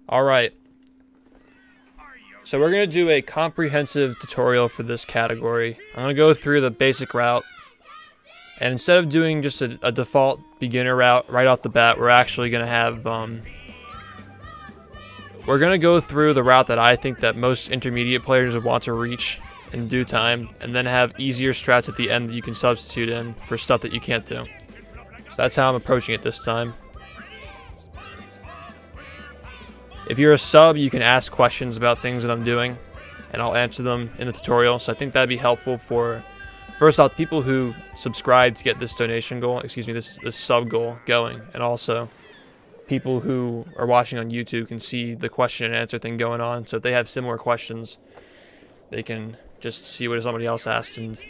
Alright. So we're going to do a comprehensive tutorial for this category. I'm going to go through the basic route. And instead of doing just a default beginner route right off the bat, we're actually going to have... we're going to go through the route that I think that most intermediate players would want to reach in due time. And then have easier strats at the end that you can substitute in for stuff that you can't do. So that's how I'm approaching it this time. If you're a sub, you can ask questions about things that I'm doing, and I'll answer them in the tutorial. So I think that'd be helpful for, first off, people who subscribe to get this donation goal, this sub goal going, and also people who are watching on YouTube can see the question and answer thing going on. So if they have similar questions, they can just see what somebody else asked, and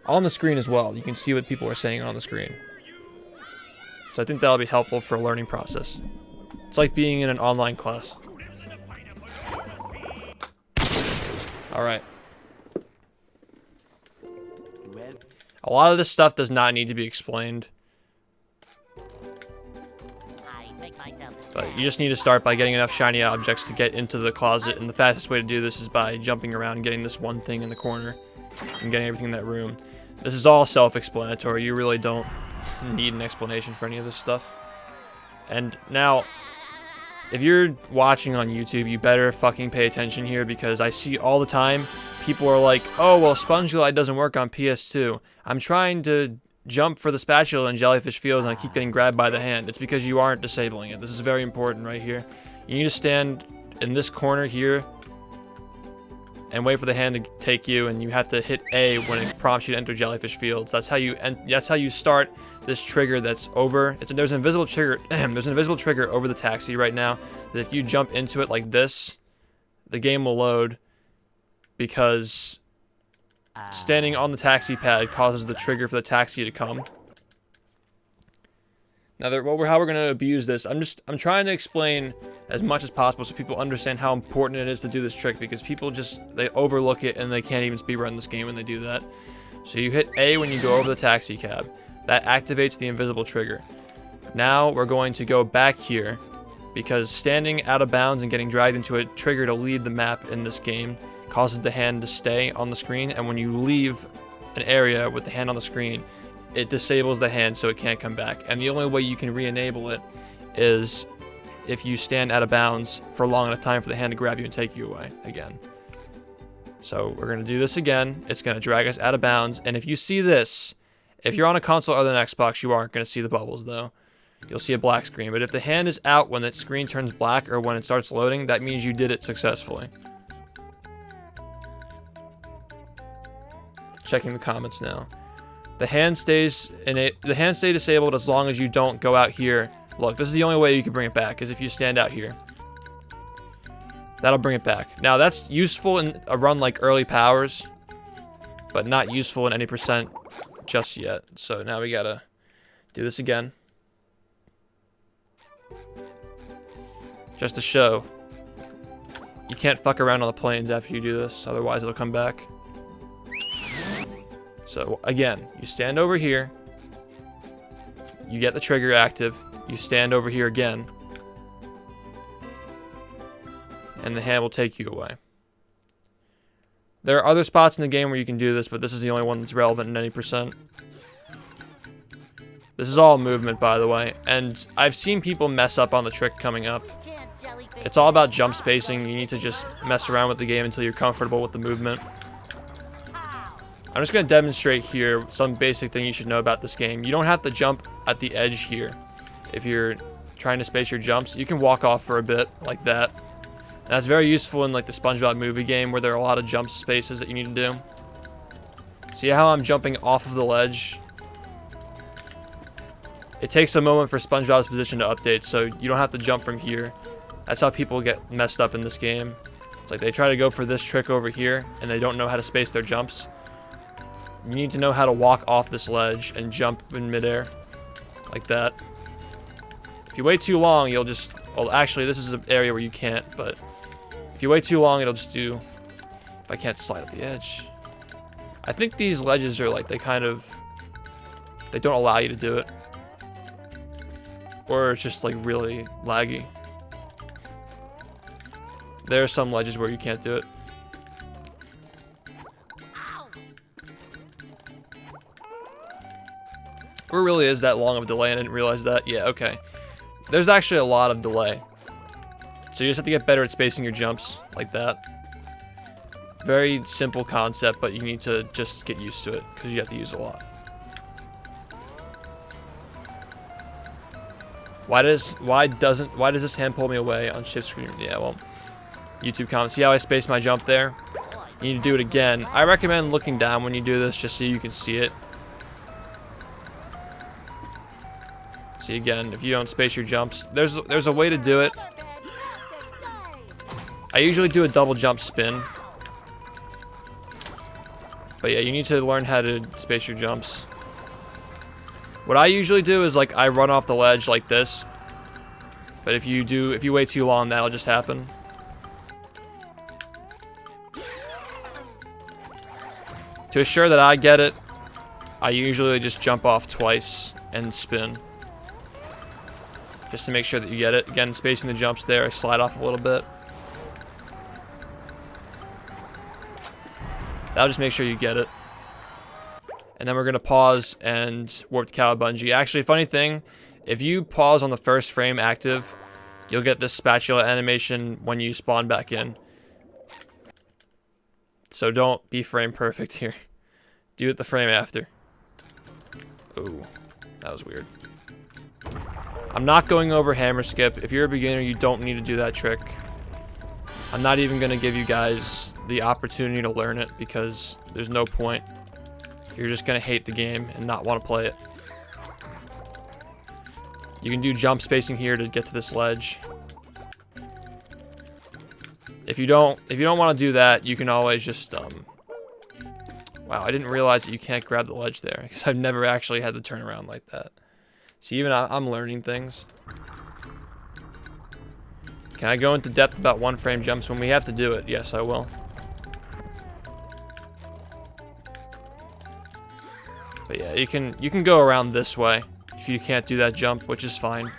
on the screen as well. You can see what people are saying on the screen. So I think that'll be helpful for a learning process. It's like being in an online class. Alright. A lot of this stuff does not need to be explained. But you just need to start by getting enough shiny objects to get into the closet, and the fastest way to do this is by jumping around and getting this one thing in the corner and getting everything in that room. This is all self-explanatory. You really don't need an explanation for any of this stuff. And now, if you're watching on YouTube, you better fucking pay attention here, because I see all the time people are like, oh, well, Spongeglide doesn't work on PS2. I'm trying to jump for the spatula in Jellyfish Fields and I keep getting grabbed by the hand. It's because you aren't disabling it. This is very important right here. You need to stand in this corner here and wait for the hand to take you, and you have to hit A when it prompts you to enter Jellyfish Fields. That's how you start this trigger that's over. There's an invisible trigger. There's an invisible trigger over the taxi right now. That if you jump into it like this, the game will load, because standing on the taxi pad causes the trigger for the taxi to come. Now, how we're gonna abuse this, I'm trying to explain as much as possible so people understand how important it is to do this trick, because people they overlook it and they can't even speedrun this game when they do that. So you hit A when you go over the taxi cab. That activates the invisible trigger. Now we're going to go back here, because standing out of bounds and getting dragged into a trigger to leave the map in this game causes the hand to stay on the screen, and when you leave an area with the hand on the screen, it disables the hand so it can't come back. And the only way you can re-enable it is if you stand out of bounds for a long enough time for the hand to grab you and take you away again. So we're going to do this again. It's going to drag us out of bounds, and if you see this, if you're on a console other than Xbox, you aren't going to see the bubbles though. You'll see a black screen, but if the hand is out when the screen turns black or when it starts loading, that means you did it successfully. Checking the comments now. The hand stays disabled as long as you don't go out here. Look, this is the only way you can bring it back, is if you stand out here. That'll bring it back. Now, that's useful in a run like early powers, but not useful in any percent just yet. So now we gotta do this again. Just to show. You can't fuck around on the planes after you do this, otherwise it'll come back. So again, you stand over here, you get the trigger active, you stand over here again, and the hand will take you away. There are other spots in the game where you can do this, but this is the only one that's relevant in any percent. This is all movement, by the way, and I've seen people mess up on the trick coming up. It's all about jump spacing. You need to just mess around with the game until you're comfortable with the movement. I'm just going to demonstrate here some basic thing you should know about this game. You don't have to jump at the edge here if you're trying to space your jumps. You can walk off for a bit like that. And that's very useful in like the SpongeBob movie game, where there are a lot of jump spaces that you need to do. See how I'm jumping off of the ledge? It takes a moment for SpongeBob's position to update, so you don't have to jump from here. That's how people get messed up in this game. It's like they try to go for this trick over here, and they don't know how to space their jumps. You need to know how to walk off this ledge and jump in midair, like that. If you wait too long, you'll just... Well, actually, this is an area where you can't, but... If you wait too long, it'll just do... If I can't slide up the edge. I think these ledges are like, they don't allow you to do it. Or it's just like really laggy. There are some ledges where you can't do it. Or really is that long of a delay? I didn't realize that. Yeah, okay. There's actually a lot of delay. So you just have to get better at spacing your jumps like that. Very simple concept, but you need to just get used to it because you have to use a lot. Why does this hand pull me away on shift screen? Yeah, well, YouTube comments. See how I spaced my jump there? You need to do it again. I recommend looking down when you do this just so you can see it. See, again, if you don't space your jumps, there's a way to do it. I usually do a double jump spin. But yeah, you need to learn how to space your jumps. What I usually do is like I run off the ledge like this. But if you wait too long, that'll just happen. To assure that I get it, I usually just jump off twice and spin. Just to make sure that you get it. Again, spacing the jumps there, I slide off a little bit. That'll just make sure you get it. And then we're going to pause and warp to Cowabungie. Actually, funny thing, if you pause on the first frame active, you'll get this spatula animation when you spawn back in. So don't be frame perfect here. Do it the frame after. Ooh, that was weird. I'm not going over hammer skip. If you're a beginner, you don't need to do that trick. I'm not even going to give you guys the opportunity to learn it because there's no point. You're just going to hate the game and not want to play it. You can do jump spacing here to get to this ledge. If you don't want to do that, you can always just wow, I didn't realize that you can't grab the ledge there because I've never actually had to turn around like that. See, even I'm learning things. Can I go into depth about one frame jumps when we have to do it? Yes, I will. But yeah, you can go around this way if you can't do that jump, which is fine.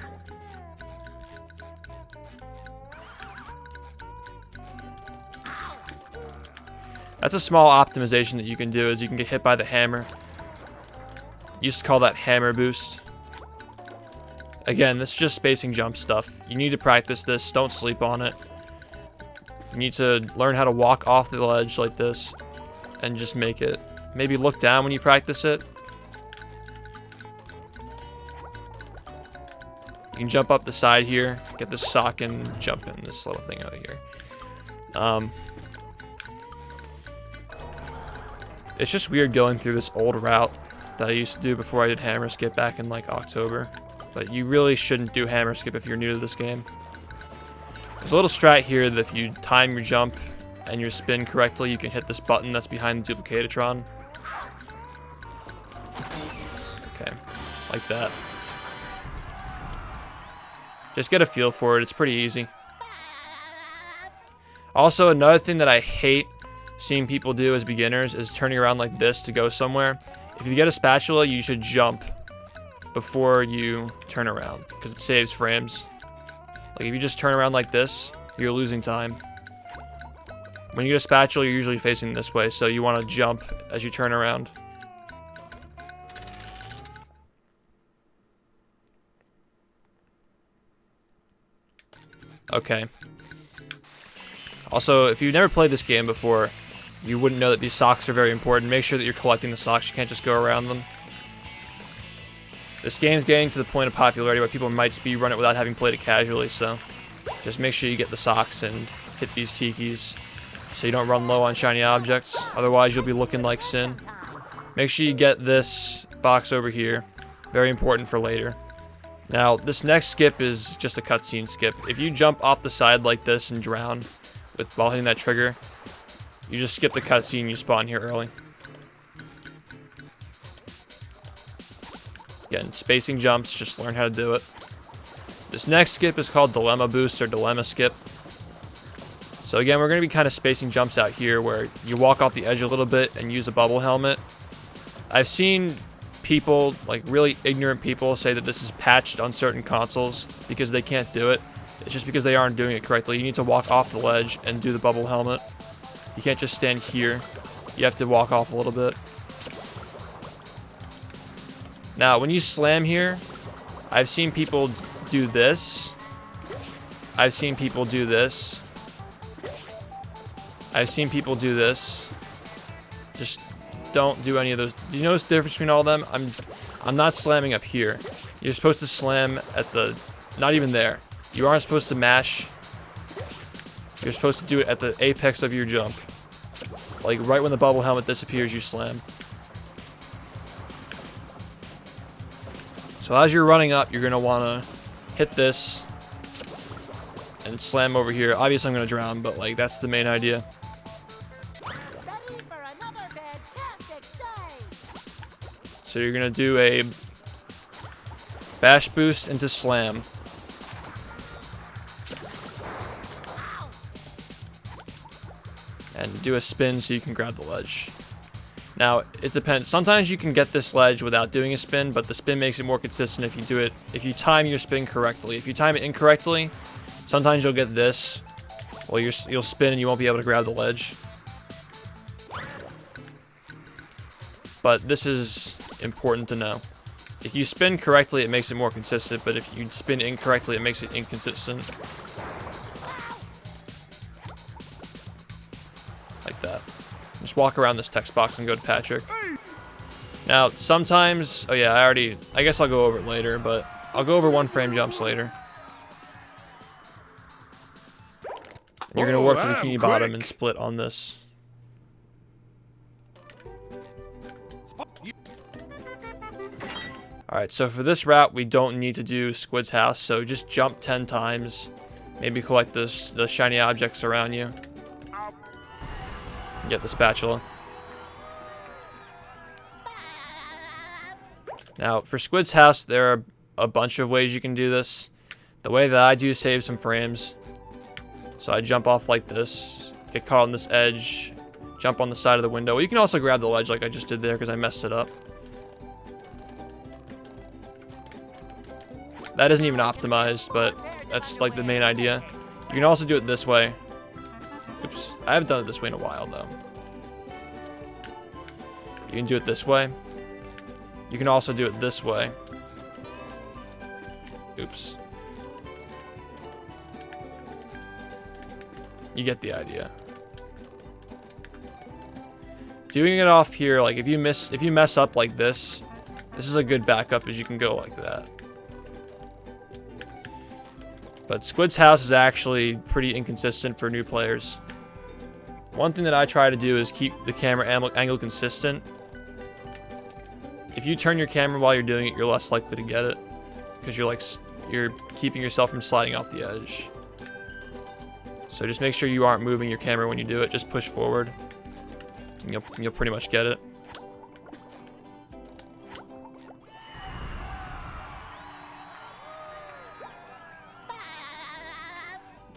That's a small optimization that you can do, is you can get hit by the hammer. Used to call that hammer boost. Again, this is just spacing jump stuff. You need to practice this. Don't sleep on it. You need to learn how to walk off the ledge like this and just make it. Maybe look down when you practice it. You can jump up the side here, get this sock and jump in this little thing out here. It's just weird going through this old route that I used to do before I did hammer skip back in like October. But you really shouldn't do hammer skip if you're new to this game. There's a little strat here that if you time your jump and your spin correctly, you can hit this button that's behind the Duplicatatron. Okay, like that. Just get a feel for it. It's pretty easy. Also, another thing that I hate seeing people do as beginners is turning around like this to go somewhere. If you get a spatula, you should jump before you turn around because it saves frames. Like if you just turn around like this, you're losing time. When you get a spatula, you're usually facing this way, so you want to jump as you turn around. Okay. Also, if you've never played this game before, you wouldn't know that these socks are very important. Make sure that you're collecting the socks. You can't just go around them. This game's getting to the point of popularity where people might speedrun it without having played it casually, so just make sure you get the socks and hit these tikis so you don't run low on shiny objects. Otherwise, you'll be looking like Sin. Make sure you get this box over here. Very important for later. Now, this next skip is just a cutscene skip. If you jump off the side like this and drown while hitting that trigger, you just skip the cutscene, you spawn here early. Again, spacing jumps, just learn how to do it. This next skip is called Dilemma Boost or Dilemma Skip. So again, we're going to be kind of spacing jumps out here where you walk off the edge a little bit and use a bubble helmet. I've seen people, like really ignorant people, say that this is patched on certain consoles because they can't do it. It's just because they aren't doing it correctly. You need to walk off the ledge and do the bubble helmet. You can't just stand here. You have to walk off a little bit. Now, when you slam here, I've seen people do this. I've seen people do this. I've seen people do this. Just don't do any of those. Do you notice the difference between all of them? I'm not slamming up here. You're supposed to slam at the, not even there. You aren't supposed to mash. You're supposed to do it at the apex of your jump. Like right when the bubble helmet disappears, you slam. So as you're running up, you're gonna wanna hit this and slam over here. Obviously I'm gonna drown, but like that's the main idea. So you're gonna do a bash boost into slam. And do a spin so you can grab the ledge. Now, it depends. Sometimes you can get this ledge without doing a spin, but the spin makes it more consistent if you do it, if you time your spin correctly. If you time it incorrectly, sometimes you'll get this. Well, you'll spin and you won't be able to grab the ledge. But this is important to know. If you spin correctly, it makes it more consistent, but if you spin incorrectly, it makes it inconsistent. Like that. Just walk around this text box and go to Patrick. Now, sometimes... Oh yeah, I guess I'll go over it later, but I'll go over one frame jumps later. You're going to work to the bikini bottom and split on this. Alright, so for this route, we don't need to do Squid's house, so just jump 10 times. Maybe collect the shiny objects around you. Get the spatula. Now, for Squid's house, there are a bunch of ways you can do this. The way that I do saves some frames. So I jump off like this, get caught on this edge, jump on the side of the window. You can also grab the ledge like I just did there because I messed it up. That isn't even optimized, but that's like the main idea. You can also do it this way. Oops, I haven't done it this way in a while though. You can do it this way. You can also do it this way. Oops. You get the idea. Doing it off here, like if you mess up like this is a good backup, as you can go like that. But Squid's house is actually pretty inconsistent for new players. One thing that I try to do is keep the camera angle consistent. If you turn your camera while you're doing it, you're less likely to get it, because you're keeping yourself from sliding off the edge. So just make sure you aren't moving your camera when you do it. Just push forward, and you'll pretty much get it.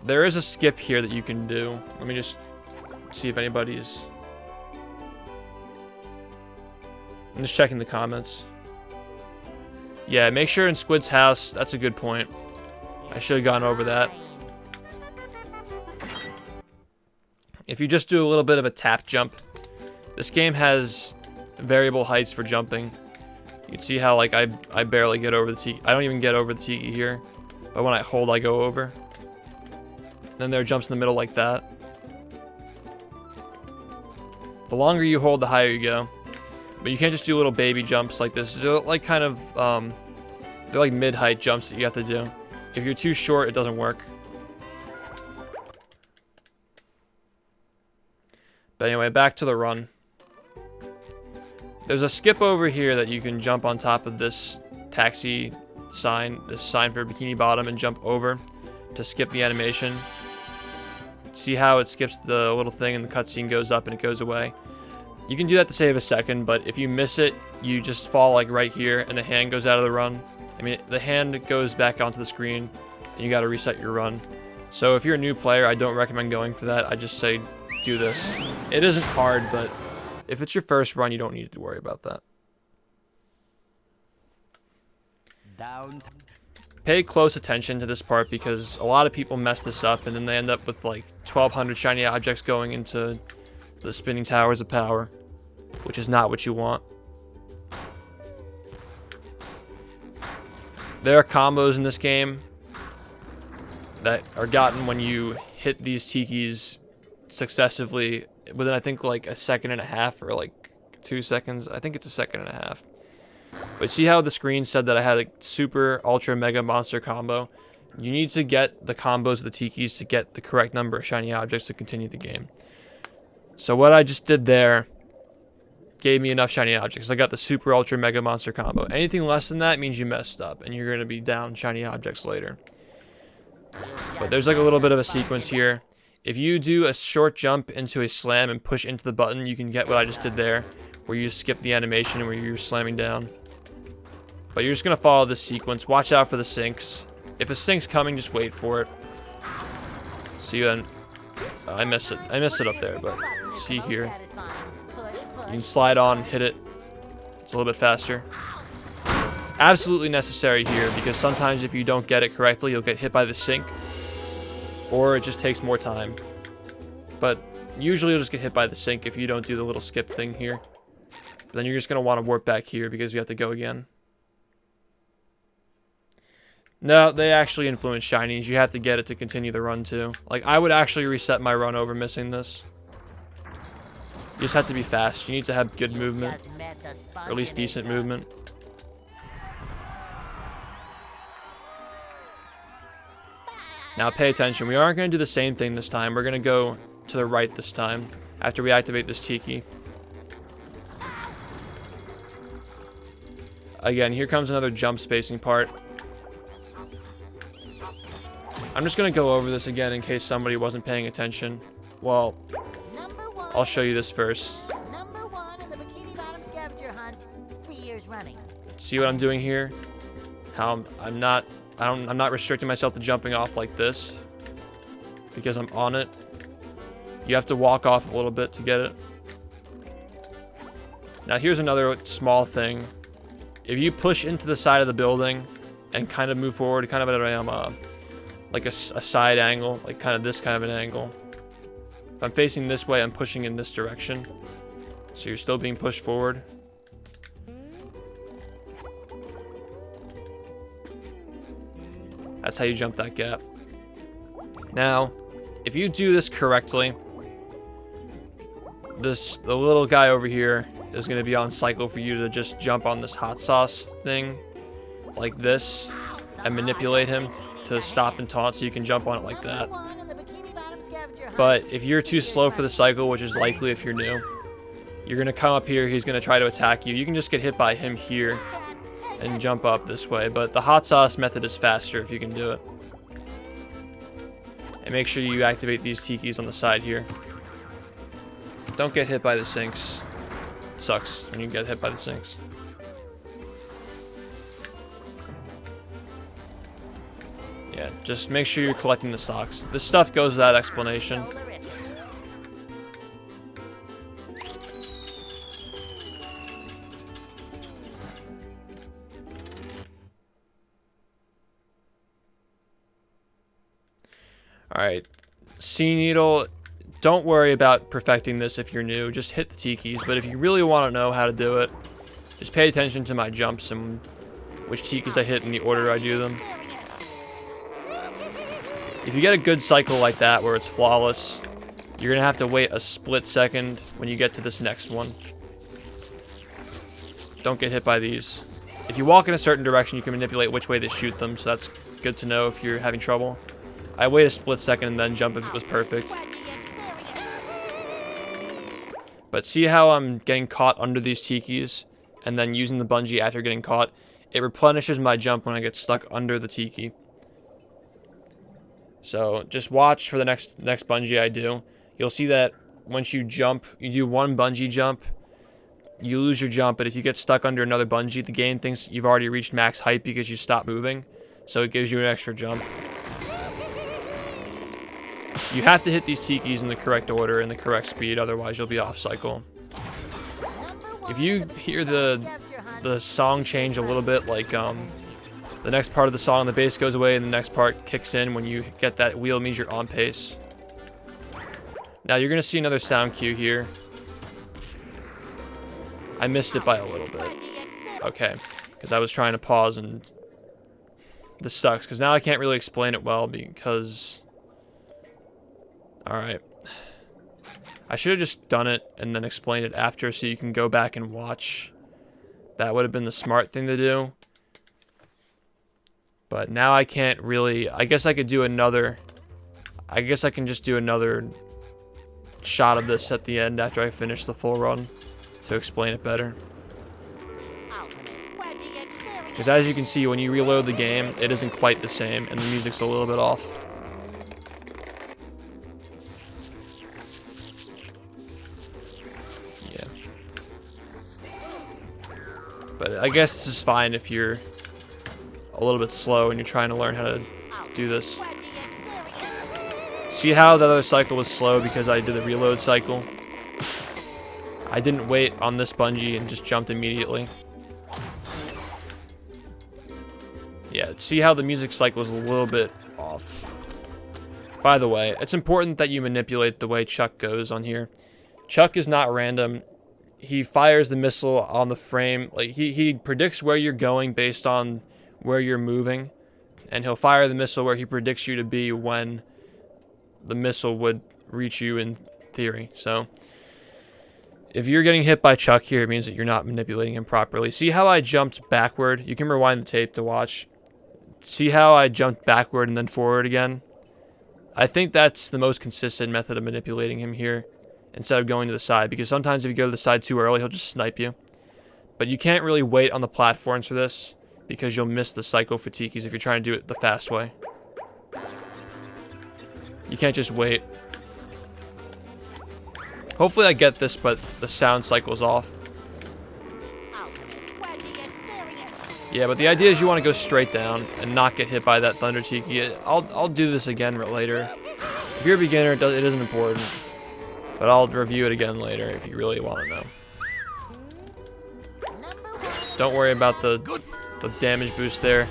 There is a skip here that you can do. Let me just see if anybody's... I'm just checking the comments. Yeah, make sure in Squid's house, that's a good point. I should have gone over that. If you just do a little bit of a tap jump, this game has variable heights for jumping. You can see how like I barely get over the tiki. I don't even get over the tiki here, but when I hold, I go over. Then there are jumps in the middle like that. The longer you hold, the higher you go. But you can't just do little baby jumps like this. They're like kind of, they're like mid-height jumps that you have to do. If you're too short, it doesn't work. But anyway, back to the run. There's a skip over here that you can jump on top of this taxi sign, this sign for Bikini Bottom, and jump over to skip the animation. See how it skips the little thing and the cutscene goes up and it goes away. You can do that to save a second, but if you miss it, you just fall like right here and the hand goes out of the run. I mean, the hand goes back onto the screen and you gotta reset your run. So if you're a new player, I don't recommend going for that. I just say do this. It isn't hard, but if it's your first run, you don't need to worry about that. Pay close attention to this part because a lot of people mess this up and then they end up with like 1,200 shiny objects going into the spinning towers of power, which is not what you want. There are combos in this game that are gotten when you hit these tikis successively within, I think, like a second and a half or like 2 seconds. I think it's a second and a half. But see how the screen said that I had a super ultra mega monster combo? You need to get the combos of the tikis to get the correct number of shiny objects to continue the game. So what I just did there gave me enough shiny objects. I got the super ultra mega monster combo. Anything less than that means you messed up and you're going to be down shiny objects later. But there's like a little bit of a sequence here. If you do a short jump into a slam and push into the button, you can get what I just did there, where you skip the animation where you're slamming down. But you're just going to follow this sequence. Watch out for the sinks. If a sink's coming, just wait for it. See then. I missed it. I missed it up there, but see here. You can slide on, hit it. It's a little bit faster. Absolutely necessary here, because sometimes if you don't get it correctly, you'll get hit by the sink. Or it just takes more time. But usually you'll just get hit by the sink if you don't do the little skip thing here. But then you're just going to want to warp back here because you have to go again. No, they actually influence shinies. You have to get it to continue the run too. Like, I would actually reset my run over missing this. You just have to be fast. You need to have good movement. Or at least decent movement. Now pay attention. We aren't going to do the same thing this time. We're going to go to the right this time after we activate this Tiki. Again, here comes another jump spacing part. I'm just going to go over this again in case somebody wasn't paying attention. Well, I'll show you this first. Number 1 in the Bikini Bottom scavenger hunt, 3 years running. See what I'm doing here? How I'm not restricting myself to jumping off like this because I'm on it. You have to walk off a little bit to get it. Now here's another small thing. If you push into the side of the building and kind of move forward, kind of at a like a side angle, like kind of this kind of an angle. If I'm facing this way, I'm pushing in this direction. So you're still being pushed forward. That's how you jump that gap. Now, if you do this correctly, the little guy over here is going to be on cycle for you to just jump on this hot sauce thing like this and manipulate him to stop and taunt so you can jump on it like that. But if you're too slow for the cycle, which is likely if you're new, you're going to come up here, he's going to try to attack you. You can just get hit by him here and jump up this way, but the hot sauce method is faster if you can do it. And make sure you activate these tikis on the side here. Don't get hit by the sinks. It sucks when you get hit by the sinks. Yeah, just make sure you're collecting the socks. This stuff goes without explanation. Alright, Sea Needle, don't worry about perfecting this if you're new, just hit the tikis, but if you really want to know how to do it, just pay attention to my jumps and which tikis I hit in the order I do them. If you get a good cycle like that where it's flawless, you're going to have to wait a split second when you get to this next one. Don't get hit by these. If you walk in a certain direction, you can manipulate which way they shoot them, so that's good to know if you're having trouble. I wait a split second and then jump if it was perfect. But see how I'm getting caught under these tikis and then using the bungee after getting caught? It replenishes my jump when I get stuck under the tiki. So just watch for the next bungee I do. You'll see that once you jump, you do one bungee jump, you lose your jump, but if you get stuck under another bungee, the game thinks you've already reached max height because you stop moving, so it gives you an extra jump. You have to hit these tikis in the correct order and the correct speed, otherwise you'll be off cycle. If you hear the song change a little bit, like The next part of the song, the bass goes away, and the next part kicks in. When you get that wheel, it means you're on pace. Now you're gonna see another sound cue here. I missed it by a little bit. Okay, because I was trying to pause, and this sucks, because now I can't really explain it well, because... Alright. I should have just done it and then explained it after so you can go back and watch. That would have been the smart thing to do. But now I can't really... I guess I could do another... I guess I can just do another shot of this at the end after I finish the full run to explain it better. Because as you can see, when you reload the game, it isn't quite the same, and the music's a little bit off. Yeah. But I guess this is fine if you're a little bit slow and you're trying to learn how to do this. See how the other cycle was slow because I did the reload cycle? I didn't wait on this bungee and just jumped immediately. Yeah, see how the music cycle is a little bit off. By the way, it's important that you manipulate the way Chuck goes on here. Chuck is not random. He fires the missile on the frame. Like he predicts where you're going based on where you're moving. And he'll fire the missile where he predicts you to be when the missile would reach you in theory. So if you're getting hit by Chuck here, it means that you're not manipulating him properly. See how I jumped backward? You can rewind the tape to watch. See how I jumped backward and then forward again? I think that's the most consistent method of manipulating him here instead of going to the side, because sometimes if you go to the side too early, he'll just snipe you. But you can't really wait on the platforms for this because you'll miss the cycle for Tikis if you're trying to do it the fast way. You can't just wait. Hopefully I get this, but the sound cycle's off. Yeah, but the idea is you want to go straight down and not get hit by that Thunder Tiki. I'll do this again later. If you're a beginner, it isn't important. But I'll review it again later if you really want to know. Don't worry about the damage boost there.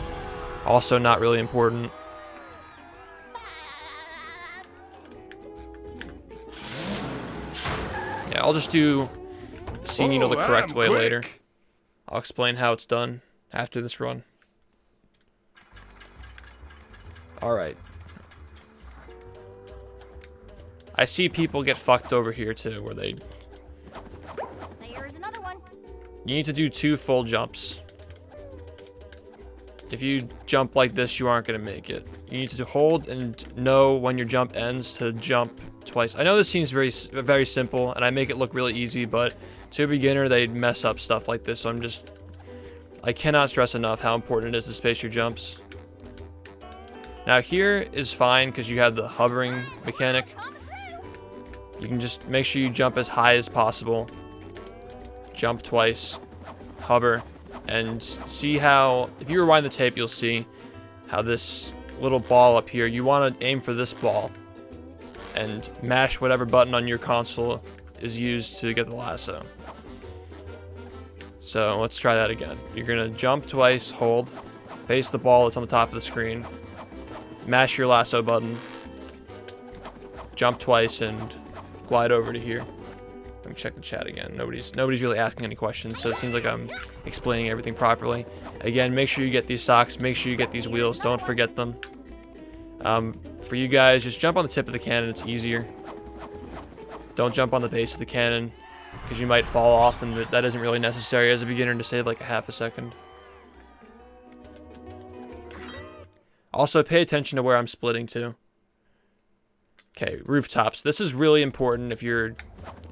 Also not really important. Yeah, I'll just do seeing the correct way later. I'll explain how it's done after this run. Alright. I see people get fucked over here too, where they... Here's another one. You need to do 2 full jumps. If you jump like this, you aren't going to make it. You need to hold and know when your jump ends to jump twice. I know this seems very simple, and I make it look really easy, but to a beginner, they mess up stuff like this, so I cannot stress enough how important it is to space your jumps. Now here is fine because you have the hovering mechanic. You can just make sure you jump as high as possible. Jump twice. Hover. And see how, if you rewind the tape, you'll see how this little ball up here, you want to aim for this ball. And mash whatever button on your console is used to get the lasso. So let's try that again. You're going to jump twice, hold, face the ball that's on the top of the screen, mash your lasso button, jump twice, and glide over to here. Let me check the chat again. Nobody's really asking any questions, so it seems like I'm explaining everything properly. Again, make sure you get these socks, make sure you get these wheels, don't forget them. For you guys, just jump on the tip of the cannon, it's easier. Don't jump on the base of the cannon, because you might fall off, and that isn't really necessary as a beginner to save like a half a second. Also, pay attention to where I'm splitting to. Okay, rooftops. This is really important if you're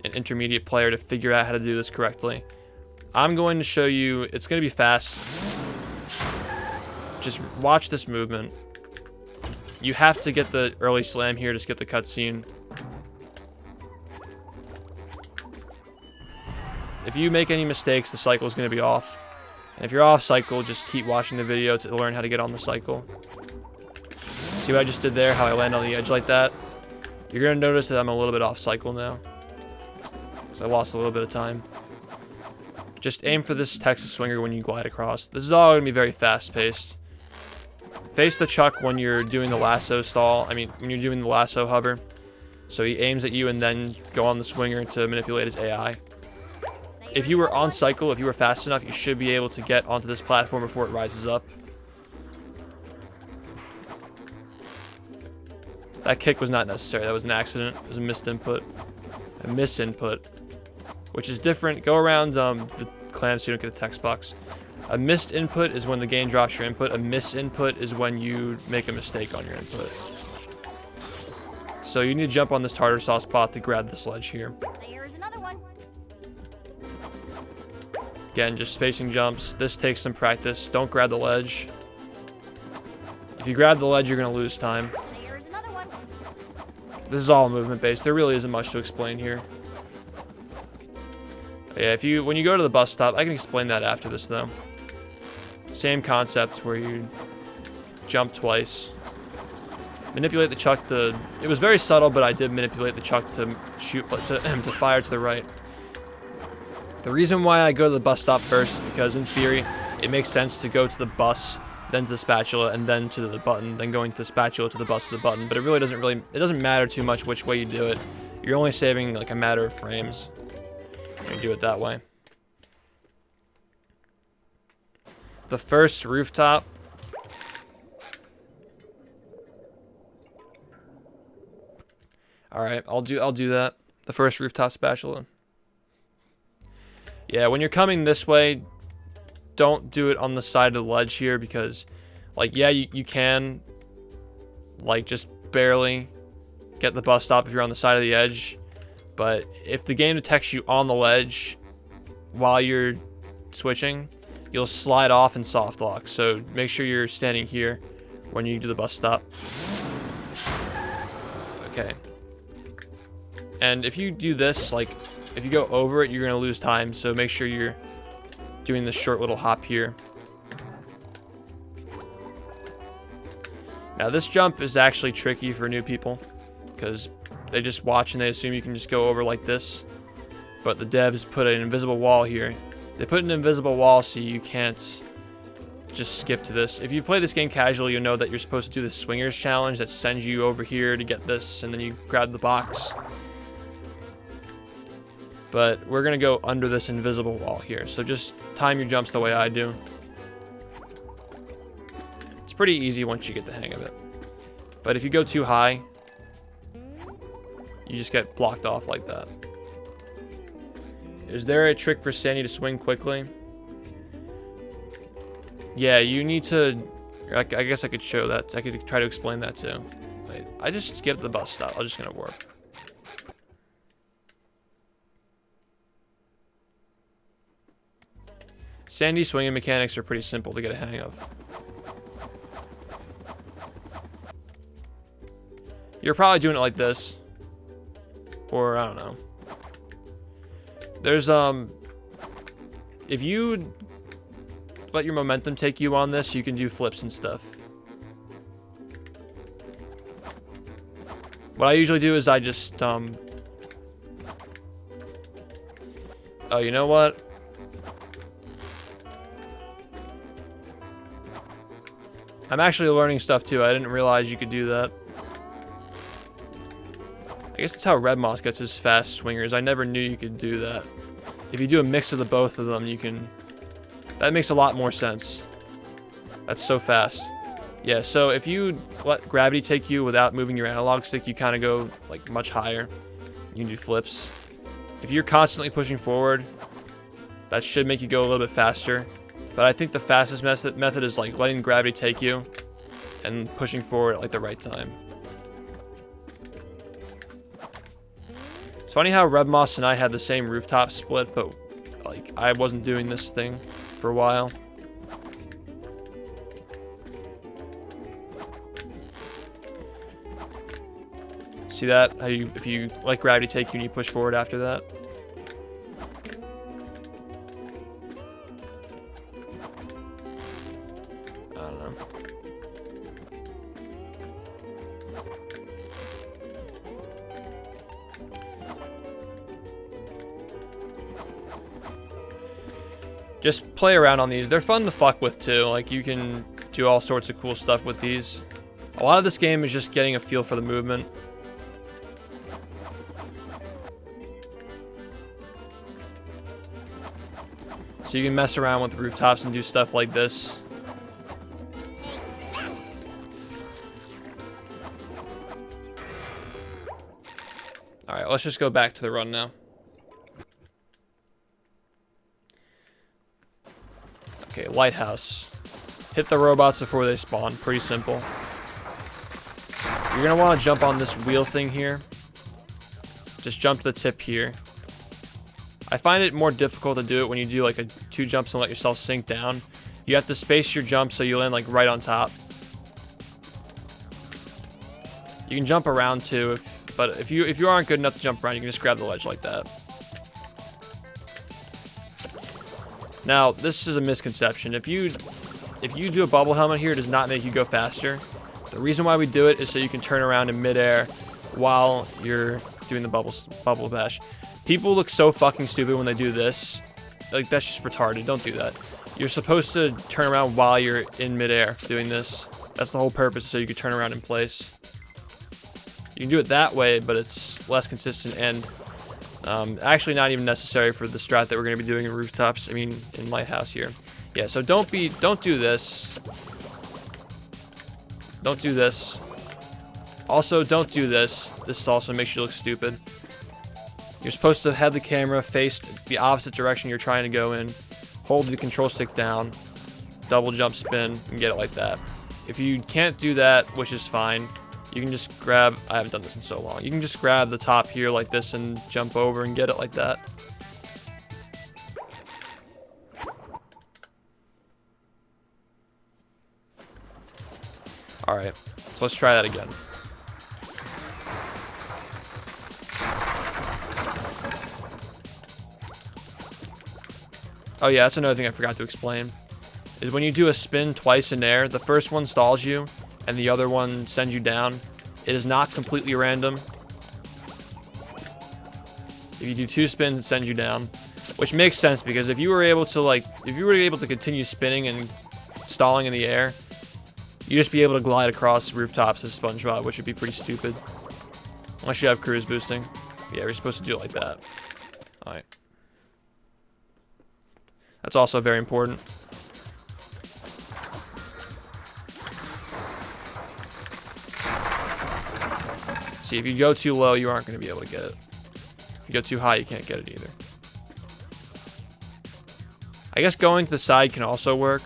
an intermediate player to figure out how to do this correctly. I'm going to show you, it's going to be fast. Just watch this movement. You have to get the early slam here to skip the cutscene. If you make any mistakes, the cycle is going to be off. And if you're off cycle, just keep watching the video to learn how to get on the cycle. See what I just did there? How I land on the edge like that? You're going to notice that I'm a little bit off cycle now. Because I lost a little bit of time. Just aim for this Texas swinger when you glide across. This is all going to be very fast paced. face the Chuck when you're doing the lasso stall. I mean, when you're doing the lasso hover. So he aims at you and then go on the swinger to manipulate his AI. If you were on cycle, if you were fast enough, you should be able to get onto this platform before it rises up. That kick was not necessary. That was an accident. It was a missed input. A misinput. Which is different. Go around the clam so you don't get the text box. A missed input is when the game drops your input. A misinput is when you make a mistake on your input. So you need to jump on this tartar sauce spot to grab the sledge here. There's another one. Again, just spacing jumps. This takes some practice. Don't grab the ledge. If you grab the ledge, you're going to lose time. There's another one. This is all movement based. There really isn't much to explain here. Yeah, when you go to the bus stop, I can explain that after this though. Same concept where you jump twice. Manipulate the Chuck to... It was very subtle, but I did manipulate the Chuck to shoot to fire to the right. The reason why I go to the bus stop first is because in theory, it makes sense to go to the bus, then to the spatula, and then to the button, then going to the spatula to the bus to the button. But it really doesn't matter too much which way you do it. You're only saving like a matter of frames when you do it that way. The first rooftop. All right, I'll do that. The first rooftop spatula. Yeah, when you're coming this way, don't do it on the side of the ledge here because, like, yeah, you can, like, just barely get the bus stop if you're on the side of the edge. But if the game detects you on the ledge while you're switching, you'll slide off and soft lock. So make sure you're standing here when you do the bus stop. Okay. And if you do this, like, if you go over it, you're going to lose time. So make sure you're doing this short little hop here. Now, this jump is actually tricky for new people because they just watch and they assume you can just go over like this. But the devs put an invisible wall here. They put an invisible wall so you can't just skip to this. If you play this game casually, you'll know that you're supposed to do the swingers challenge that sends you over here to get this, and then you grab the box. But we're going to go under this invisible wall here. So just time your jumps the way I do. It's pretty easy once you get the hang of it. But if you go too high, you just get blocked off like that. Is there a trick for Sandy to swing quickly? Yeah, you need to... I guess I could show that. I could try to explain that too. Wait, I just skipped the bus stop. I'm just going to warp. Sandy's swinging mechanics are pretty simple to get a hang of. You're probably doing it like this. Or, I don't know. There's, if you let your momentum take you on this, you can do flips and stuff. What I usually do is I just, oh, you know what? I'm actually learning stuff too. I didn't realize you could do that. I guess that's how Red Moss gets his fast swingers. I never knew you could do that. If you do a mix of the both of them, you can... That makes a lot more sense. That's so fast. Yeah, so if you let gravity take you without moving your analog stick, you kind of go like much higher. You can do flips. If you're constantly pushing forward, that should make you go a little bit faster. But I think the fastest method is like letting gravity take you and pushing forward at like the right time. It's funny how Red Moss and I had the same rooftop split, but like I wasn't doing this thing for a while. See that? How you, if you let gravity take you and you push forward after that? I don't know. Just play around on these. They're fun to fuck with too. Like you can do all sorts of cool stuff with these. A lot of this game is just getting a feel for the movement. So you can mess around with rooftops and do stuff like this. Alright, let's just go back to the run now. Okay, Lighthouse. Hit the robots before they spawn. Pretty simple. You're going to want to jump on this wheel thing here. Just jump to the tip here. I find it more difficult to do it when you do like 2 jumps and let yourself sink down. You have to space your jump so you land like right on top. You can jump around too, but if you aren't good enough to jump around, you can just grab the ledge like that. Now, this is a misconception. If you do a bubble helmet here, it does not make you go faster. The reason why we do it is so you can turn around in midair while you're doing the bubble bash. People look so fucking stupid when they do this. Like, that's just retarded. Don't do that. You're supposed to turn around while you're in midair doing this. That's the whole purpose, so you can turn around in place. You can do it that way, but it's less consistent and actually not even necessary for the strat that we're going to be doing in rooftops. I mean, in Lighthouse here. Yeah, so don't do this. Don't do this. Also, don't do this. This also makes you look stupid. You're supposed to have the camera face the opposite direction you're trying to go in. Hold the control stick down. Double jump spin and get it like that. If you can't do that, which is fine, you can just grab... I haven't done this in so long. You can just grab the top here like this and jump over and get it like that. Alright, so let's try that again. Oh yeah, that's another thing I forgot to explain. Is when you do a spin twice in air, the first one stalls you, and the other one sends you down. It is not completely random. If you do 2 spins, it sends you down. Which makes sense, because if you were able to continue spinning and stalling in the air, you'd just be able to glide across rooftops as SpongeBob, which would be pretty stupid. Unless you have cruise boosting. Yeah, we're supposed to do it like that. Alright. That's also very important. See, if you go too low, you aren't going to be able to get it. If you go too high, you can't get it either. I guess going to the side can also work.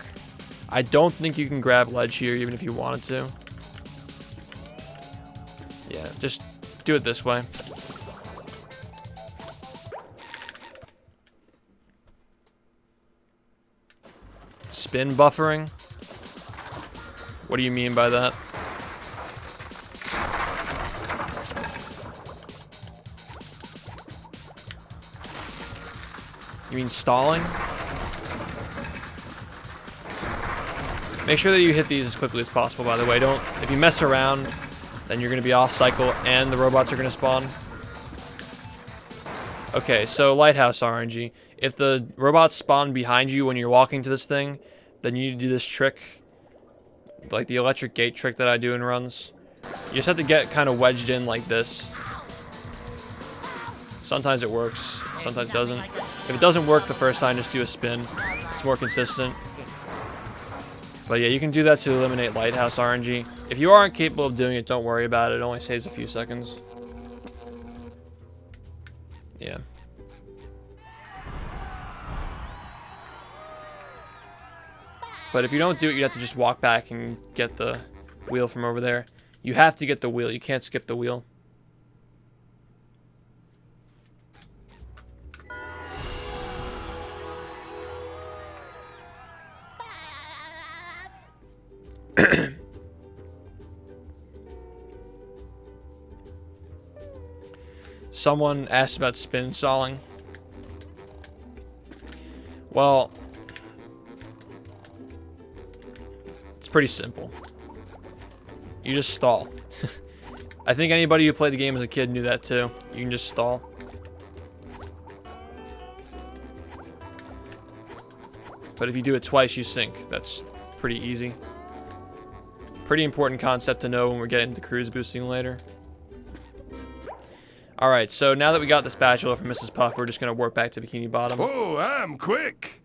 I don't think you can grab ledge here, even if you wanted to. Yeah, just do it this way. Spin buffering? What do you mean by that? You mean stalling? Make sure that you hit these as quickly as possible, by the way. If you mess around, then you're going to be off cycle and the robots are going to spawn. Okay, so Lighthouse RNG. If the robots spawn behind you when you're walking to this thing, then you need to do this trick. Like the electric gate trick that I do in runs. You just have to get kind of wedged in like this. Sometimes it works, sometimes it doesn't. If it doesn't work the first time, just do a spin. It's more consistent. But yeah, you can do that to eliminate Lighthouse RNG. If you aren't capable of doing it, don't worry about it. It only saves a few seconds. Yeah. But if you don't do it, you have to just walk back and get the wheel from over there. You have to get the wheel. You can't skip the wheel. Someone asked about spin stalling. Well, it's pretty simple. You just stall. I think anybody who played the game as a kid knew that too. You can just stall. But if you do it twice, you sink. That's pretty easy. Pretty important concept to know when we're getting to cruise boosting later. Alright, so now that we got the spatula from Mrs. Puff, we're just going to warp back to Bikini Bottom. Oh, I'm quick.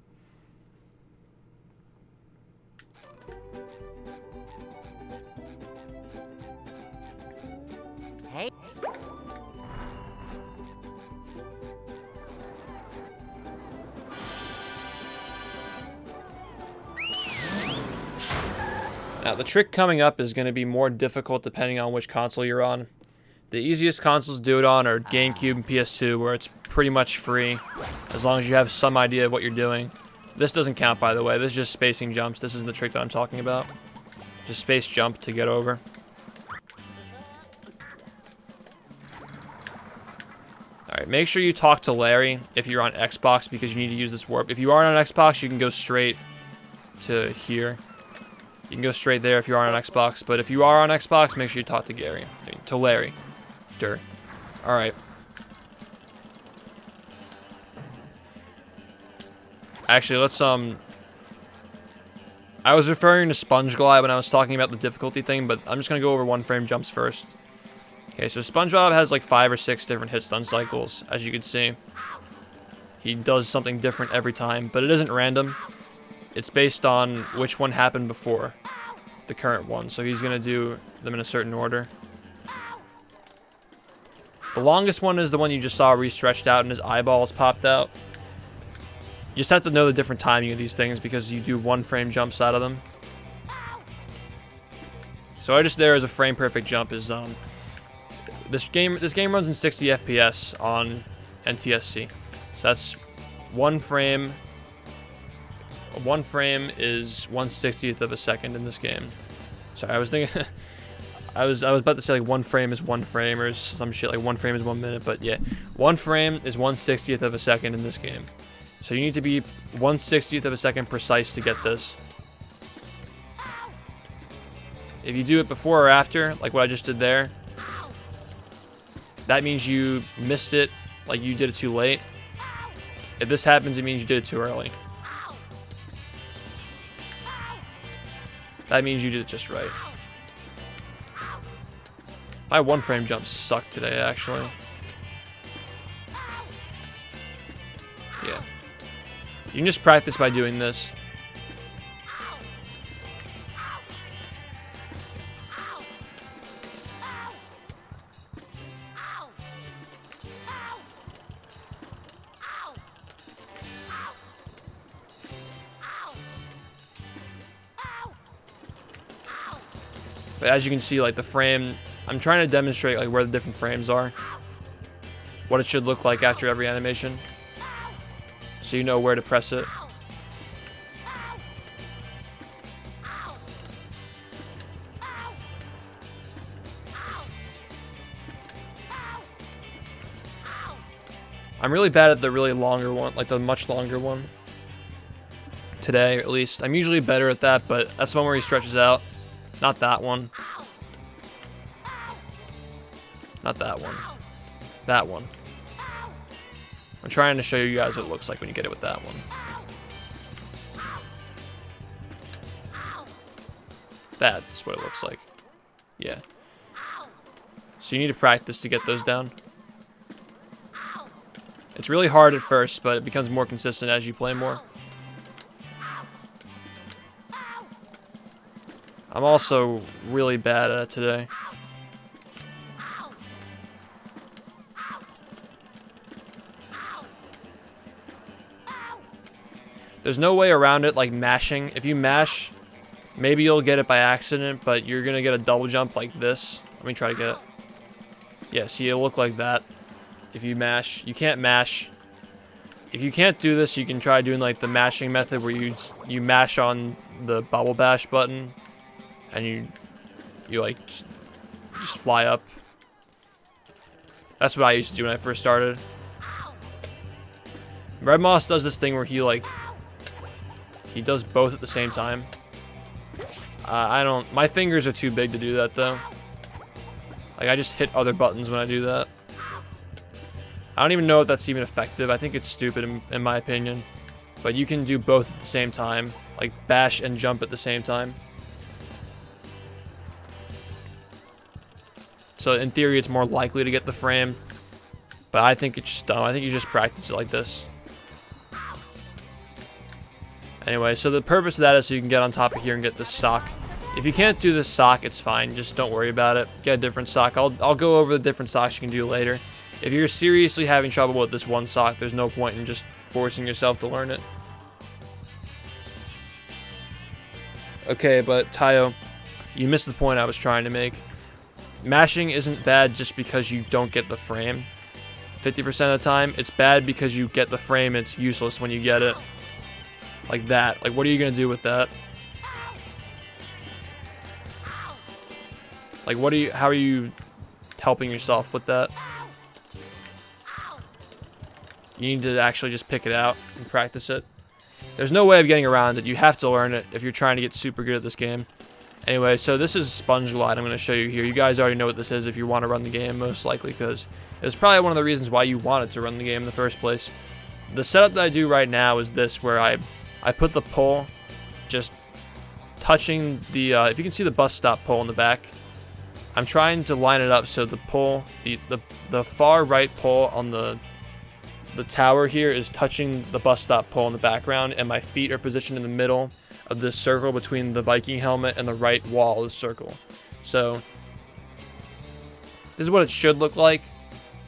Hey. Now, the trick coming up is going to be more difficult depending on which console you're on. The easiest consoles to do it on are GameCube and PS2, where it's pretty much free, as long as you have some idea of what you're doing. This doesn't count, by the way. This is just spacing jumps. This isn't the trick that I'm talking about. Just space jump to get over. Alright, make sure you talk to Larry if you're on Xbox, because you need to use this warp. If you are on Xbox, you can go straight to here. You can go straight there if you are on Xbox, but if you are on Xbox, make sure you talk to Larry. Alright. Actually, let's, I was referring to Sponge Glide when I was talking about the difficulty thing, but I'm just gonna go over one frame jumps first. Okay, so SpongeBob has like 5 or 6 different hit stun cycles, as you can see. He does something different every time, but it isn't random. It's based on which one happened before the current one, so he's gonna do them in a certain order. The longest one is the one you just saw where he stretched out and his eyeballs popped out. You just have to know the different timing of these things because you do 1 frame jumps out of them. So I just there as a frame perfect jump is this game runs in 60 FPS on NTSC. So that's 1 frame. 1 frame is 1/60th of a second in this game. Sorry, I was thinking I was about to say like 1 frame is 1 frame or some shit like 1 frame is 1 minute, but yeah, 1 frame is 1/60th of a second in this game. So you need to be 1/60th of a second precise to get this. If you do it before or after, like what I just did there, that means you missed it, like you did it too late. If this happens, it means you did it too early. That means you did it just right. My 1 frame jumps suck today, actually. Yeah. You can just practice by doing this. But as you can see, like the frame, I'm trying to demonstrate like where the different frames are, what it should look like after every animation, so you know where to press it. I'm really bad at the really longer one, like the much longer one. Today, at least. I'm usually better at that, but that's the one where he stretches out. Not that one. Not that one. That one. I'm trying to show you guys what it looks like when you get it with that one. That's what it looks like. Yeah. So you need to practice to get those down. It's really hard at first, but it becomes more consistent as you play more. I'm also really bad at it today. There's no way around it like mashing. If you mash, maybe you'll get it by accident, but you're gonna get a double jump like this. Let me try to get it. Yeah, see, it'll look like that. If you mash, you can't mash. If you can't do this, you can try doing like the mashing method where you mash on the bubble bash button. And you like just fly up. That's what I used to do when I first started. Red Moss does this thing where he does both at the same time. My fingers are too big to do that though. Like I just hit other buttons when I do that. I don't even know if that's even effective. I think it's stupid in my opinion. But you can do both at the same time. Like bash and jump at the same time. So in theory, it's more likely to get the frame. But I think it's just dumb. I think you just practice it like this. Anyway, so the purpose of that is so you can get on top of here and get this sock. If you can't do this sock, it's fine. Just don't worry about it. Get a different sock. I'll go over the different socks you can do later. If you're seriously having trouble with this one sock, there's no point in just forcing yourself to learn it. Okay, but Tayo, you missed the point I was trying to make. Mashing isn't bad just because you don't get the frame 50% of the time. It's bad because you get the frame and it's useless when you get it. Like that. Like, what are you going to do with that? Like, how are you helping yourself with that? You need to actually just pick it out and practice it. There's no way of getting around it. You have to learn it if you're trying to get super good at this game. Anyway, so this is Sponge Glide I'm going to show you here. You guys already know what this is if you want to run the game, most likely, because it's probably one of the reasons why you wanted to run the game in the first place. The setup that I do right now is this, where I put the pole just touching the, if you can see the bus stop pole in the back, I'm trying to line it up so the pole, the far right pole on the tower here is touching the bus stop pole in the background, and my feet are positioned in the middle of this circle between the Viking helmet and the right wall of the circle. So this is what it should look like.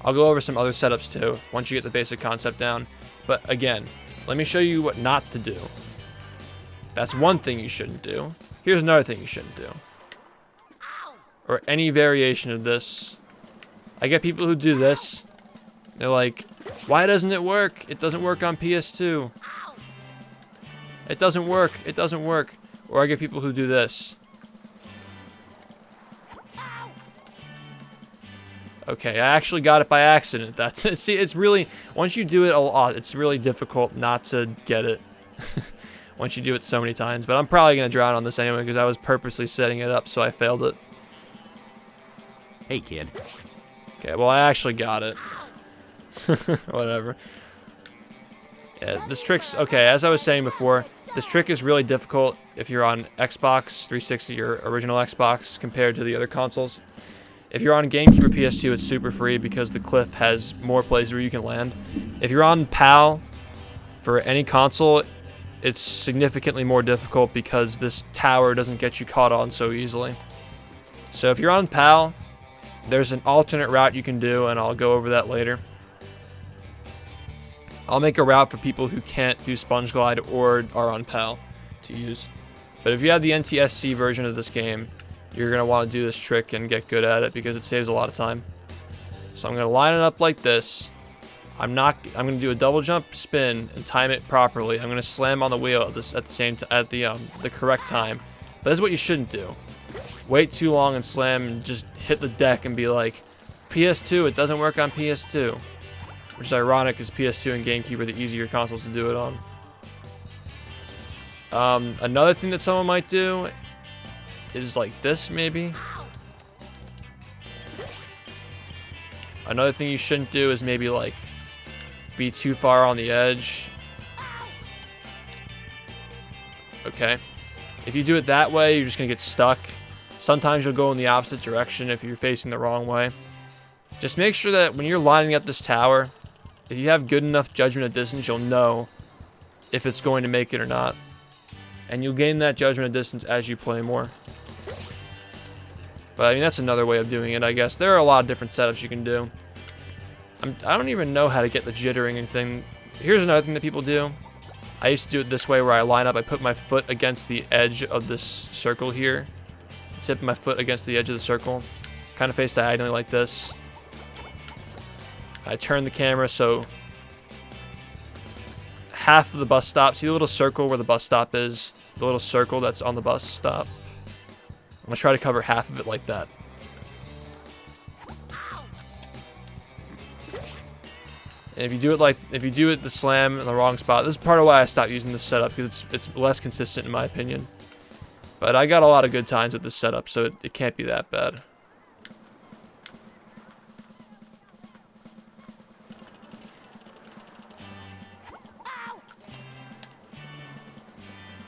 I'll go over some other setups too once you get the basic concept down. But again, let me show you what not to do. That's one thing you shouldn't do. Here's another thing you shouldn't do. Or any variation of this. I get people who do this. They're like, why doesn't it work? It doesn't work on PS2. It doesn't work. It doesn't work. Or I get people who do this. Okay, I actually got it by accident. That's it. See, it's really, once you do it a lot, it's really difficult not to get it. Once you do it so many times. But I'm probably going to drown on this anyway because I was purposely setting it up so I failed it. Hey, kid. Okay, well, I actually got it. Whatever. Yeah, this trick's, okay, as I was saying before, this trick is really difficult if you're on Xbox 360 or original Xbox compared to the other consoles. If you're on GameCube or PS2, it's super free because the cliff has more places where you can land. If you're on PAL for any console, it's significantly more difficult because this tower doesn't get you caught on so easily. So if you're on PAL, there's an alternate route you can do, and I'll go over that later. I'll make a route for people who can't do Sponge Glide or are on PAL to use. But if you have the NTSC version of this game, you're going to want to do this trick and get good at it because it saves a lot of time. So I'm going to line it up like this. I'm going to do a double jump spin and time it properly. I'm going to slam on the wheel at the correct time. But this is what you shouldn't do. Wait too long and slam and just hit the deck and be like, PS2, it doesn't work on PS2. Which is ironic because PS2 and GameCube are the easier consoles to do it on. Another thing that someone might do is like this, maybe. Another thing you shouldn't do is maybe like be too far on the edge. Okay. If you do it that way, you're just going to get stuck. Sometimes you'll go in the opposite direction if you're facing the wrong way. Just make sure that when you're lining up this tower, if you have good enough judgment of distance, you'll know if it's going to make it or not. And you'll gain that judgment of distance as you play more. But I mean, that's another way of doing it, I guess. There are a lot of different setups you can do. I don't even know how to get the jittering thing. Here's another thing that people do. I used to do it this way where I line up, I put my foot against the edge of this circle here. Tip my foot against the edge of the circle. Kind of face diagonally like this. I turn the camera so half of the bus stop, see the little circle where the bus stop is? The little circle that's on the bus stop. I'm going to try to cover half of it like that. And if you do it the slam in the wrong spot, this is part of why I stopped using this setup because it's less consistent in my opinion. But I got a lot of good times with this setup, so it can't be that bad.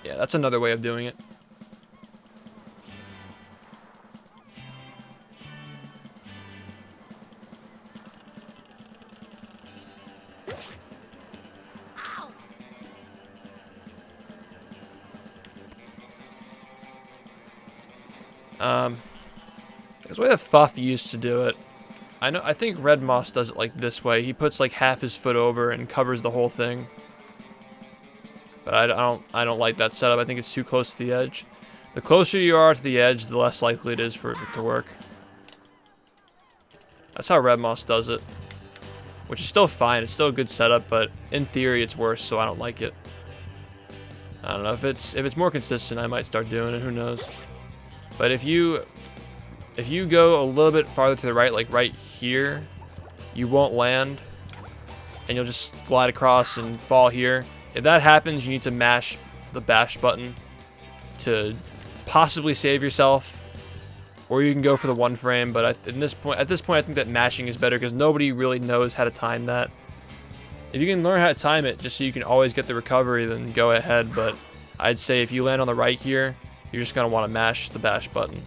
Yeah, that's another way of doing it. There's a way that Fuff used to do it. I think Red Moss does it like this way. He puts like half his foot over and covers the whole thing. But I don't like that setup. I think it's too close to the edge. The closer you are to the edge, the less likely it is for it to work. That's how Red Moss does it. Which is still fine. It's still a good setup, but in theory it's worse, so I don't like it. I don't know, if it's more consistent, I might start doing it, who knows. But if you go a little bit farther to the right, like right here, you won't land, and you'll just glide across and fall here. If that happens, you need to mash the bash button to possibly save yourself, or you can go for the one frame. But at this point, I think that mashing is better because nobody really knows how to time that. If you can learn how to time it, just so you can always get the recovery, then go ahead. But I'd say if you land on the right here, you're just gonna want to mash the bash button.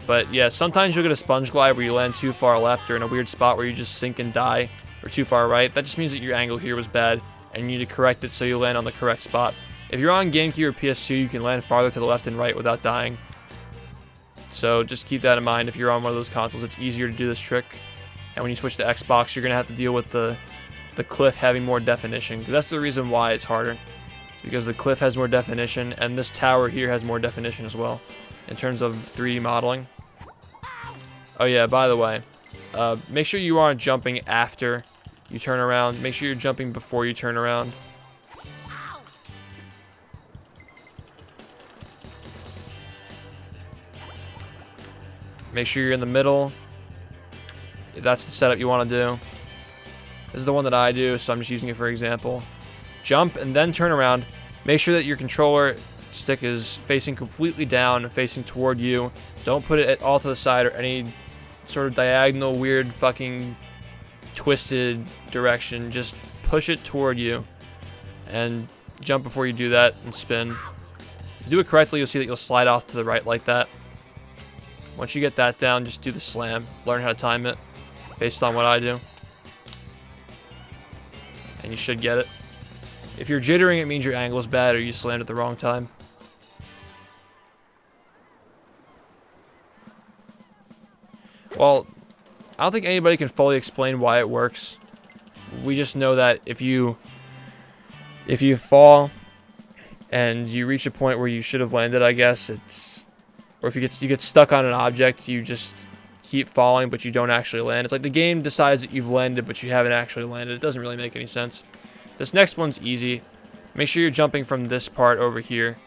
But yeah, sometimes you'll get a sponge glide where you land too far left or in a weird spot where you just sink and die, or too far right. That just means that your angle here was bad and you need to correct it so you land on the correct spot. If you're on GameCube or PS2, you can land farther to the left and right without dying. So just keep that in mind. If you're on one of those consoles, it's easier to do this trick. And when you switch to Xbox, you're going to have to deal with the cliff having more definition. That's the reason why it's harder. It's because the cliff has more definition, and this tower here has more definition as well in terms of 3D modeling. Oh yeah, by the way, make sure you aren't jumping after you turn around. Make sure you're jumping before you turn around. Make sure you're in the middle, if that's the setup you want to do. This is the one that I do, so I'm just using it for example. Jump and then turn around. Make sure that your controller stick is facing completely down, facing toward you. Don't put it all to the side or any sort of diagonal, weird, fucking twisted direction. Just push it toward you and jump before you do that and spin. If you do it correctly, you'll see that you'll slide off to the right like that. Once you get that down, just do the slam. Learn how to time it based on what I do. And you should get it. If you're jittering, it means your angle is bad or you slammed at the wrong time. Well, I don't think anybody can fully explain why it works. We just know that if you fall and you reach a point where you should have landed, I guess or if you get stuck on an object, you just keep falling but you don't actually land. It's like the game decides that you've landed but you haven't actually landed. It doesn't really make any sense. This next one's easy. Make sure you're jumping from this part over here,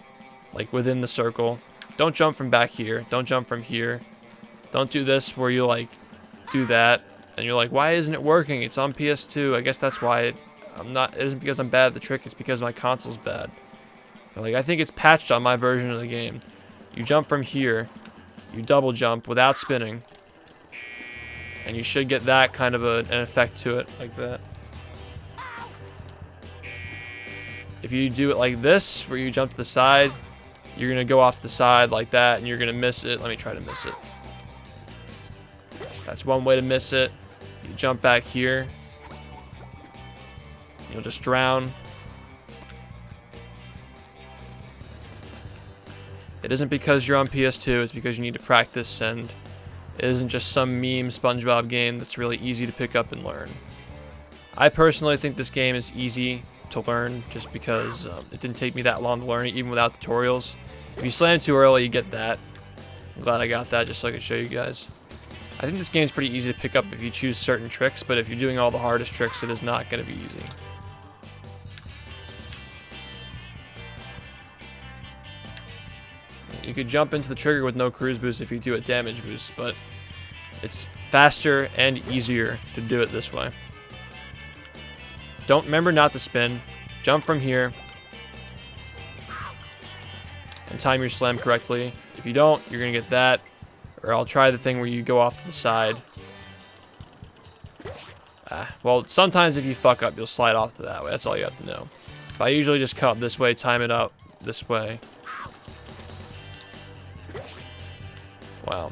like within the circle. Don't jump from back here. Don't jump from here. Don't do this where you like do that and you're like, why isn't it working? It's on PS2. I guess that's why it isn't because I'm bad at the trick, it's because my console's bad. But like, I think it's patched on my version of the game. You jump from here, you double jump without spinning, and you should get that kind of an effect to it, like that. If you do it like this, where you jump to the side, you're going to go off to the side like that, and you're going to miss it. Let me try to miss it. That's one way to miss it. You jump back here. You'll just drown. It isn't because you're on PS2, it's because you need to practice, and it isn't just some meme SpongeBob game that's really easy to pick up and learn. I personally think this game is easy to learn just because it didn't take me that long to learn it, even without tutorials. If you slam it too early, you get that. I'm glad I got that just so I could show you guys. I think this game's pretty easy to pick up if you choose certain tricks, but if you're doing all the hardest tricks, it is not going to be easy. You could jump into the trigger with no cruise boost if you do a damage boost, but it's faster and easier to do it this way. Remember not to spin. Jump from here and time your slam correctly. If you don't, you're going to get that. Or I'll try the thing where you go off to the side. Well, sometimes if you fuck up, you'll slide off to that way. That's all you have to know. But I usually just come up this way, time it up this way. Wow.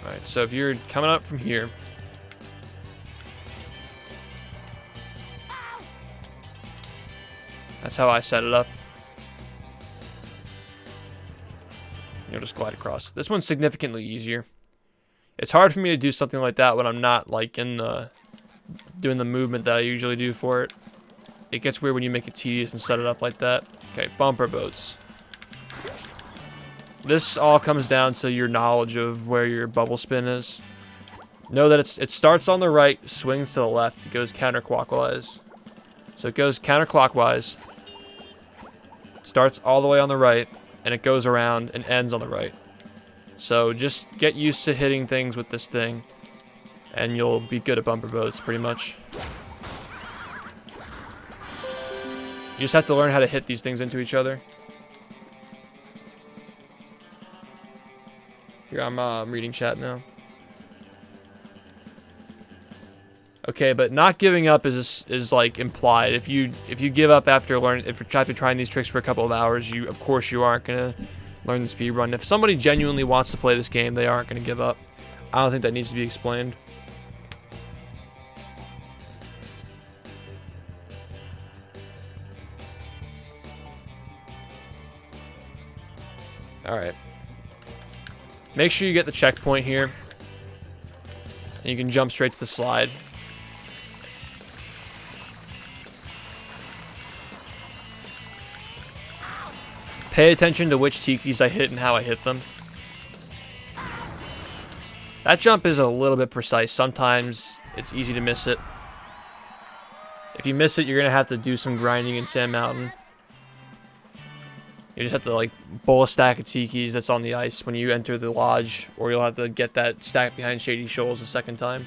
Alright, so if you're coming up from here, that's how I set it up. You'll just glide across. This one's significantly easier. It's hard for me to do something like that when I'm not like in the doing the movement that I usually do for it. It gets weird when you make it tedious and set it up like that. Okay, bumper boats. This all comes down to your knowledge of where your bubble spin is. Know that it starts on the right, swings to the left, it goes counterclockwise. So it goes counterclockwise, starts all the way on the right, and it goes around and ends on the right. So just get used to hitting things with this thing, and you'll be good at bumper boats pretty much. You just have to learn how to hit these things into each other. Here, I'm reading chat now. Okay, but not giving up is like implied. If you give up after trying these tricks for a couple of hours, of course you aren't gonna learn the speed run. If somebody genuinely wants to play this game, they aren't gonna give up. I don't think that needs to be explained. All right. Make sure you get the checkpoint here, and you can jump straight to the slide. Pay attention to which tikis I hit and how I hit them. That jump is a little bit precise. Sometimes it's easy to miss it. If you miss it, you're going to have to do some grinding in Sand Mountain. You just have to like bowl a stack of tikis that's on the ice when you enter the lodge, or you'll have to get that stack behind Shady Shoals a second time.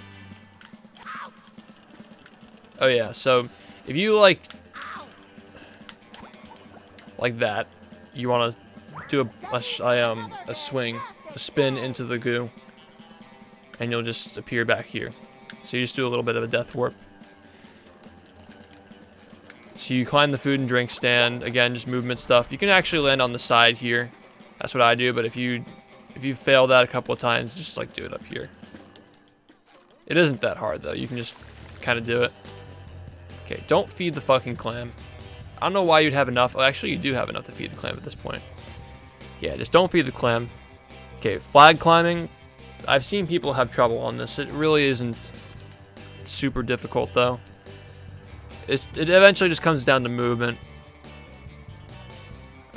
Oh yeah, so if you like that, you want to do a swing, a spin into the goo, and you'll just appear back here. So you just do a little bit of a death warp. So you climb the food and drink stand. Again, just movement stuff. You can actually land on the side here. That's what I do, but if you fail that a couple of times, just like do it up here. It isn't that hard though. You can just kind of do it. Okay, don't feed the fucking clam. I don't know why you'd have enough. Oh, actually, you do have enough to feed the clam at this point. Yeah, just don't feed the clam. Okay, flag climbing. I've seen people have trouble on this. It really isn't super difficult though. It eventually just comes down to movement.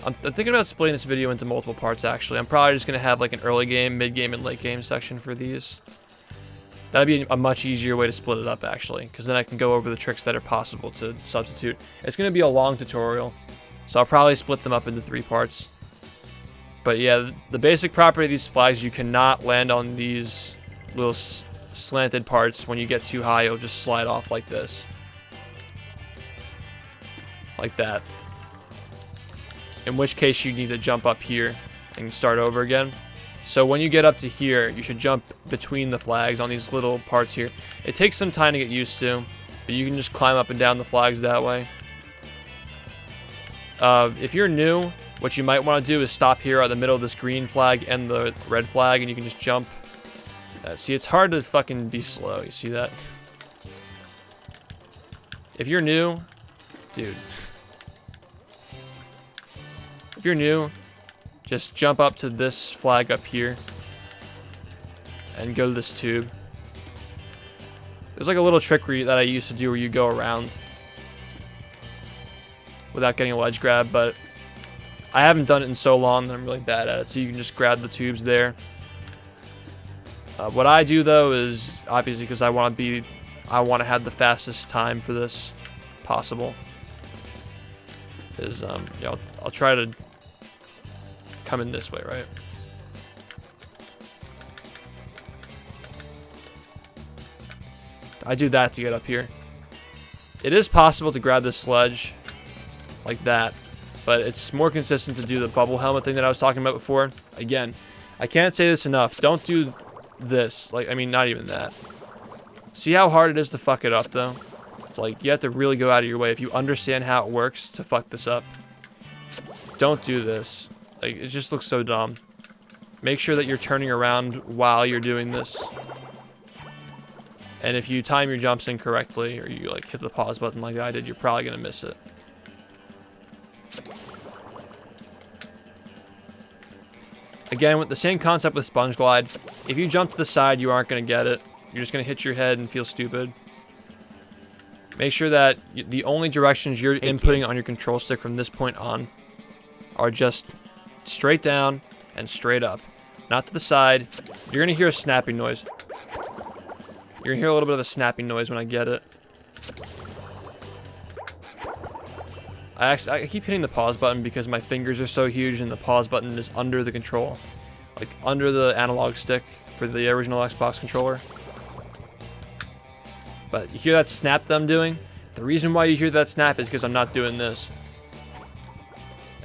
I'm thinking about splitting this video into multiple parts, actually. I'm probably just going to have like an early game, mid game, and late game section for these. That'd be a much easier way to split it up, actually, because then I can go over the tricks that are possible to substitute. It's going to be a long tutorial, so I'll probably split them up into 3 parts. But yeah, the basic property of these flags, you cannot land on these little slanted parts. When you get too high, you'll just slide off like this. Like that. In which case you need to jump up here and start over again. So when you get up to here, you should jump between the flags on these little parts here. It takes some time to get used to, but you can just climb up and down the flags that way. If you're new, what you might want to do is stop here at the middle of this green flag and the red flag, and you can just jump. See, it's hard to fucking be slow. You see that? If you're new, dude. If you're new, just jump up to this flag up here and go to this tube. There's like a little trick that I used to do where you go around without getting a ledge grab, but I haven't done it in so long that I'm really bad at it. So you can just grab the tubes there. What I do though is obviously because I want to have the fastest time for this possible. Is I'll try to come in this way, right? I do that to get up here. It is possible to grab this sledge like that, but it's more consistent to do the bubble helmet thing that I was talking about before. Again, I can't say this enough. Don't do this. Like, I mean, not even that. See how hard it is to fuck it up, though? It's like, you have to really go out of your way if you understand how it works to fuck this up. Don't do this. Like, it just looks so dumb. Make sure that you're turning around while you're doing this. And if you time your jumps incorrectly, or you like hit the pause button like I did, you're probably gonna miss it. Again, with the same concept with Sponge Glide, if you jump to the side, you aren't going to get it. You're just going to hit your head and feel stupid. Make sure that the only directions you're inputting on your control stick from this point on are just straight down and straight up. Not to the side. You're going to hear a snapping noise. You're going to hear a little bit of a snapping noise when I get it. I keep hitting the pause button because my fingers are so huge and the pause button is under the control. Like under the analog stick for the original Xbox controller. But you hear that snap that I'm doing? The reason why you hear that snap is because I'm not doing this.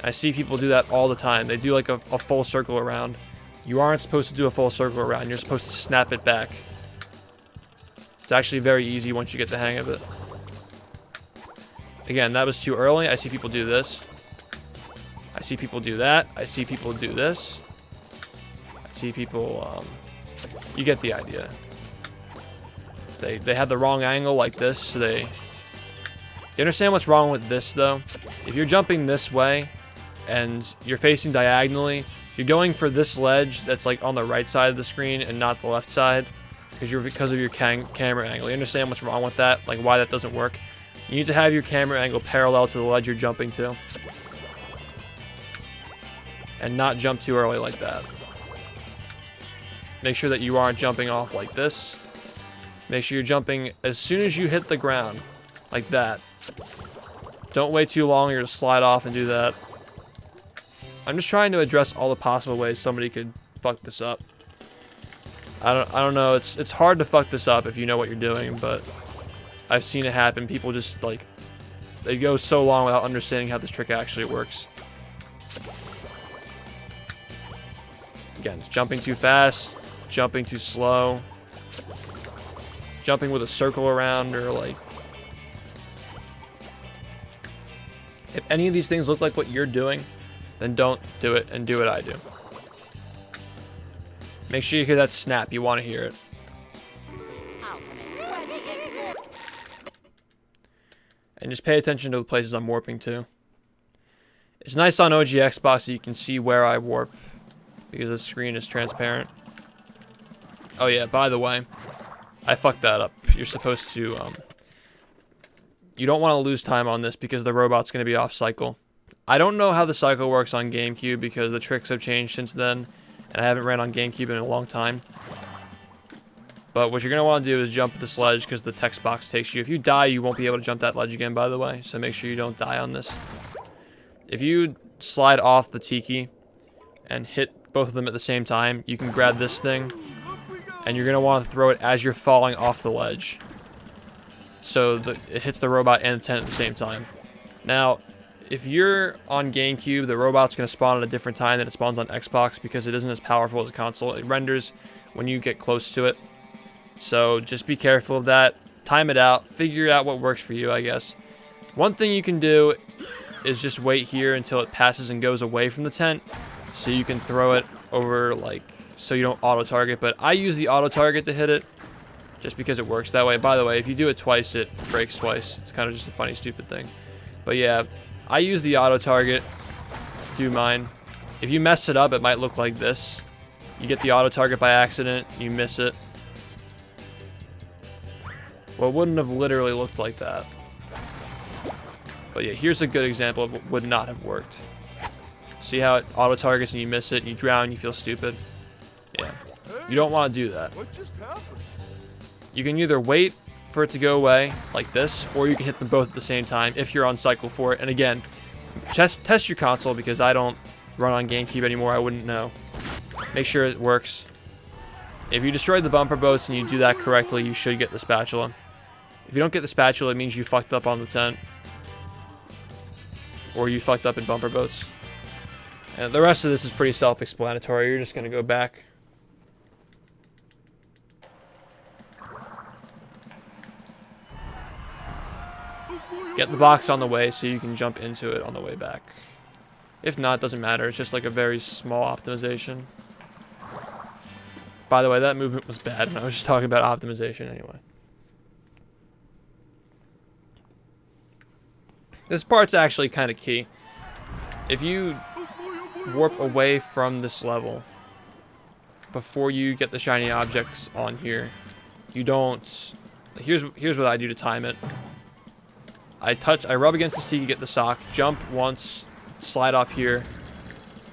I see people do that all the time. They do like a full circle around. You aren't supposed to do a full circle around. You're supposed to snap it back. It's actually very easy once you get the hang of it. Again, that was too early. I see people do this. I see people do that. I see people do this. I see people, you get the idea. They had the wrong angle like this, so you understand what's wrong with this, though? If you're jumping this way, and you're facing diagonally, you're going for this ledge that's like on the right side of the screen and not the left side, because of your camera angle. You understand what's wrong with that? Like why that doesn't work? You need to have your camera angle parallel to the ledge you're jumping to. And not jump too early like that. Make sure that you aren't jumping off like this. Make sure you're jumping as soon as you hit the ground. Like that. Don't wait too long, you're to slide off and do that. I'm just trying to address all the possible ways somebody could fuck this up. I don't know, it's hard to fuck this up if you know what you're doing, but I've seen it happen. People just like, they go so long without understanding how this trick actually works. Again, it's jumping too fast, jumping too slow, jumping with a circle around, or like, if any of these things look like what you're doing, then don't do it and do what I do. Make sure you hear that snap. You want to hear it. And just pay attention to the places I'm warping to. It's nice on OG Xbox that you can see where I warp, because the screen is transparent. Oh yeah, by the way, I fucked that up. You're supposed to, you don't want to lose time on this because the robot's going to be off cycle. I don't know how the cycle works on GameCube because the tricks have changed since then, and I haven't ran on GameCube in a long time. But what you're going to want to do is jump this ledge because the text box takes you. If you die, you won't be able to jump that ledge again, by the way, so make sure you don't die on this. If you slide off the Tiki and hit both of them at the same time, you can grab this thing, and you're going to want to throw it as you're falling off the ledge. So it hits the robot and the tent at the same time. Now, if you're on GameCube, the robot's going to spawn at a different time than it spawns on Xbox because it isn't as powerful as a console. It renders when you get close to it. So just be careful of that. Time it out. Figure out what works for you, I guess. One thing you can do is just wait here until it passes and goes away from the tent, so you can throw it over, like, so you don't auto-target. But I use the auto-target to hit it, just because it works that way. By the way, if you do it twice, it breaks twice. It's kind of just a funny, stupid thing. But yeah, I use the auto-target to do mine. If you mess it up, it might look like this. You get the auto-target by accident, you miss it. Well, it wouldn't have literally looked like that. But yeah, here's a good example of what would not have worked. See how it auto-targets and you miss it and you drown and you feel stupid? Yeah. You don't want to do that. What just happened? You can either wait for it to go away, like this, or you can hit them both at the same time if you're on cycle for it. And again, test your console because I don't run on GameCube anymore. I wouldn't know. Make sure it works. If you destroy the bumper boats and you do that correctly, you should get the spatula. If you don't get the spatula, it means you fucked up on the tent. Or you fucked up in bumper boats. And the rest of this is pretty self-explanatory. You're just going to go back. Get the box on the way so you can jump into it on the way back. If not, it doesn't matter. It's just like a very small optimization. By the way, that movement was bad, and I was just talking about optimization anyway. This part's actually kind of key. If you warp away from this level, before you get the shiny objects on here, you don't... Here's what I do to time it. I rub against this tiki, get the sock, jump once, slide off here.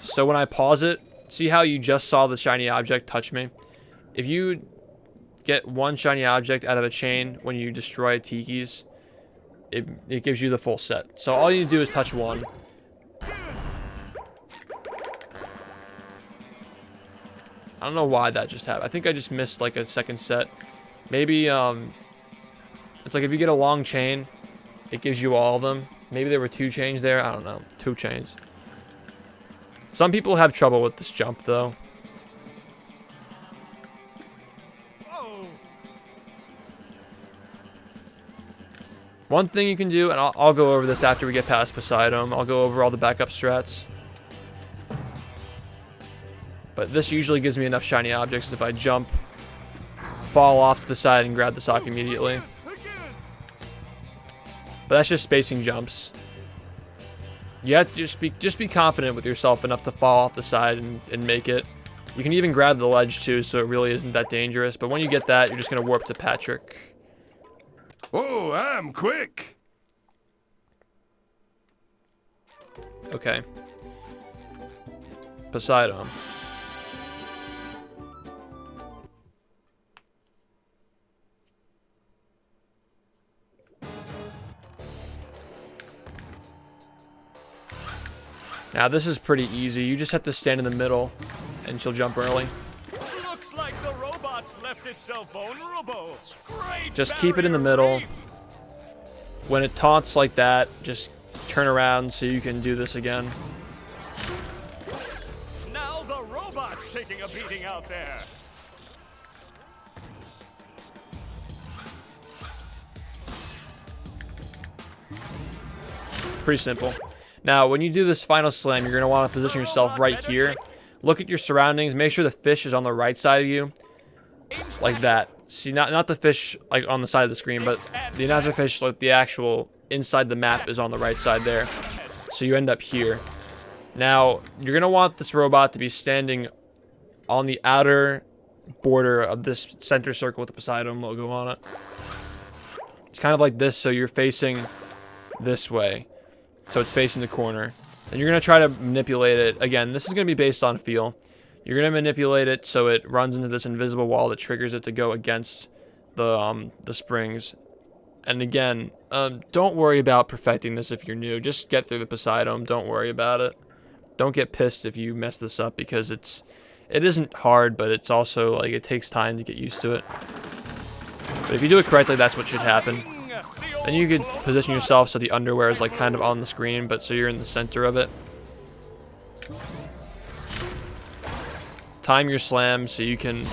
So when I pause it, see how you just saw the shiny object touch me? If you get one shiny object out of a chain when you destroy tikis, it gives you the full set. So all you need to do is touch one. I don't know why that just happened. I think I just missed like a second set. Maybe it's like if you get a long chain, it gives you all of them. Maybe there were 2 chains there. I don't know. 2 chains. Some people have trouble with this jump though. One thing you can do, and I'll go over this after we get past Poseidome. I'll go over all the backup strats. But this usually gives me enough shiny objects if I jump, fall off to the side, and grab the sock immediately. But that's just spacing jumps. You have to just be confident with yourself enough to fall off the side and make it. You can even grab the ledge too, so it really isn't that dangerous. But when you get that, you're just going to warp to Patrick. Oh, I'm quick. Okay. Poseidome. Now this is pretty easy. You just have to stand in the middle and she'll jump early. Looks like the robot's left itself vulnerable. Great Just keep it in the middle. When it taunts like that, just turn around so you can do this again. Now the robot's taking a beating out there. Pretty simple. Now, when you do this final slam, you're going to want to position yourself right here. Look at your surroundings. Make sure the fish is on the right side of you. Like that. See, not the fish like on the side of the screen, but the announcer fish, like the actual inside the map is on the right side there. So you end up here. Now, you're going to want this robot to be standing on the outer border of this center circle with the Poseidome logo on it. It's kind of like this, so you're facing this way. So it's facing the corner. And you're going to try to manipulate it. Again, this is going to be based on feel. You're going to manipulate it so it runs into this invisible wall that triggers it to go against the springs. And again, don't worry about perfecting this if you're new. Just get through the Poseidome. Don't worry about it. Don't get pissed if you mess this up because it isn't hard, but it's also like it takes time to get used to it. But if you do it correctly, that's what should happen. Then you could position yourself so the underwear is like kind of on the screen, but so you're in the center of it. Time your slam so you can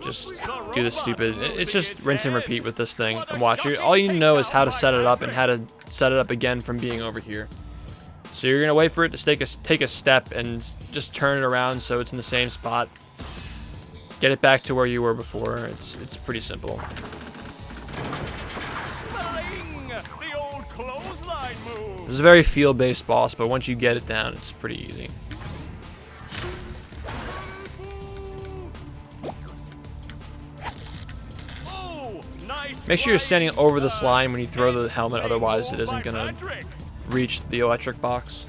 just do this stupid... It's just rinse and repeat with this thing and watch it. All you know is how to set it up and how to set it up again from being over here. So you're going to wait for it to take a step and just turn it around so it's in the same spot. Get it back to where you were before. It's pretty simple. This is a very feel-based boss, but once you get it down, it's pretty easy. Make sure you're standing over the slime when you throw the helmet, otherwise it isn't going to reach the electric box.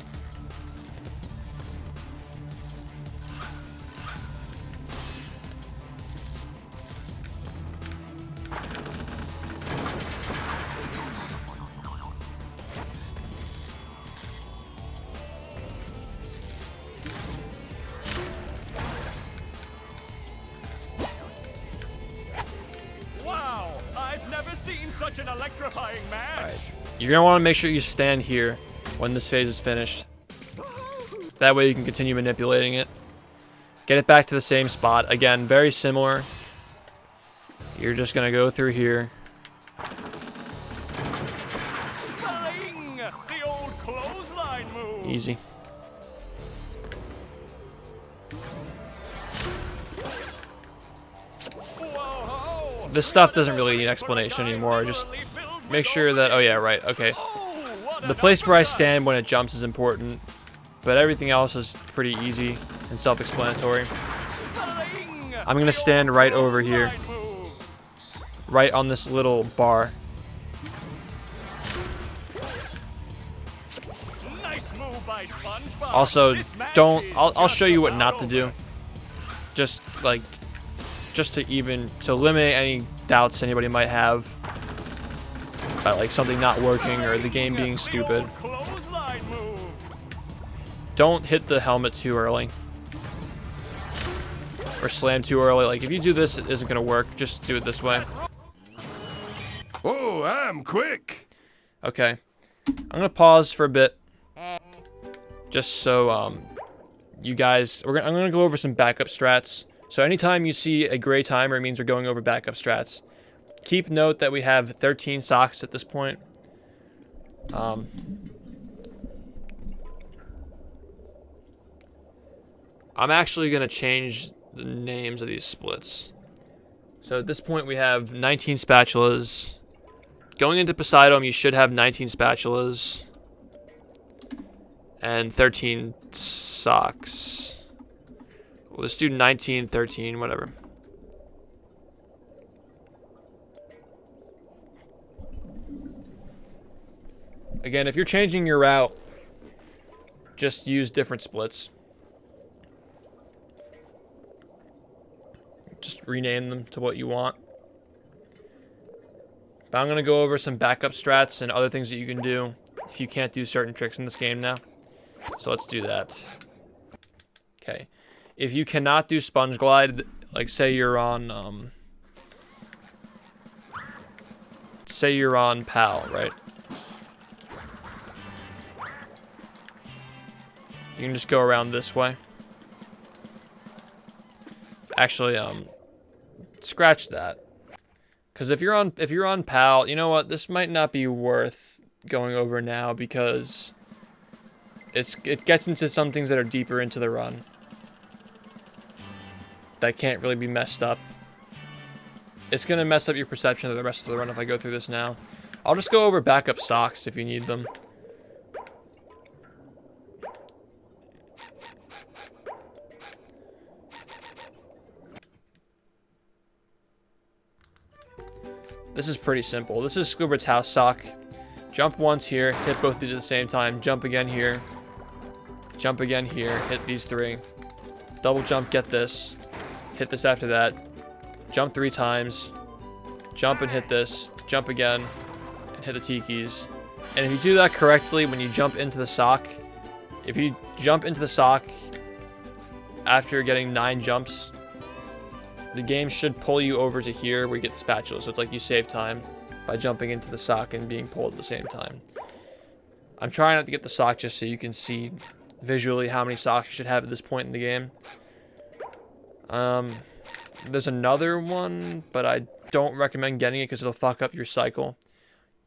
Such an electrifying match. All right. You're going to want to make sure you stand here when this phase is finished. That way you can continue manipulating it. Get it back to the same spot. Again, very similar. You're just going to go through here. The old clothesline move. Easy. This stuff doesn't really need explanation anymore. Just make sure that... Oh, yeah, right. Okay. The place where I stand when it jumps is important, but everything else is pretty easy and self-explanatory. I'm gonna stand right over here, Clothesline move. right on this little bar. Nice move by SpongeBob. Also, This match don't. is I'll just show you what about not to do. over. Just to eliminate any doubts anybody might have about like something not working or the game being stupid. The old clothesline move. Don't hit the helmet too early. Or slam too early. Like, if you do this, it isn't going to work. Just do it this way. Oh, I'm quick. Okay. I'm going to pause for a bit. Just so, you guys... I'm going to go over some backup strats. So anytime you see a gray timer, it means we're going over backup strats. Keep note that we have 13 socks at this point. I'm actually going to change the names of these splits. So at this point we have 19 spatulas. Going into Poseidome, you should have 19 spatulas. And 13 socks. Well, let's do 19, 13, whatever. Again, if you're changing your route, just use different splits. Just rename them to what you want. But I'm going to go over some backup strats and other things that you can do if you can't do certain tricks in this game now. So let's do that. Okay. If you cannot do Sponge Glide, like say you're on PAL, right? You can just go around this way. Actually, scratch that. Because if you're on PAL, you know what? This might not be worth going over now because it gets into some things that are deeper into the run that can't really be messed up. It's gonna mess up your perception of the rest of the run if I go through this now. I'll just go over backup socks if you need them. This is pretty simple. This is Squidward's house sock. Jump once here, hit both these at the same time, jump again here, jump again here, hit these three. Double jump, get this. Hit this after that. Jump 3 times. Jump and hit this. Jump again. And hit the tikis. And if you do that correctly when you jump into the sock, if you jump into the sock after getting 9 jumps, the game should pull you over to here where you get the spatula. So it's like you save time by jumping into the sock and being pulled at the same time. I'm trying not to get the sock just so you can see visually how many socks you should have at this point in the game. There's another one, but I don't recommend getting it because it'll fuck up your cycle.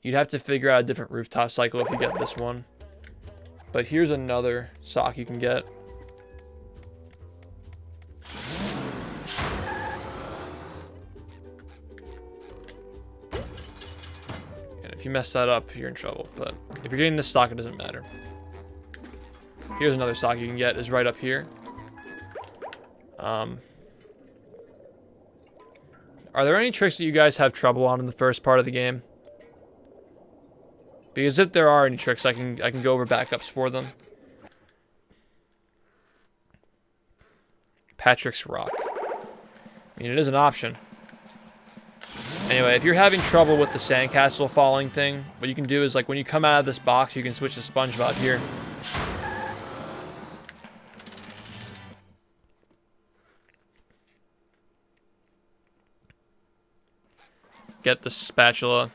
You'd have to figure out a different rooftop cycle if you get this one. But here's another sock you can get. If you mess that up, you're in trouble. But if you're getting this stock, it doesn't matter. Here's another stock you can get, is right up here. Are there any tricks that you guys have trouble on in the first part of the game? Because if there are any tricks, I can go over backups for them. Patrick's Rock. I mean, it is an option. Anyway, if you're having trouble with the sandcastle falling thing, what you can do is, like, when you come out of this box, you can switch to SpongeBob here. Get the spatula.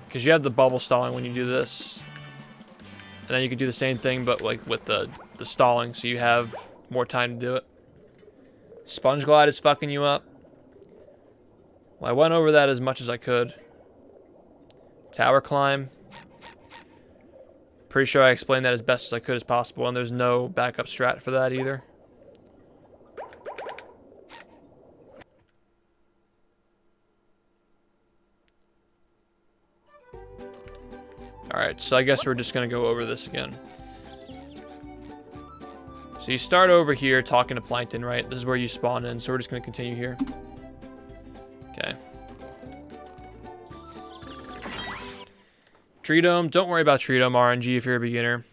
Because you have the bubble stalling when you do this. And then you can do the same thing, but, like, with the stalling, so you have more time to do it. Sponge Glide is fucking you up. Well, I went over that as much as I could. Tower Climb. Pretty sure I explained that as best as I could as possible, and there's no backup strat for that either. Alright, so I guess we're just going to go over this again. So you start over here talking to Plankton, right? This is where you spawn in, so we're just going to continue here. Okay. Treedome, don't worry about Treedome RNG if you're a beginner.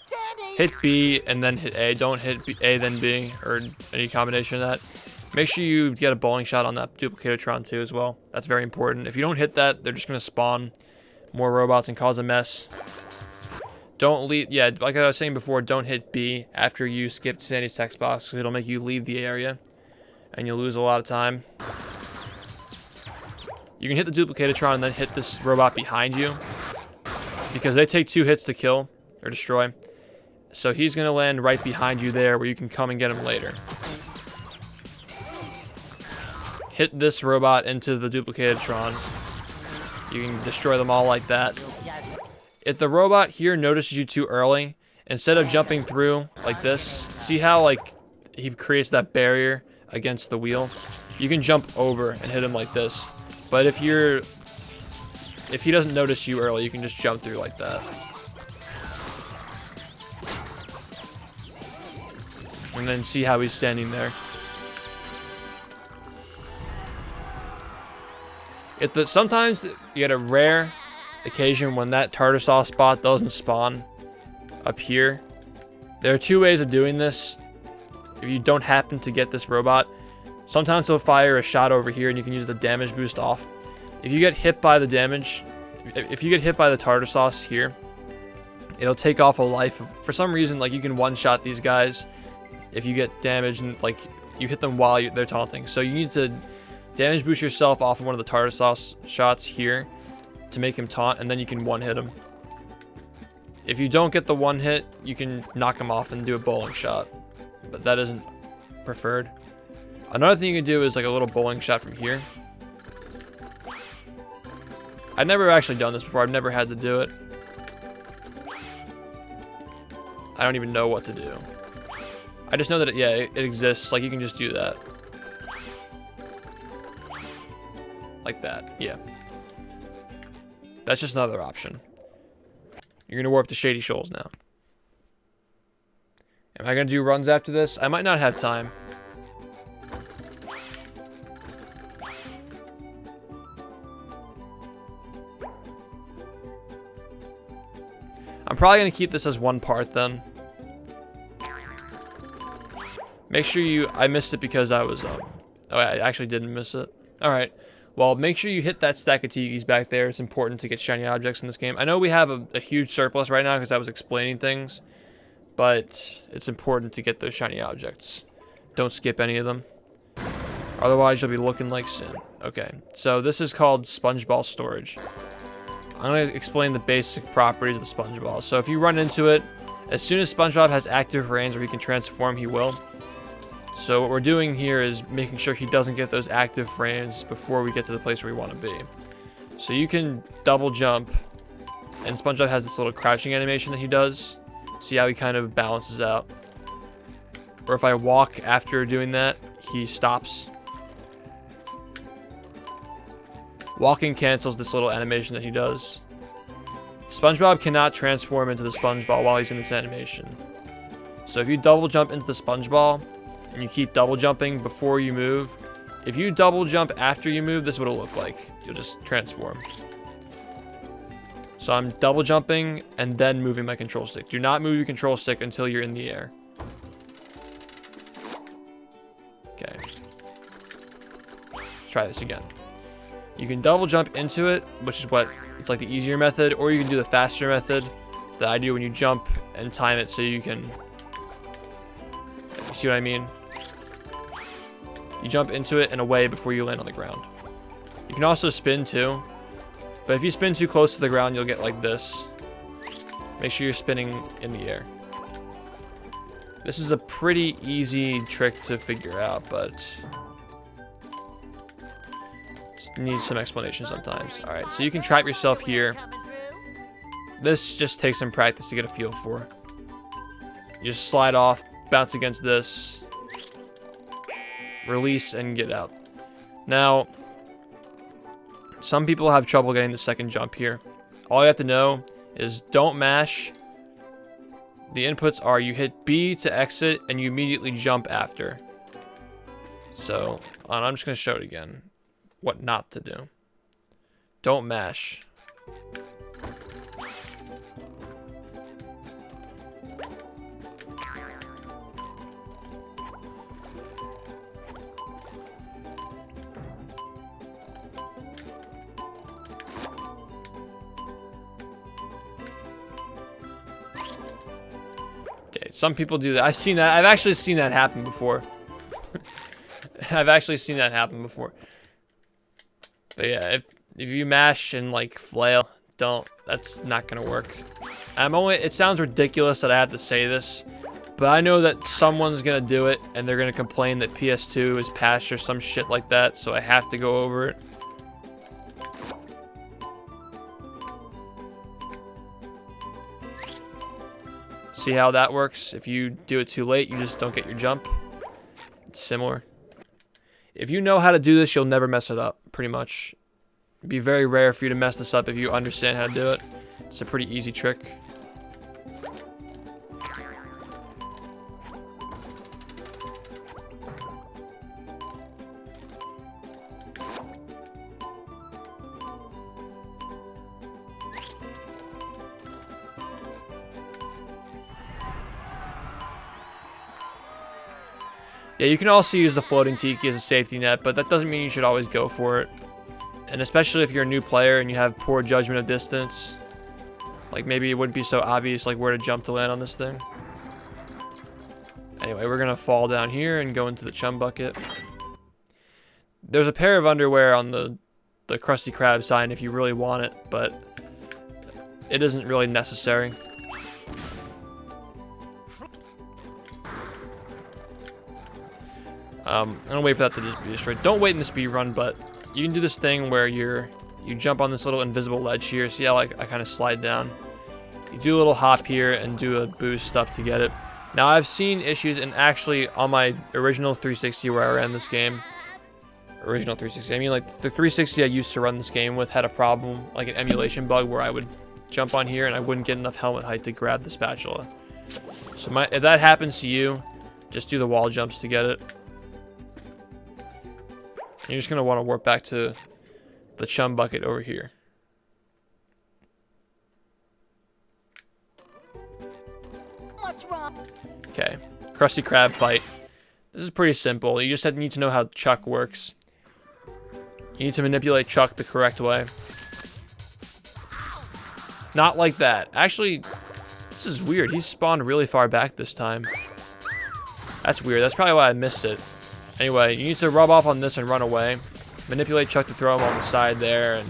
Sandy! Hit B and then hit A. Don't hit B, A then B, or any combination of that. Make sure you get a bowling shot on that Duplicatotron too as well. That's very important. If you don't hit that, they're just going to spawn more robots and cause a mess. Don't leave, yeah, like I was saying before, don't hit B after you skip Sandy's text box, because it'll make you leave the area, and you'll lose a lot of time. You can hit the Duplicatotron and then hit this robot behind you, because they take 2 hits to kill, or destroy. So he's going to land right behind you there, where you can come and get him later. Hit this robot into the Duplicatotron. You can destroy them all like that. If the robot here notices you too early, instead of jumping through like this, see how like he creates that barrier against the wheel? You can jump over and hit him like this. But if he doesn't notice you early, you can just jump through like that. And then see how he's standing there. Sometimes you get a rare occasion when that tartar sauce spot doesn't spawn up here. There are 2 ways of doing this. If you don't happen to get this robot, sometimes they'll fire a shot over here and you can use the damage boost off. If you get hit by the damage, if you get hit by the tartar sauce here, it'll take off a life. For some reason, like, you can one-shot these guys if you get damaged and like you hit them while they're taunting. So you need to damage boost yourself off of one of the tartar sauce shots here to make him taunt, and then you can one-hit him. If you don't get the one hit, you can knock him off and do a bowling shot, but that isn't preferred. Another thing you can do is like a little bowling shot from here. I've never actually done this before. I've never had to do it. I don't even know what to do. I just know that it exists. Like, you can just do that. Like that, yeah. That's just another option. You're going to warp to Shady Shoals now. Am I going to do runs after this? I might not have time. I'm probably going to keep this as one part then. Make sure you... I missed it because I was... Oh, I actually didn't miss it. Alright. Well, make sure you hit that stack of tikis back there. It's important to get shiny objects in this game. I know we have a huge surplus right now because I was explaining things. But it's important to get those shiny objects. Don't skip any of them. Otherwise, you'll be looking like sin. Okay. So this is called Spongeball Storage. I'm going to explain the basic properties of the Spongeball. So if you run into it, as soon as SpongeBob has active frames where he can transform, he will. So what we're doing here is making sure he doesn't get those active frames before we get to the place where we want to be. So you can double jump, and SpongeBob has this little crouching animation that he does. See how he kind of balances out. Or if I walk after doing that, he stops. Walking cancels this little animation that he does. SpongeBob cannot transform into the SpongeBall while he's in this animation. So if you double jump into the SpongeBall, and you keep double jumping before you move, if you double jump after you move, this is what it'll look like. You'll just transform. So I'm double jumping and then moving my control stick. Do not move your control stick until you're in the air. Okay. Let's try this again. You can double jump into it, which is it's like the easier method, or you can do the faster method that I do when you jump and time it so you can... You see what I mean? You jump into it and away before you land on the ground. You can also spin too. But if you spin too close to the ground, you'll get like this. Make sure you're spinning in the air. This is a pretty easy trick to figure out, but it needs some explanation sometimes. Alright, so you can trap yourself here. This just takes some practice to get a feel for. You just slide off, bounce against this, release, and get out. Now, some people have trouble getting the second jump here. All you have to know is don't mash the inputs are you hit B to exit and you immediately jump after. So, I'm just going to show it again. What not to do. Don't mash. Okay, some people do that. I've seen that. I've actually seen that happen before. I've actually seen that happen before. But yeah, if you mash and like flail, don't. That's not gonna work. It sounds ridiculous that I have to say this, but I know that someone's gonna do it and they're gonna complain that PS2 is patched or some shit like that, so I have to go over it. See how that works? If you do it too late, you just don't get your jump. It's similar. If you know how to do this, you'll never mess it up, pretty much. It'd be very rare for you to mess this up if you understand how to do it. It's a pretty easy trick. Yeah, you can also use the floating tiki as a safety net, but that doesn't mean you should always go for it. And especially if you're a new player and you have poor judgment of distance, like maybe it wouldn't be so obvious like where to jump to land on this thing. Anyway, we're gonna fall down here and go into the chum bucket. There's a pair of underwear on the Crusty Crab sign if you really want it, but it isn't really necessary. I'm gonna wait for that to just be destroyed. Don't wait in the speed run, but you can do this thing where you jump on this little invisible ledge here. See how I kind of slide down? You do a little hop here and do a boost up to get it. Now I've seen issues, and actually on my original 360 where I ran this game, original 360, I mean like the 360 I used to run this game with had a problem, like an emulation bug where I would jump on here and I wouldn't get enough helmet height to grab the spatula. So if that happens to you, just do the wall jumps to get it. You're just going to want to warp back to the chum bucket over here. What's wrong? Okay, Crusty Crab fight. This is pretty simple. You just need to know how Chuck works. You need to manipulate Chuck the correct way. Not like that. Actually, this is weird. He spawned really far back this time. That's weird. That's probably why I missed it. Anyway, you need to rub off on this and run away. Manipulate Chuck to throw him on the side there, and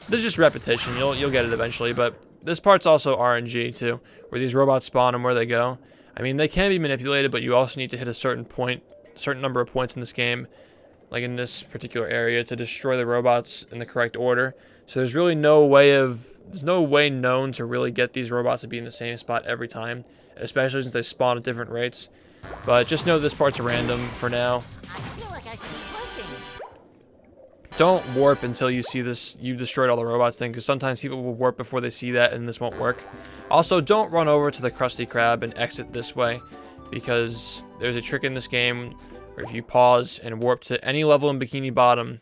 this is just repetition. You'll get it eventually, but this part's also RNG too, where these robots spawn and where they go. I mean, they can be manipulated, but you also need to hit a certain number of points in this game, like in this particular area, to destroy the robots in the correct order. So there's really no way known to really get these robots to be in the same spot every time, especially since they spawn at different rates. But just know this part's random for now. I feel like I should be working. Don't warp until you see this, you destroyed all the robots thing, because sometimes people will warp before they see that and this won't work. Also, don't run over to the Crusty Crab and exit this way, because there's a trick in this game where if you pause and warp to any level in Bikini Bottom,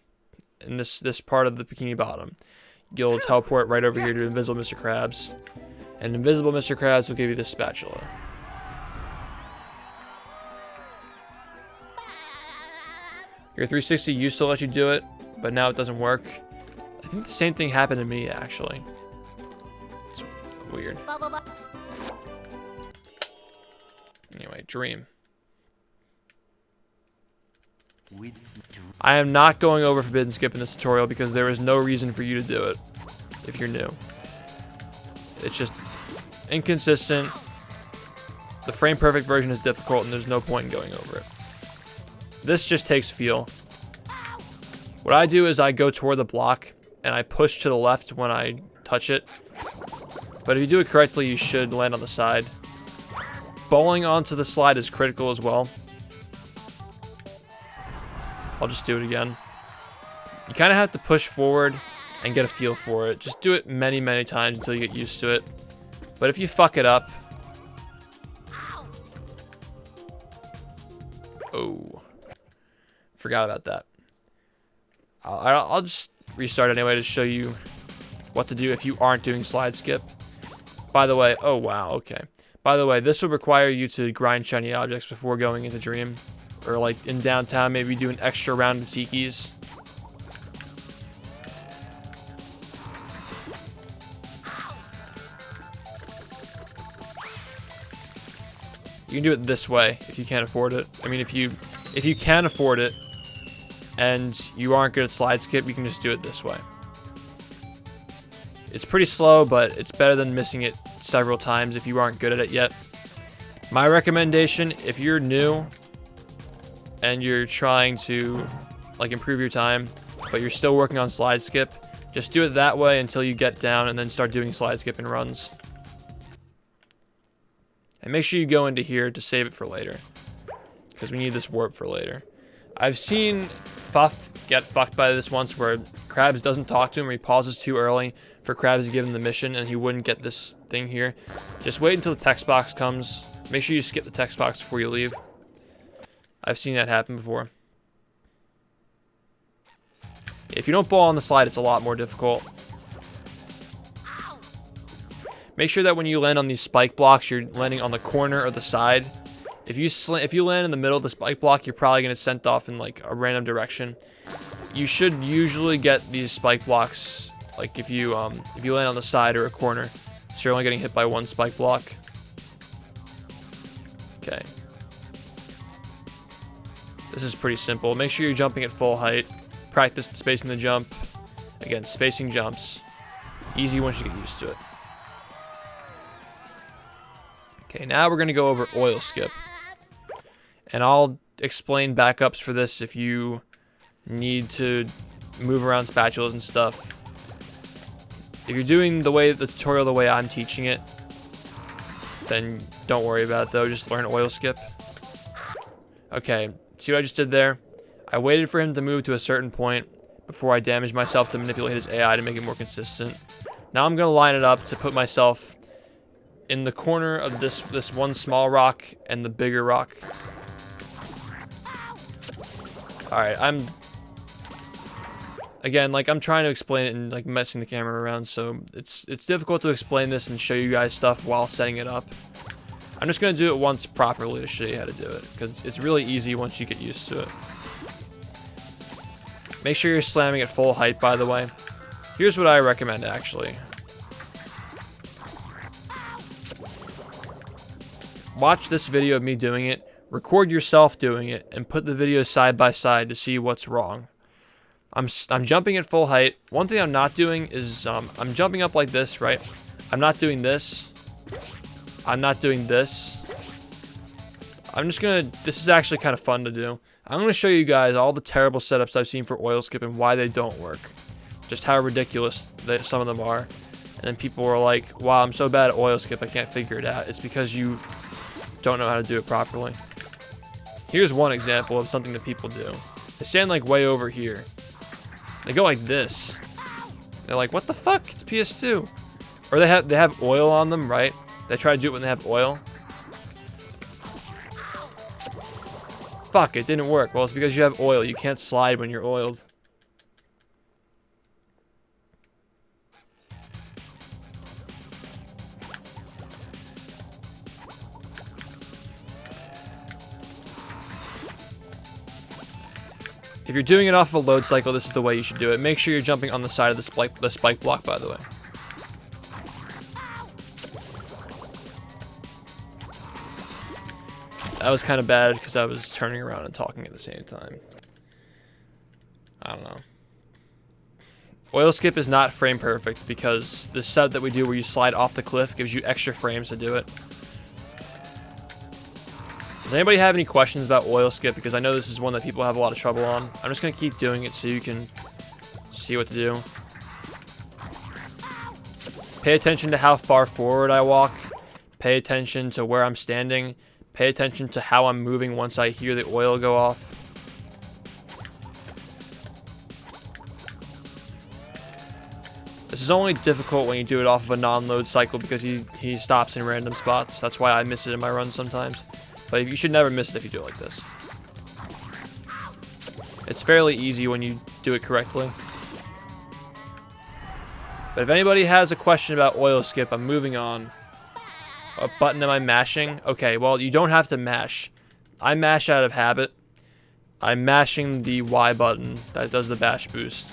in this part of the Bikini Bottom, you'll teleport right over here to Invisible Mr. Krabs. And Invisible Mr. Krabs will give you this spatula. Your 360 used to let you do it, but now it doesn't work. I think the same thing happened to me, actually. It's weird. Anyway, Dream. I am not going over Forbidden Skip in this tutorial because there is no reason for you to do it if you're new. It's just inconsistent. The frame perfect version is difficult and there's no point in going over it. This just takes feel. What I do is I go toward the block and I push to the left when I touch it. But if you do it correctly, you should land on the side. Bowling onto the slide is critical as well. I'll just do it again. You kind of have to push forward and get a feel for it. Just do it many, many times until you get used to it. But if you fuck it up, Oh. Forgot about that. I'll just restart anyway to show you what to do if you aren't doing slide skip. By the way, oh wow, okay. By the way, this would require you to grind shiny objects before going into Dream. Or like in downtown, maybe do an extra round of Tikis. You can do it this way if you can't afford it. I mean, if you can afford it and you aren't good at slide skip, you can just do it this way. It's pretty slow, but it's better than missing it several times if you aren't good at it yet. My recommendation, if you're new and you're trying to like improve your time, but you're still working on slide skip, just do it that way until you get down and then start doing slide skip and runs. And make sure you go into here to save it for later, because we need this warp for later. I've seen Fuff get fucked by this once, where Krabs doesn't talk to him, or he pauses too early for Krabs to give him the mission, and he wouldn't get this thing here. Just wait until the text box comes. Make sure you skip the text box before you leave. I've seen that happen before. If you don't ball on the slide, it's a lot more difficult. Make sure that when you land on these spike blocks, you're landing on the corner or the side. If you land in the middle of the spike block, you're probably going to sent off in like a random direction. You should usually get these spike blocks like if you land on the side or a corner, so you're only getting hit by one spike block. Okay. This is pretty simple. Make sure you're jumping at full height. Practice the spacing the jump. Again, spacing jumps. Easy once you get used to it. Okay, now we're going to go over oil skip. And I'll explain backups for this if you need to move around spatulas and stuff. If you're doing the tutorial the way I'm teaching it, then don't worry about it though, just learn oil skip. Okay, see what I just did there? I waited for him to move to a certain point before I damaged myself to manipulate his AI to make it more consistent. Now I'm going to line it up to put myself in the corner of this one small rock and the bigger rock. Alright, I'm trying to explain it and like messing the camera around, so it's difficult to explain this and show you guys stuff while setting it up. I'm just going to do it once properly to show you how to do it, because it's really easy once you get used to it. Make sure you're slamming at full height, by the way. Here's what I recommend, actually. Watch this video of me doing it, record yourself doing it, and put the videos side by side to see what's wrong. I'm jumping at full height. One thing I'm not doing is I'm jumping up like this, right? I'm not doing this. I'm not doing this. This is actually kind of fun to do. I'm going to show you guys all the terrible setups I've seen for oil skip and why they don't work. Just how ridiculous some of them are. And then people were like, wow, I'm so bad at oil skip, I can't figure it out. It's because you don't know how to do it properly. Here's one example of something that people do. They stand like way over here. They go like this. They're like, what the fuck? It's PS2. Or they have oil on them, right? They try to do it when they have oil. Fuck, it didn't work. Well, it's because you have oil. You can't slide when you're oiled. If you're doing it off of a load cycle, this is the way you should do it. Make sure you're jumping on the side of the spike block, by the way. That was kind of bad because I was turning around and talking at the same time. I don't know. Oil skip is not frame perfect because this set that we do where you slide off the cliff gives you extra frames to do it. Does anybody have any questions about oil skip? Because I know this is one that people have a lot of trouble on. I'm just going to keep doing it so you can see what to do. Pay attention to how far forward I walk. Pay attention to where I'm standing. Pay attention to how I'm moving once I hear the oil go off. This is only difficult when you do it off of a non-load cycle because he stops in random spots. That's why I miss it in my runs sometimes. But you should never miss it if you do it like this. It's fairly easy when you do it correctly. But if anybody has a question about oil skip, I'm moving on. What button am I mashing? Okay, well, you don't have to mash. I mash out of habit. I'm mashing the Y button that does the bash boost.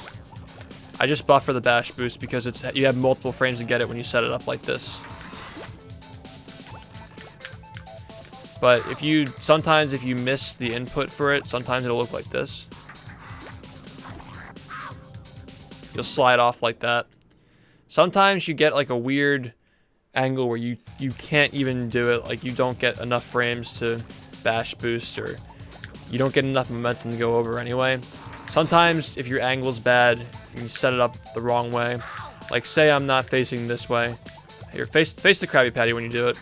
I just buffer the bash boost because you have multiple frames to get it when you set it up like this. But sometimes if you miss the input for it, sometimes it'll look like this. You'll slide off like that. Sometimes you get like a weird angle where you can't even do it. Like you don't get enough frames to bash boost, or you don't get enough momentum to go over anyway. Sometimes if your angle's bad, you set it up the wrong way. Like say I'm not facing this way. Here, face the Krabby Patty when you do it.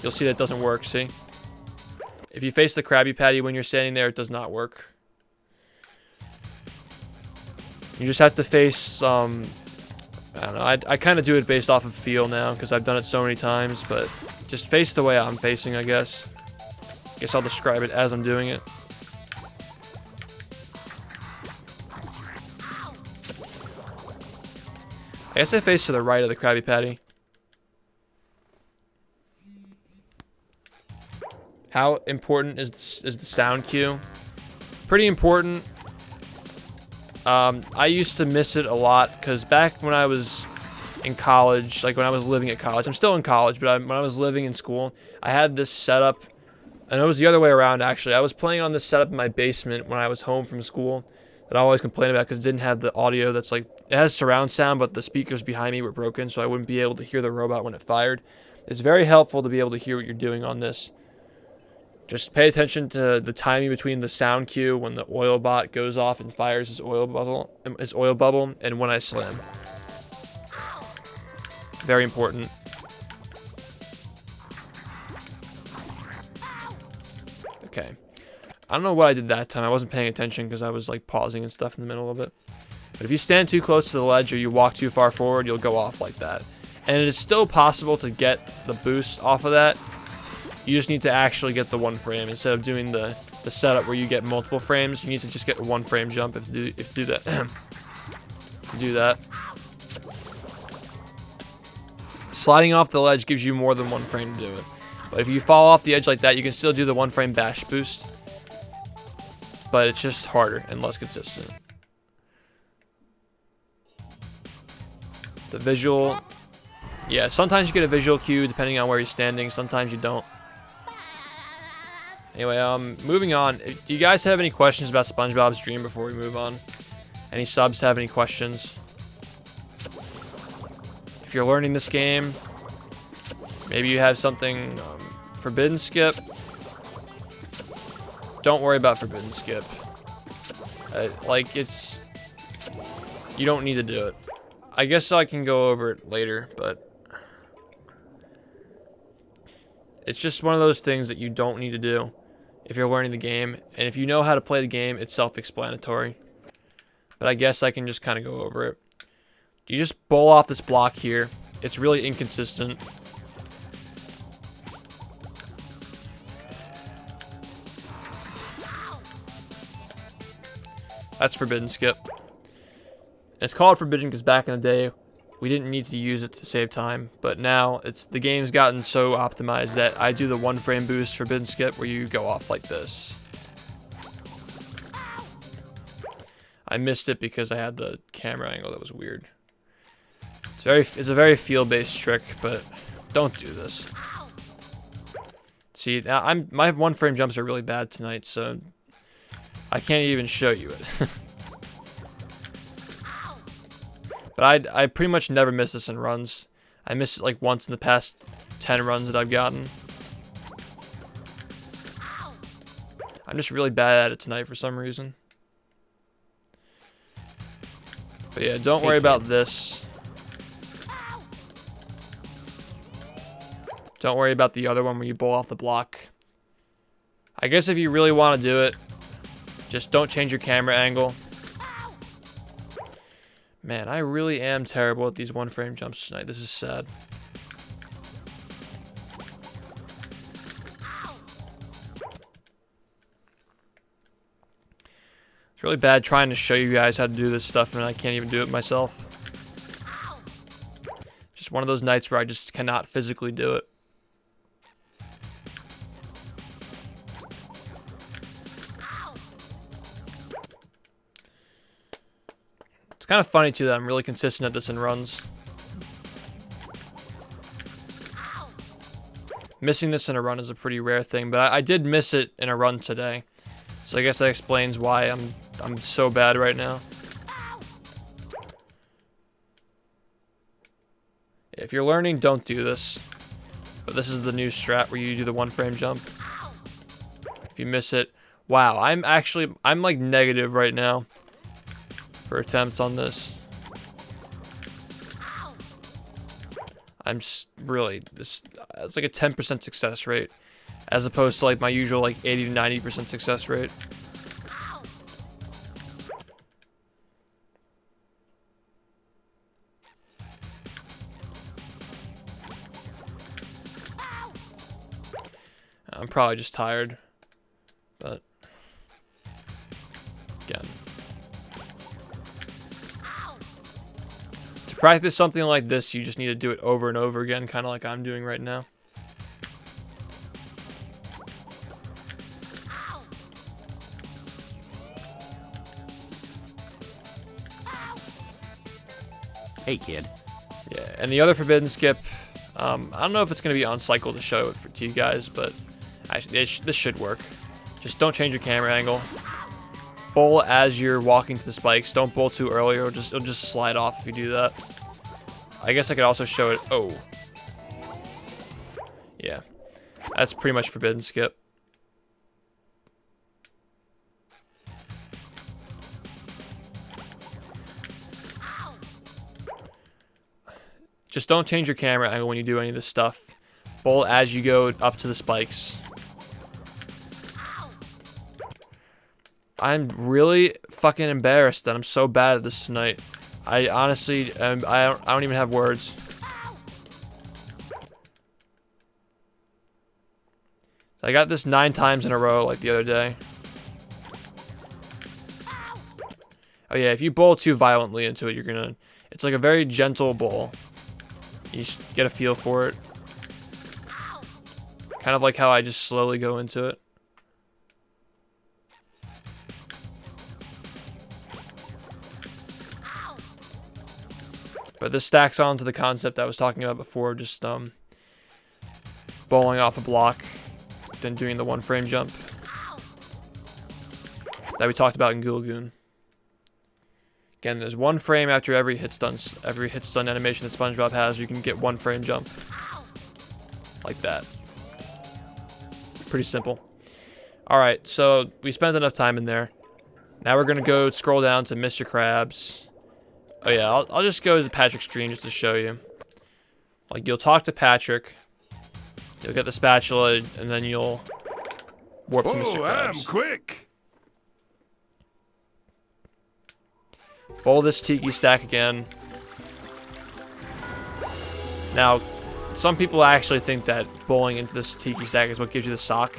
You'll see that doesn't work, see? If you face the Krabby Patty when you're standing there, it does not work. You just have to face, I don't know, I kind of do it based off of feel now, because I've done it so many times, but just face the way I'm facing, I guess. Guess I'll describe it as I'm doing it. I guess I face to the right of the Krabby Patty. How important is the sound cue? Pretty important. I used to miss it a lot because back when I was in college, like when I was living at college, I'm still in college, but when I was living in school, I had this setup, and it was the other way around actually. I was playing on this setup in my basement when I was home from school that I always complained about because it didn't have the audio that's like, it has surround sound, but the speakers behind me were broken, so I wouldn't be able to hear the robot when it fired. It's very helpful to be able to hear what you're doing on this. Just pay attention to the timing between the sound cue when the oil bot goes off and fires his oil bubble, and when I slam. Very important. Okay. I don't know what I did that time. I wasn't paying attention because I was like pausing and stuff in the middle of it. But if you stand too close to the ledge or you walk too far forward, you'll go off like that. And it is still possible to get the boost off of that. You just need to actually get the one frame instead of doing the setup where you get multiple frames. You need to just get a one frame jump if you do that. To do that. Sliding off the ledge gives you more than one frame to do it. But if you fall off the edge like that, you can still do the one frame bash boost. But it's just harder and less consistent. The visual. Yeah, sometimes you get a visual cue depending on where you're standing. Sometimes you don't. Anyway, moving on. Do you guys have any questions about SpongeBob's Dream before we move on? Any subs have any questions? If you're learning this game, maybe you have something Forbidden Skip. Don't worry about Forbidden Skip. Like, you don't need to do it. I guess I can go over it later, but it's just one of those things that you don't need to do if you're learning the game. And if you know how to play the game, it's self-explanatory. But I guess I can just kind of go over it. You just bowl off this block here. It's really inconsistent. That's Forbidden Skip. It's called Forbidden because back in the day, we didn't need to use it to save time. But now, the game's gotten so optimized that I do the one frame boost Forbidden Skip where you go off like this. I missed it because I had the camera angle that was weird. It's a very feel-based trick, but don't do this. See, my one frame jumps are really bad tonight, so I can't even show you it. But I pretty much never miss this in runs. I missed it like once in the past 10 runs that I've gotten. I'm just really bad at it tonight for some reason. But yeah, don't worry about this. Don't worry about the other one where you bowl off the block. I guess if you really want to do it, just don't change your camera angle. Man, I really am terrible at these one frame jumps tonight. This is sad. It's really bad trying to show you guys how to do this stuff and I can't even do it myself. Just one of those nights where I just cannot physically do it. It's kind of funny too that I'm really consistent at this in runs. Missing this in a run is a pretty rare thing, but I did miss it in a run today. So I guess that explains why I'm so bad right now. If you're learning, don't do this. But this is the new strat where you do the 1 frame jump. If you miss it, wow, I'm like negative right now for attempts on this. It's like a 10% success rate, as opposed to like my usual like 80 to 90% success rate. I'm probably just tired, but again. To practice something like this, you just need to do it over and over again, kind of like I'm doing right now. Hey, kid. Yeah, and the other forbidden skip, I don't know if it's going to be on cycle to show it to you guys, but actually, this should work. Just don't change your camera angle. Bowl as you're walking to the spikes. Don't bowl too early, or it'll just slide off if you do that. I guess I could also show it. Oh. Yeah. That's pretty much forbidden skip. Just don't change your camera angle when you do any of this stuff. Bowl as you go up to the spikes. I'm really fucking embarrassed that I'm so bad at this tonight. I honestly, I don't even have words. I got this 9 times in a row like the other day. Oh yeah, if you bowl too violently into it, it's like a very gentle bowl. You just get a feel for it. Kind of like how I just slowly go into it. But this stacks on to the concept I was talking about before, just bowling off a block, then doing the 1 frame jump that we talked about in Goo Lagoon. Again, there's 1 frame after every hit stun animation that SpongeBob has. You can get 1 frame jump like that. Pretty simple. All right, so we spent enough time in there. Now we're gonna go scroll down to Mr. Krabs. Oh yeah, I'll just go to Patrick's stream just to show you. Like, you'll talk to Patrick, you'll get the spatula, and then you'll warp to Mr. Krabs. I'm quick. Bowl this Tiki stack again. Now, some people actually think that bowling into this Tiki stack is what gives you the sock.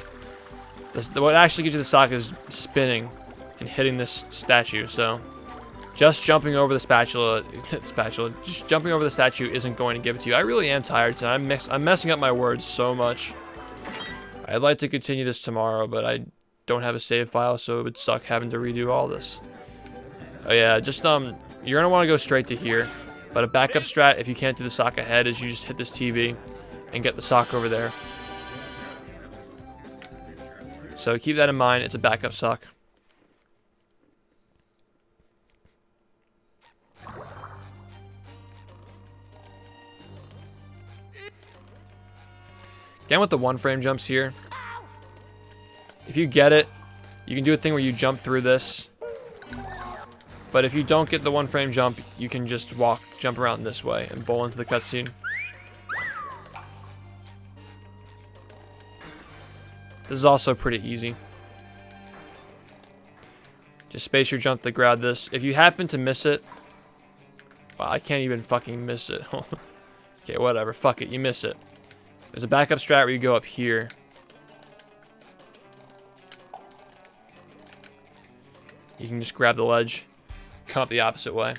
What actually gives you the sock is spinning and hitting this statue, so just jumping over the just jumping over the statue isn't going to give it to you. I really am tired tonight. I'm messing up my words so much. I'd like to continue this tomorrow, but I don't have a save file, so it would suck having to redo all this. Oh yeah, just you're gonna want to go straight to here, but a backup strat if you can't do the sock ahead is you just hit this TV and get the sock over there. So keep that in mind. It's a backup sock. Again with the 1 frame jumps here. If you get it, you can do a thing where you jump through this. But if you don't get the 1 frame jump, you can just jump around this way and bowl into the cutscene. This is also pretty easy. Just space your jump to grab this. If you happen to miss it, well, I can't even fucking miss it. Okay, whatever. Fuck it. You miss it. There's a backup strat where you go up here. you can just grab the ledge, come up the opposite way.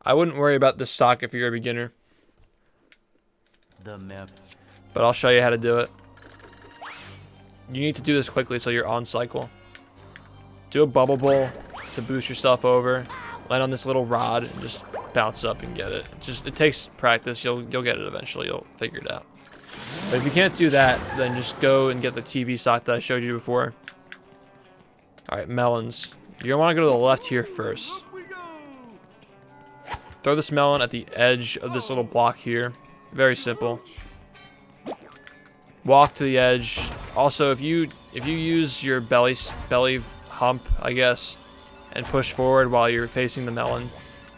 I wouldn't worry about this sock if you're a beginner, but I'll show you how to do it. You need to do this quickly so you're on cycle. Do a bubble bowl to boost yourself over. Land on this little rod and just bounce up and get it. It takes practice. You'll get it eventually. You'll figure it out. But if you can't do that, then just go and get the TV sock that I showed you before. All right, melons. You're gonna want to go to the left here first. Throw this melon at the edge of this little block here. Very simple. Walk to the edge. Also, if you use your belly hump, I guess, and push forward while you're facing the melon,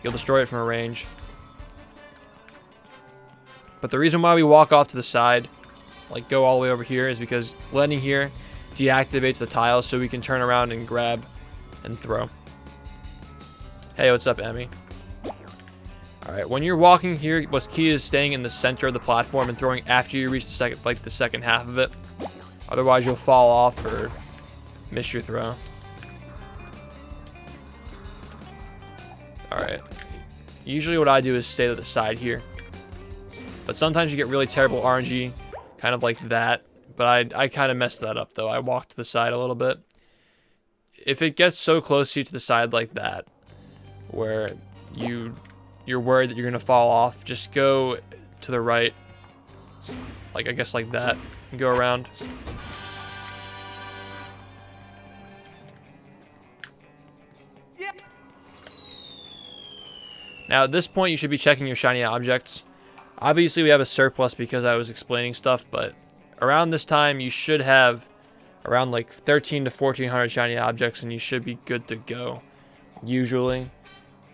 you'll destroy it from a range. But the reason why we walk off to the side, like go all the way over here, is because landing here deactivates the tiles so we can turn around and grab and throw. Hey, what's up, Emmy? Alright, when you're walking here, what's key is staying in the center of the platform and throwing after you reach the second half of it. Otherwise, you'll fall off or miss your throw. Alright. Usually what I do is stay to the side here. But sometimes you get really terrible RNG, kind of like that. But I kind of messed that up, though. I walked to the side a little bit. If it gets so close to you to the side like that, where you're worried that you're going to fall off, just go to the right. Like, I guess like that. And go around. Now, at this point, you should be checking your shiny objects. Obviously, we have a surplus because I was explaining stuff, but around this time, you should have around like 13 to 1400 shiny objects, and you should be good to go, usually.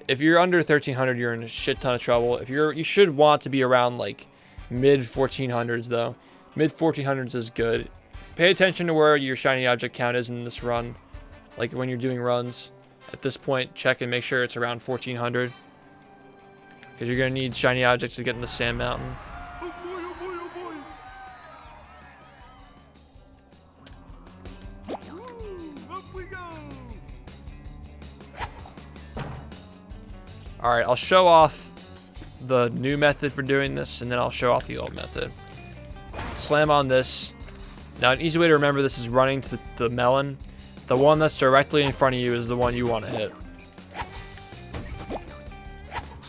If you're under 1300, you're in a shit ton of trouble. You should want to be around like mid 1400s, though. Mid 1400s is good. Pay attention to where your shiny object count is in this run. Like when you're doing runs, at this point, check and make sure it's around 1400. Because you're going to need shiny objects to get in the sand mountain. Alright, I'll show off the new method for doing this, and then I'll show off the old method. Slam on this. Now, an easy way to remember this is running to the melon. The one that's directly in front of you is the one you want to hit.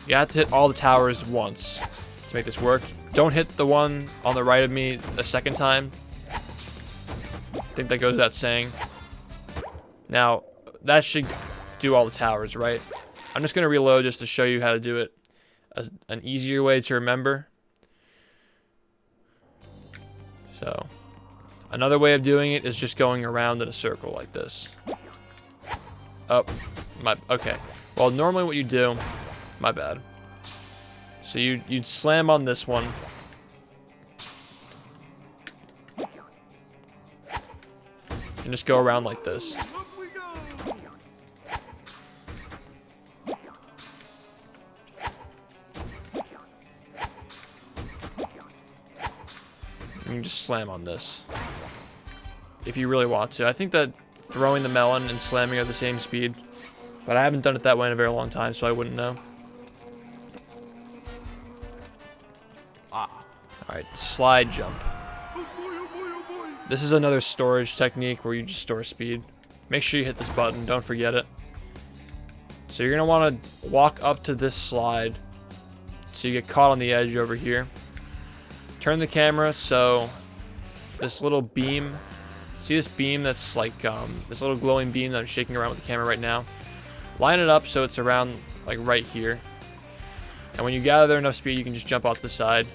You have to hit all the towers once to make this work. Don't hit the one on the right of me a second time. I think that goes without saying. Now, that should do all the towers, right? I'm just going to reload just to show you how to do it. An easier way to remember. So, another way of doing it is just going around in a circle like this. Oh, okay. Well, normally what you do... My bad. So you'd slam on this one. And just go around like this. And you can just slam on this. If you really want to. I think that throwing the melon and slamming are the same speed. But I haven't done it that way in a very long time, so I wouldn't know. Alright, slide jump. This is another storage technique where you just store speed. Make sure you hit this button, don't forget it. So you're going to want to walk up to this slide so you get caught on the edge over here. Turn the camera so this little beam, see this beam that's like this little glowing beam that I'm shaking around with the camera right now? Line it up so it's around like right here. And when you gather enough speed, you can just jump off the side.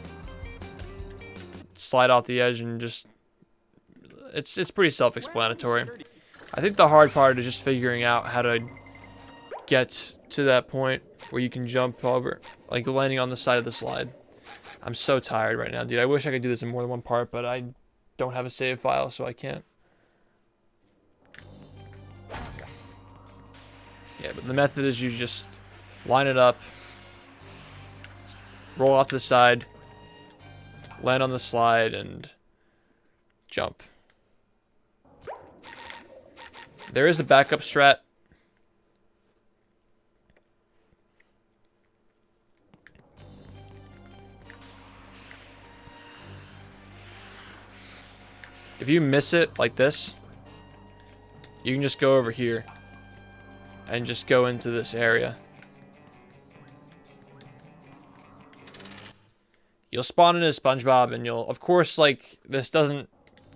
Slide off the edge and just... It's pretty self-explanatory. I think the hard part is just figuring out how to get to that point where you can jump over, like landing on the side of the slide. I'm so tired right now, dude. I wish I could do this in more than one part, but I don't have a save file, so I can't. Yeah, but the method is you just line it up, roll off to the side, land on the slide, and jump. There is a backup strat. If you miss it like this, you can just go over here and just go into this area. You'll spawn in as SpongeBob, and you'll, of course, like, this doesn't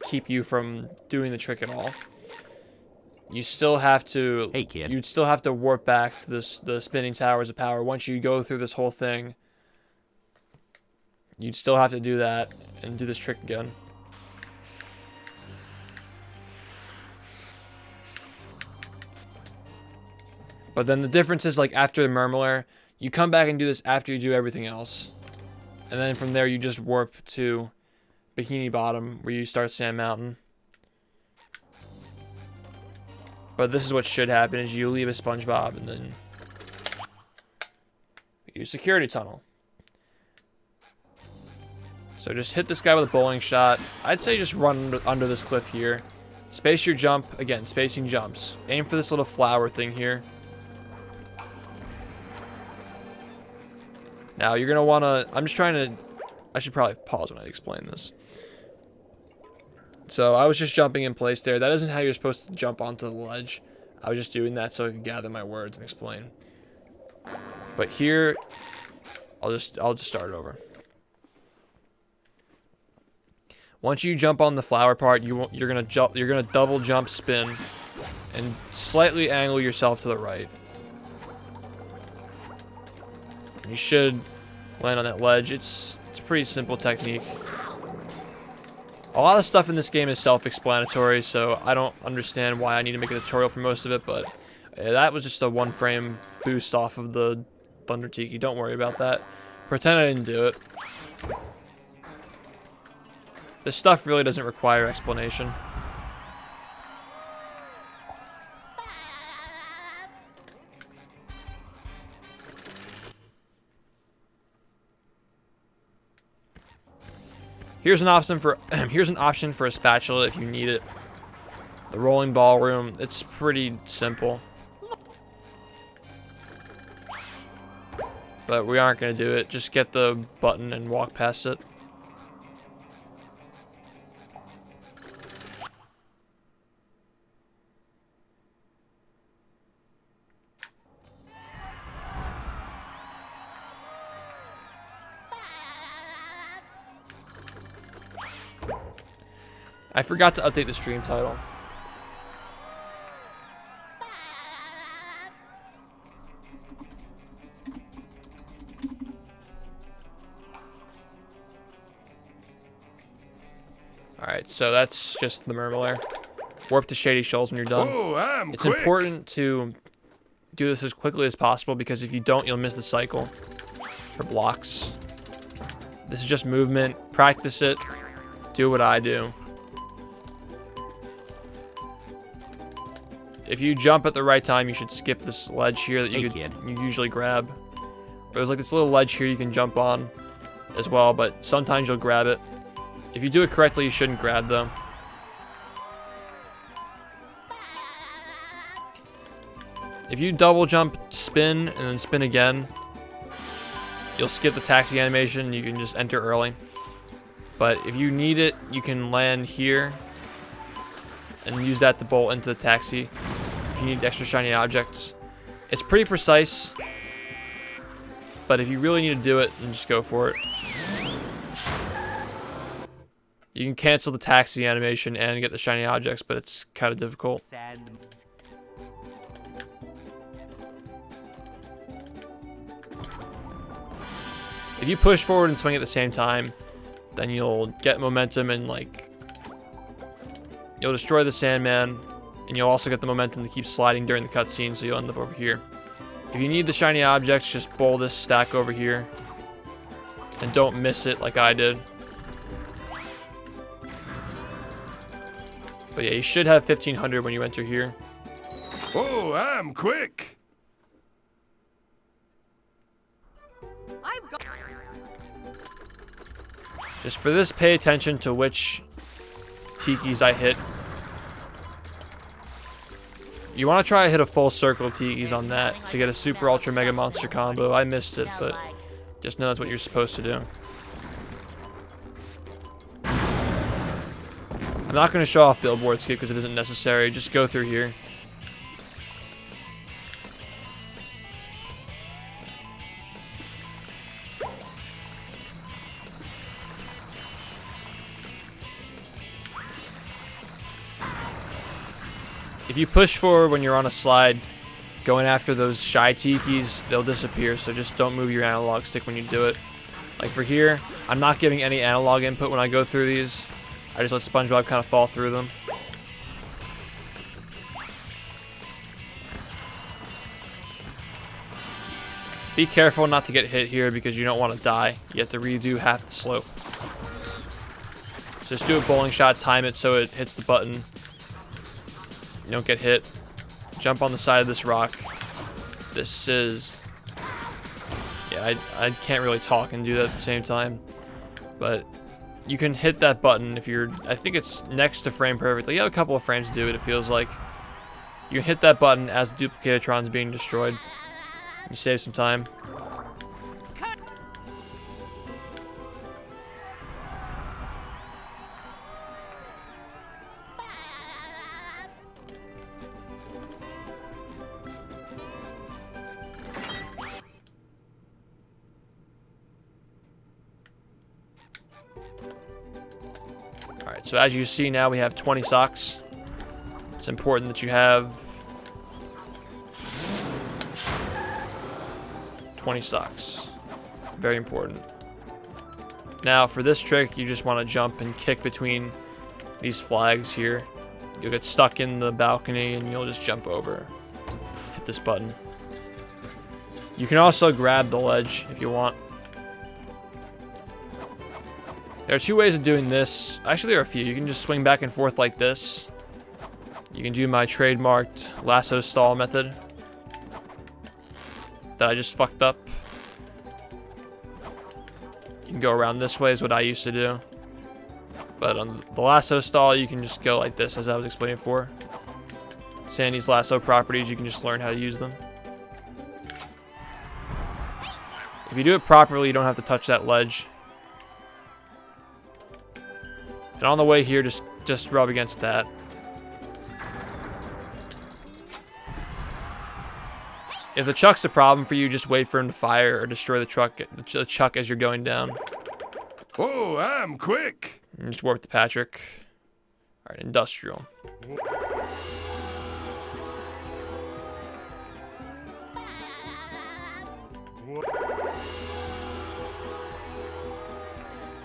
keep you from doing the trick at all. You still have to, Hey, kid. You'd still have to warp back to the spinning towers of power. Once you go through this whole thing, you'd still have to do that and do this trick again. But then the difference is, like, after the Mermalair, you come back and do this after you do everything else. And then from there, you just warp to Bikini Bottom, where you start Sand Mountain. But this is what should happen, is you leave a SpongeBob, and then you security tunnel. So just hit this guy with a bowling shot. I'd say just run under this cliff here. Space your jump. Again, spacing jumps. Aim for this little flower thing here. Now, you're going to want to... I'm just trying to... I should probably pause when I explain this. So, I was just jumping in place there. That isn't how you're supposed to jump onto the ledge. I was just doing that so I could gather my words and explain. But here... I'll just start over. Once you jump on the flower part, you're going to double jump spin and slightly angle yourself to the right. You should land on that ledge. It's a pretty simple technique. A lot of stuff in this game is self-explanatory, so I don't understand why I need to make a tutorial for most of it, but that was just a one-frame boost off of the Thunder Tiki. Don't worry about that. Pretend I didn't do it. This stuff really doesn't require explanation. Here's an option for a spatula if you need it. The rolling ballroom, it's pretty simple. But we aren't going to do it. Just get the button and walk past it. I forgot to update the stream title. Alright, so that's just the Mermalair. Warp to Shady Shoals when you're done. Oh, it's important to do this as quickly as possible, because if you don't, you'll miss the cycle for blocks. This is just movement. Practice it. Do what I do. If you jump at the right time, you should skip this ledge here that you usually grab. There's like this little ledge here you can jump on as well, but sometimes you'll grab it. If you do it correctly, you shouldn't grab them. If you double jump, spin, and then spin again, you'll skip the taxi animation. You can just enter early. But if you need it, you can land here and use that to bolt into the taxi. If you need extra shiny objects, it's pretty precise, but if you really need to do it, then just go for it. You can cancel the taxi animation and get the shiny objects, but it's kind of difficult. If you push forward and swing at the same time, then you'll get momentum and, like, you'll destroy the Sandman, and you'll also get the momentum to keep sliding during the cutscene, so you'll end up over here. If you need the shiny objects, just bowl this stack over here. And don't miss it like I did. But yeah, you should have 1500 when you enter here. Oh, I'm quick. Just for this, pay attention to which tikis I hit. You want to try to hit a full circle of tikis on that to get a super ultra mega monster combo. I missed it, but just know that's what you're supposed to do. I'm not going to show off Billboard Skip because it isn't necessary. Just go through here. If you push forward when you're on a slide, going after those shy tikis, they'll disappear, so just don't move your analog stick when you do it. Like for here, I'm not giving any analog input when I go through these. I just let SpongeBob kind of fall through them. Be careful not to get hit here because you don't want to die. You have to redo half the slope. Just do a bowling shot, time it so it hits the button. You don't get hit. Jump on the side of this rock. This is... Yeah, I can't really talk and do that at the same time. But you can hit that button if you're... I think it's next to frame perfectly. You have a couple of frames to do it, it feels like. You can hit that button as the Duplicatron's being destroyed. You save some time. Alright, so as you see now we have 20 socks. It's important that you have 20 socks. Very important. Now for this trick, you just want to jump and kick between these flags here. You'll get stuck in the balcony and you'll just jump over. Hit this button. You can also grab the ledge if you want. There are two ways of doing this. Actually, there are a few. You can just swing back and forth like this. You can do my trademarked Lasso Stall method that I just fucked up. You can go around this way is what I used to do. But on the Lasso Stall, you can just go like this as I was explaining before. Sandy's lasso properties, you can just learn how to use them. If you do it properly, you don't have to touch that ledge. And on the way here, just rub against that. If the chuck's a problem for you, just wait for him to fire or destroy the chuck as you're going down. Oh, I'm quick. And just warp to Patrick. Alright, industrial.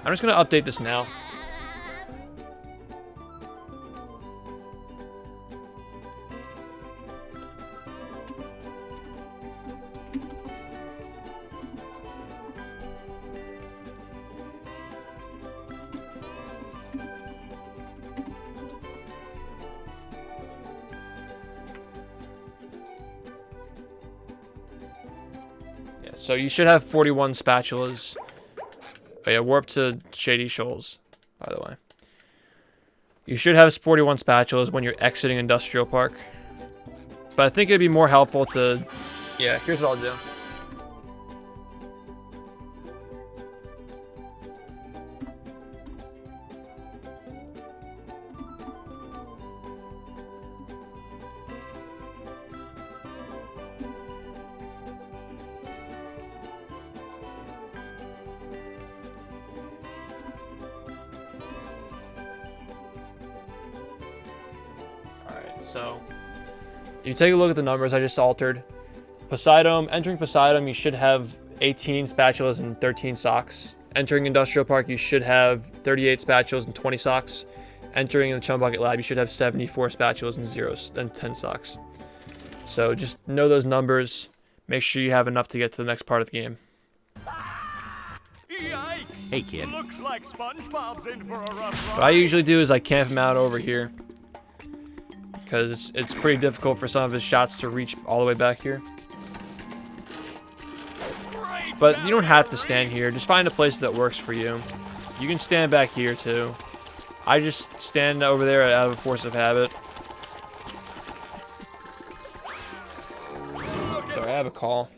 I'm just going to update this now. So you should have 41 spatulas. Oh yeah, warp to Shady Shoals, by the way. You should have 41 spatulas when you're exiting Industrial Park. But I think it'd be more helpful to... Yeah, here's what I'll do. So, if you take a look at the numbers I just altered, Posidome, entering Posidome, you should have 18 spatulas and 13 socks. Entering Industrial Park, you should have 38 spatulas and 20 socks. Entering the Chum Bucket Lab, you should have 74 spatulas and 10 socks. So just know those numbers. Make sure you have enough to get to the next part of the game. Yikes! Hey, kid. Looks like SpongeBob's in for a rough ride. What I usually do is I camp him out over here, because it's pretty difficult for some of his shots to reach all the way back here. But you don't have to stand here. Just find a place that works for you. You can stand back here too. I just stand over there out of a force of habit. Sorry, I have a call.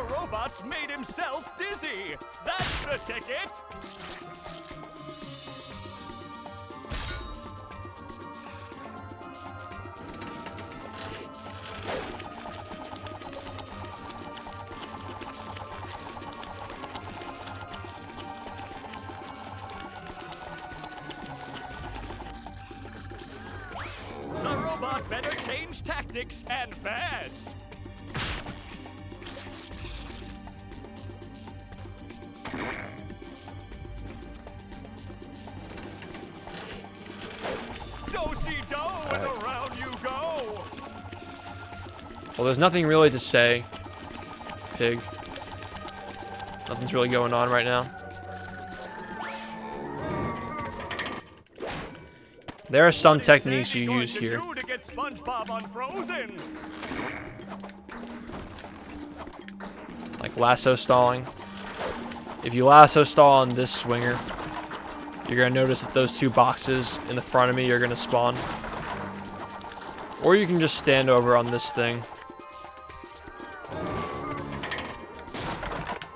Robots made himself dizzy. That's the ticket. The robot better change tactics and fast. And around you go. Well, there's nothing really to say, Pig. Nothing's really going on right now. There are some techniques you use here. To get SpongeBob unfrozen? Like lasso stalling. If you lasso stall on this swinger, you're going to notice that those two boxes in the front of me are going to spawn. Or you can just stand over on this thing.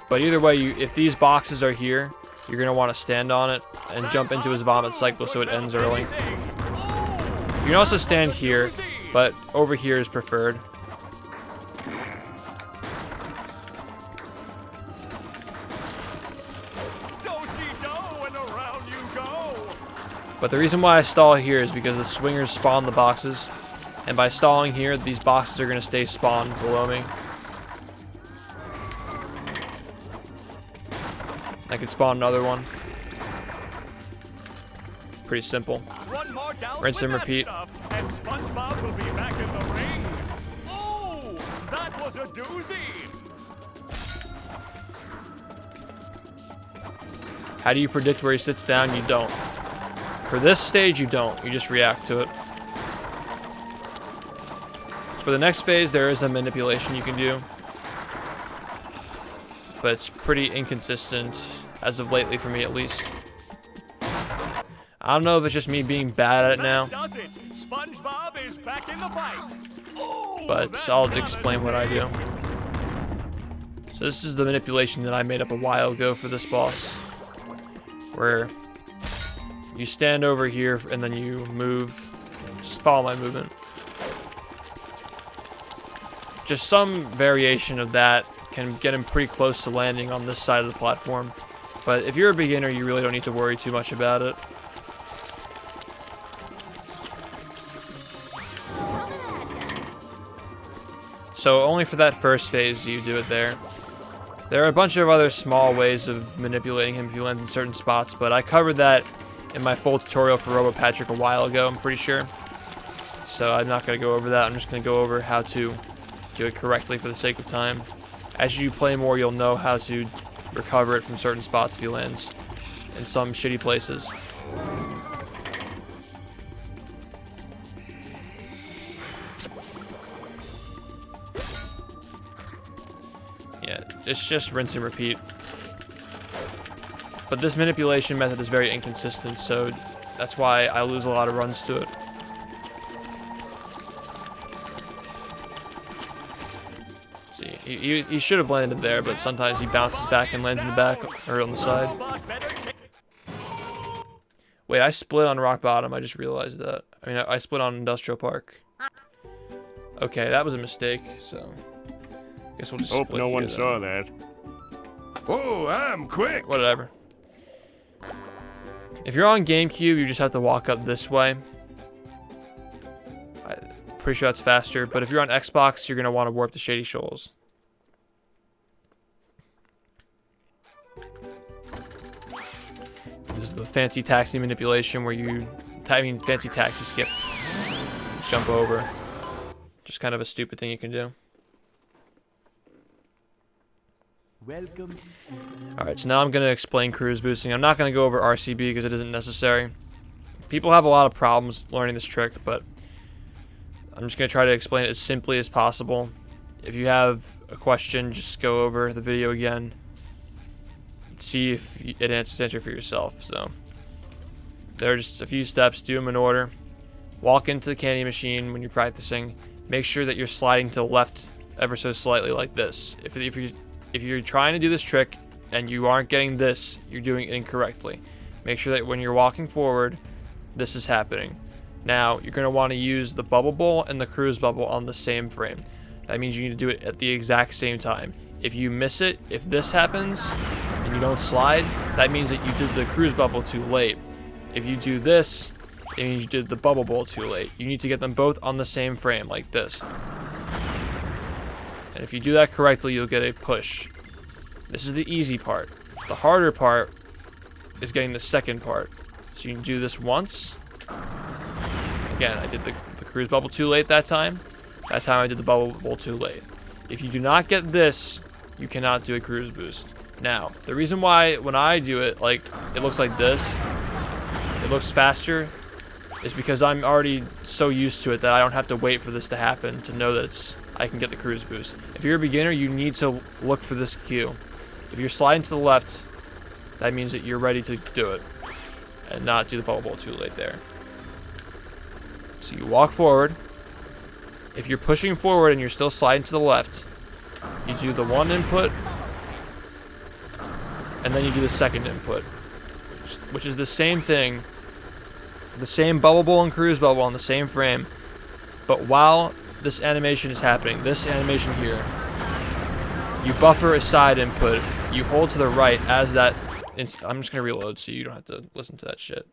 But either way, if these boxes are here, you're going to want to stand on it and jump into his vomit cycle so it ends early. You can also stand here, but over here is preferred. But the reason why I stall here is because the swingers spawn the boxes. And by stalling here, these boxes are going to stay spawned below me. I can spawn another one. Pretty simple. Rinse and repeat. And SpongeBob will be back in the ring. Oh, that was a doozy. How do you predict where he sits down? You don't. For this stage, you don't. You just react to it. For the next phase, there is a manipulation you can do. But it's pretty inconsistent, as of lately for me at least. I don't know if it's just me being bad at it now. SpongeBob is back in the fight. But I'll explain what I do. So this is the manipulation that I made up a while ago for this boss. Where you stand over here and then you move. Just follow my movement. Just some variation of that can get him pretty close to landing on this side of the platform. But if you're a beginner, you really don't need to worry too much about it. So only for that first phase do you do it there. There are a bunch of other small ways of manipulating him if he lands in certain spots, but I covered that in my full tutorial for Robo Patrick a while ago, I'm pretty sure. So I'm not going to go over that. I'm just going to go over how to do it correctly for the sake of time. As you play more, you'll know how to recover it from certain spots if he lands in some shitty places. Yeah, it's just rinse and repeat. But this manipulation method is very inconsistent, so that's why I lose a lot of runs to it. See, he should have landed there, but sometimes he bounces back and lands in the back or on the side. Wait, I split on Rock Bottom. I just realized that. I mean, I split on Industrial Park. Okay, that was a mistake, so I guess we'll just split. Hope no one saw that. Oh, I'm quick. Whatever. If you're on GameCube, you just have to walk up this way. Pretty sure that's faster. But if you're on Xbox, you're going to want to warp to Shady Shoals. This is the fancy taxi manipulation where you... fancy taxi skip. Jump over. Just kind of a stupid thing you can do. Welcome. Alright, so now I'm going to explain cruise boosting. I'm not going to go over RCB because it isn't necessary. People have a lot of problems learning this trick, but I'm just going to try to explain it as simply as possible. If you have a question, just go over the video again. See if it answers for yourself. So there are just a few steps. Do them in order. Walk into the candy machine when you're practicing. Make sure that you're sliding to the left ever so slightly like this. If you're trying to do this trick and you aren't getting this, you're doing it incorrectly. Make sure that when you're walking forward, this is happening. Now, you're going to want to use the bubble bowl and the cruise bubble on the same frame. That means you need to do it at the exact same time. If you miss it, if this happens and you don't slide, that means that you did the cruise bubble too late. If you do this, it means you did the bubble bowl too late. You need to get them both on the same frame like this. And if you do that correctly, you'll get a push. This is the easy part. The harder part is getting the second part. So you can do this once. Again, I did the cruise bubble too late that time. That time I did the bubble bowl too late. If you do not get this, you cannot do a cruise boost. Now, the reason why when I do it, like, it looks like this, it looks faster, is because I'm already so used to it that I don't have to wait for this to happen to know that I can get the cruise boost. If you're a beginner, you need to look for this cue. If you're sliding to the left, that means that you're ready to do it and not do the bubble bowl too late there. So you walk forward. If you're pushing forward and you're still sliding to the left, you do the one input and then you do the second input, which is the same thing, the same bubble bowl and cruise bubble on the same frame, but while this animation is happening, this animation here, you buffer a side input, you hold to the right as that, I'm just going to reload so you don't have to listen to that shit.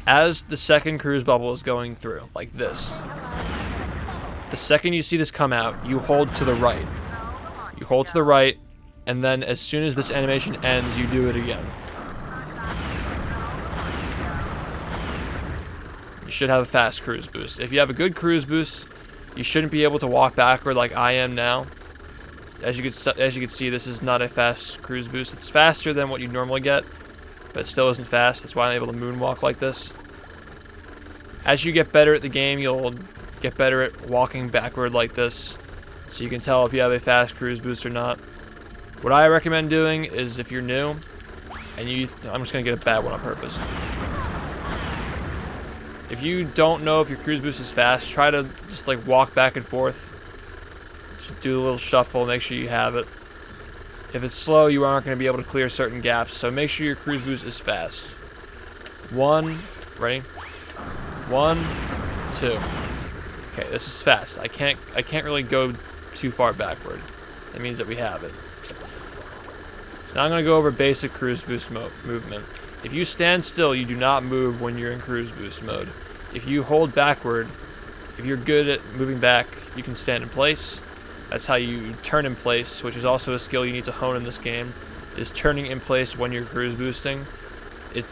As the second cruise bubble is going through, like this, the second you see this come out, you hold to the right. You hold to the right, and then as soon as this animation ends, you do it again. You should have a fast cruise boost. If you have a good cruise boost, you shouldn't be able to walk backward like I am now. As you can see, this is not a fast cruise boost. It's faster than what you normally get, but it still isn't fast. That's why I'm able to moonwalk like this. As you get better at the game, you'll get better at walking backward like this, so you can tell if you have a fast cruise boost or not. What I recommend doing is if you're new, and I'm just gonna get a bad one on purpose. If you don't know if your cruise boost is fast, try to just like walk back and forth. Just do a little shuffle, make sure you have it. If it's slow, you aren't going to be able to clear certain gaps, so make sure your cruise boost is fast. 1, ready? 1, 2. Okay, this is fast. I can't really go too far backward. That means that we have it. So now I'm going to go over basic cruise boost movement. If you stand still, you do not move when you're in cruise boost mode. If you hold backward, if you're good at moving back, you can stand in place. That's how you turn in place, which is also a skill you need to hone in this game, is turning in place when you're cruise boosting.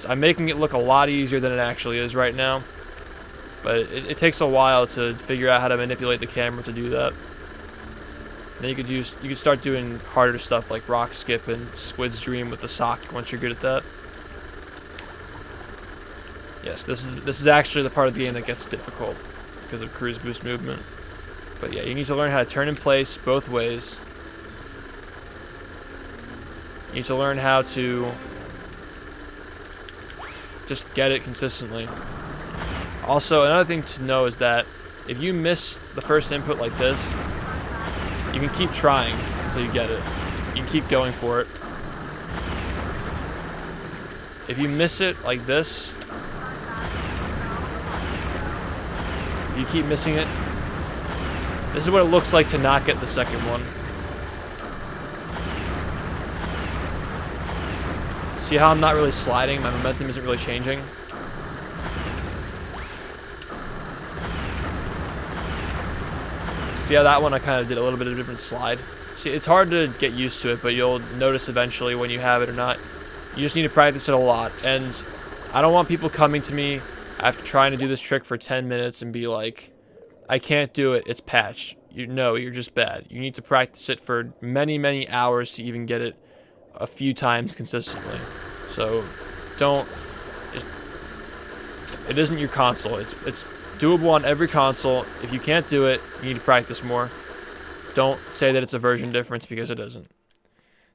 I'm making it look a lot easier than it actually is right now, but it takes a while to figure out how to manipulate the camera to do that. Then you could start doing harder stuff like Rock Skip and Squid Dream with the sock once you're good at that. Yes, this is actually the part of the game that gets difficult because of cruise boost movement. But yeah, you need to learn how to turn in place both ways. You need to learn how to just get it consistently. Also, another thing to know is that if you miss the first input like this, you can keep trying until you get it. You can keep going for it. If you miss it like this, you keep missing it. This is what it looks like to not get the second one. See how I'm not really sliding? My momentum isn't really changing. See how that one I kind of did a little bit of a different slide? See, it's hard to get used to it, but you'll notice eventually when you have it or not. You just need to practice it a lot. And I don't want people coming to me after trying to do this trick for 10 minutes and be like, I can't do it, it's patched. No, you're just bad. You need to practice it for many, many hours to even get it a few times consistently. So don't, it isn't your console. It's doable on every console. If you can't do it, you need to practice more. Don't say that it's a version difference, because it isn't.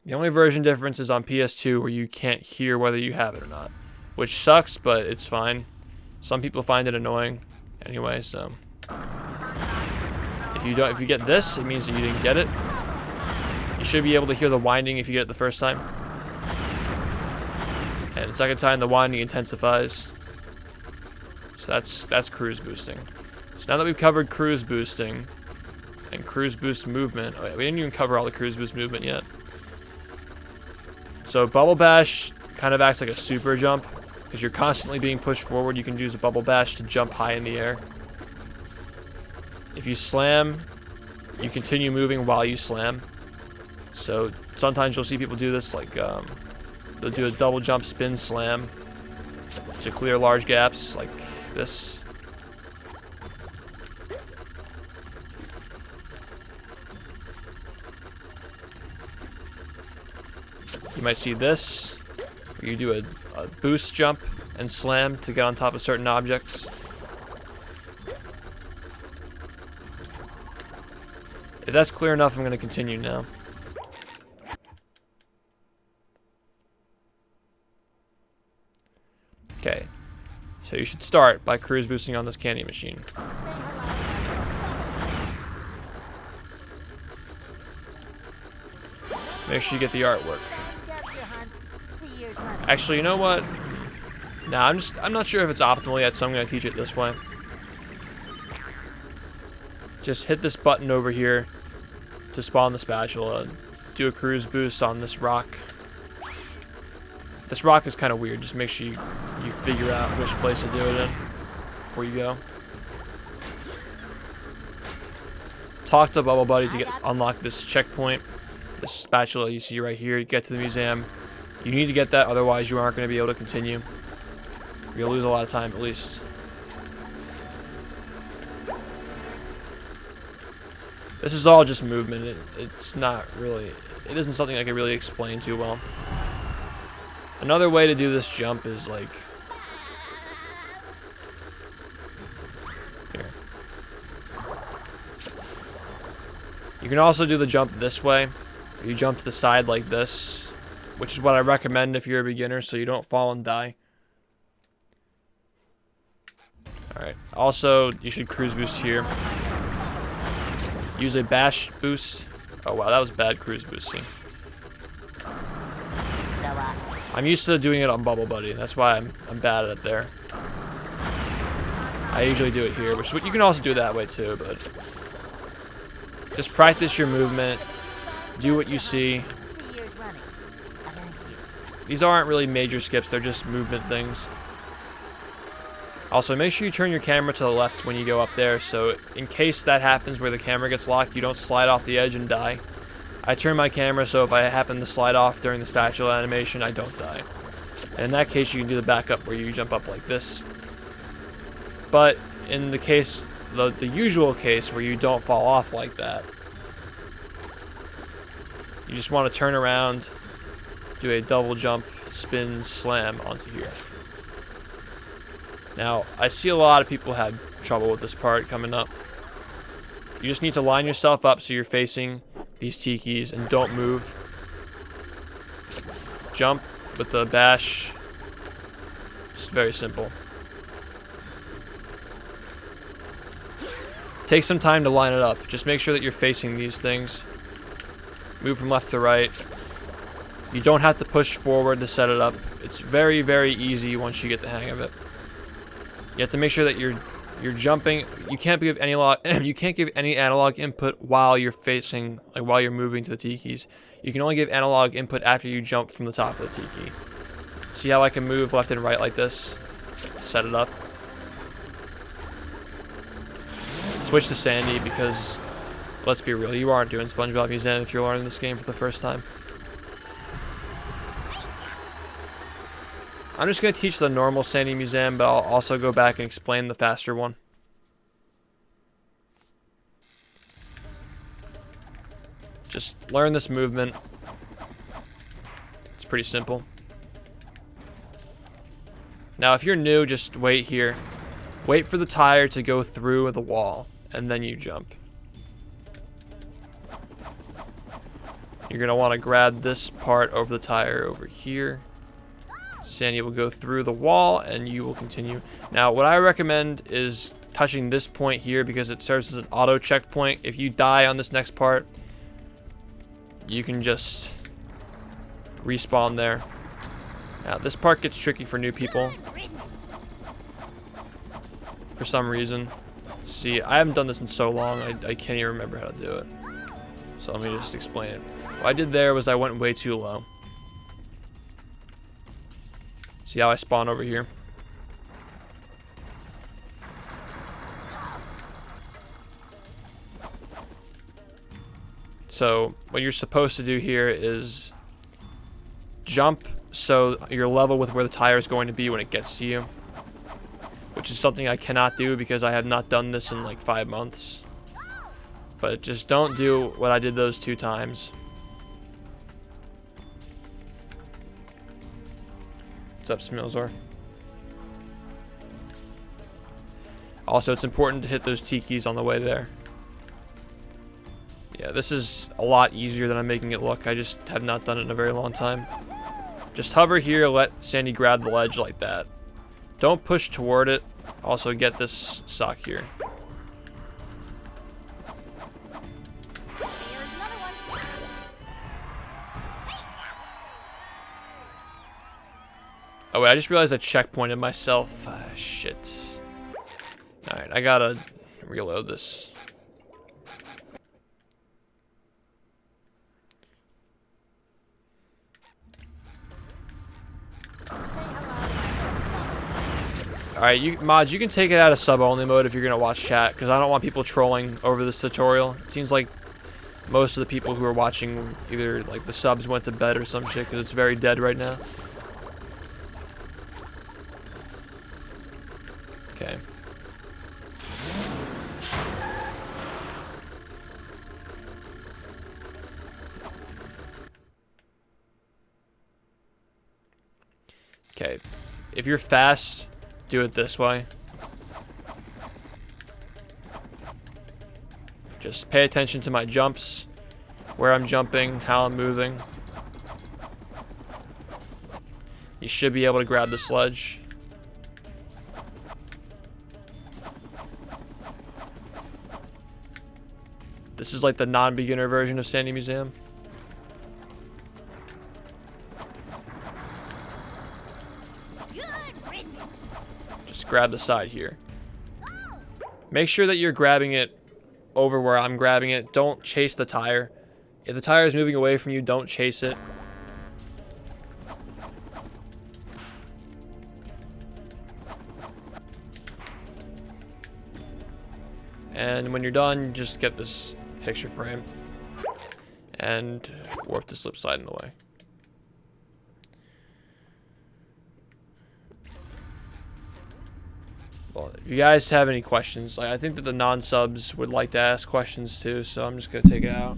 The only version difference is on PS2, where you can't hear whether you have it or not, which sucks, but it's fine. Some people find it annoying anyway, so if you get this, it means that you didn't get it. You should be able to hear the winding if you get it the first time. And the second time, the winding intensifies. So that's cruise boosting. So now that we've covered cruise boosting and cruise boost movement, oh yeah, we didn't even cover all the cruise boost movement yet. So Bubble Bash kind of acts like a super jump, because you're constantly being pushed forward. You can use a Bubble Bash to jump high in the air. If you slam, you continue moving while you slam. So sometimes you'll see people do this, like they'll do a double jump spin slam to clear large gaps, like this. You might see this, where you do a boost jump and slam to get on top of certain objects. If that's clear enough, I'm going to continue now. Okay, so you should start by cruise boosting on this candy machine. Make sure you get the artwork. Actually, you know what? Nah, I'm not sure if it's optimal yet, so I'm going to teach it this way. Just hit this button over here to spawn the spatula. Do a cruise boost on this rock. This rock is kind of weird. Just make sure you figure out which place to do it in before you go. Talk to Bubble Buddy to unlock this checkpoint. This spatula you see right here. You get to the museum. You need to get that, otherwise you aren't going to be able to continue. You'll lose a lot of time at least. This is all just movement. It's not really, it isn't something I can really explain too well. Another way to do this jump is like here. You can also do the jump this way. You jump to the side like this, which is what I recommend if you're a beginner, so you don't fall and die. Alright, also you should cruise boost here. Use a bash boost. Oh wow, that was bad cruise boosting. I'm used to doing it on Bubble Buddy. That's why I'm bad at it there. I usually do it here, which you can also do that way too, but just practice your movement. Do what you see. These aren't really major skips, they're just movement things. Also, make sure you turn your camera to the left when you go up there, so in case that happens where the camera gets locked, you don't slide off the edge and die. I turn my camera so if I happen to slide off during the spatula animation, I don't die. And in that case, you can do the backup where you jump up like this. But in the case, the usual case where you don't fall off like that, you just want to turn around, do a double jump, spin, slam onto here. Now, I see a lot of people have trouble with this part coming up. You just need to line yourself up so you're facing these tikis and don't move. Jump with the bash. It's very simple. Take some time to line it up. Just make sure that you're facing these things. Move from left to right. You don't have to push forward to set it up. It's very, very easy once you get the hang of it. You have to make sure that you're jumping. You can't give any analog input while you're facing, like while you're moving to the tikis. You can only give analog input after you jump from the top of the tiki. See how I can move left and right like this? Set it up. Switch to Sandy because Let's be real, you aren't doing SpongeBob Museum if you're learning this game for the first time. I'm just going to teach the normal Sandy Museum, but I'll also go back and explain the faster one. Just learn this movement. It's pretty simple. Now, if you're new, just wait here. Wait for the tire to go through the wall, and then you jump. You're going to want to grab this part over the tire over here. Sandy will go through the wall, and you will continue. Now, what I recommend is touching this point here because it serves as an auto checkpoint. If you die on this next part, you can just respawn there. Now, this part gets tricky for new people for some reason. See, I haven't done this in so long, I can't even remember how to do it. So let me just explain it. What I did there was I went way too low. See how I spawn over here? So what you're supposed to do here is jump so you're level with where the tire is going to be when it gets to you, which is something I cannot do because I have not done this in like 5 months. But just don't do what I did those 2 times. What's up, Smilzor? Also, it's important to hit those tikis on the way there. Yeah, this is a lot easier than I'm making it look. I just have not done it in a very long time. Just hover here, let Sandy grab the ledge like that. Don't push toward it. Also, get this sock here. Here's another one. Oh wait, I just realized I checkpointed myself. Shit. Alright, I gotta reload this. Alright, you mods, you can take it out of sub-only mode if you're gonna watch chat, because I don't want people trolling over this tutorial. It seems like most of the people who are watching, either like the subs went to bed or some shit, because it's very dead right now. Okay. Okay. If you're fast, do it this way. Just pay attention to my jumps, where I'm jumping, how I'm moving. You should be able to grab the sledge. This is like the non-beginner version of Sandy Museum. Just grab the side here. Make sure that you're grabbing it over where I'm grabbing it. Don't chase the tire. If the tire is moving away from you, don't chase it. And when you're done, just get this picture frame and warp the slip slide in the way. Well, if you guys have any questions, I think that the non-subs would like to ask questions too, so I'm just gonna take it out.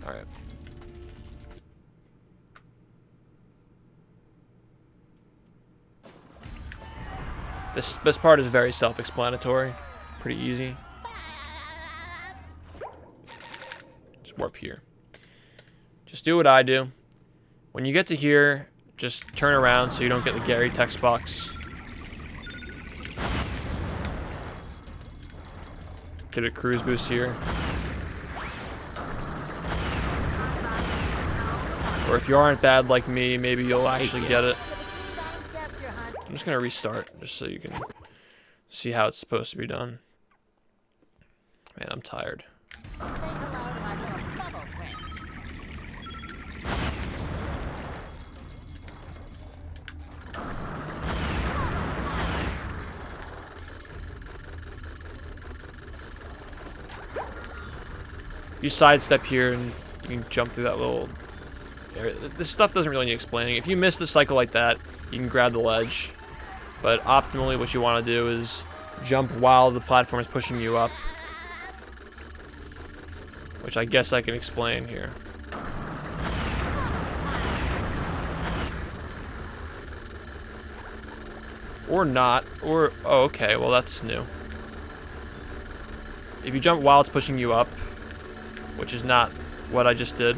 Alright. This part is very self-explanatory. Pretty easy. Just warp here. Just do what I do. When you get to here, just turn around so you don't get the Gary text box. Get a cruise boost here. Or if you aren't bad like me, maybe you'll actually get it. I'm just gonna restart just so you can see how it's supposed to be done. Man, I'm tired. you sidestep here and you can jump through that little area. This stuff doesn't really need explaining. If you miss the cycle like that, you can grab the ledge. But optimally, what you want to do is jump while the platform is pushing you up. Which I guess I can explain here. Or not. Or, oh, okay, well that's new. If you jump while it's pushing you up, which is not what I just did.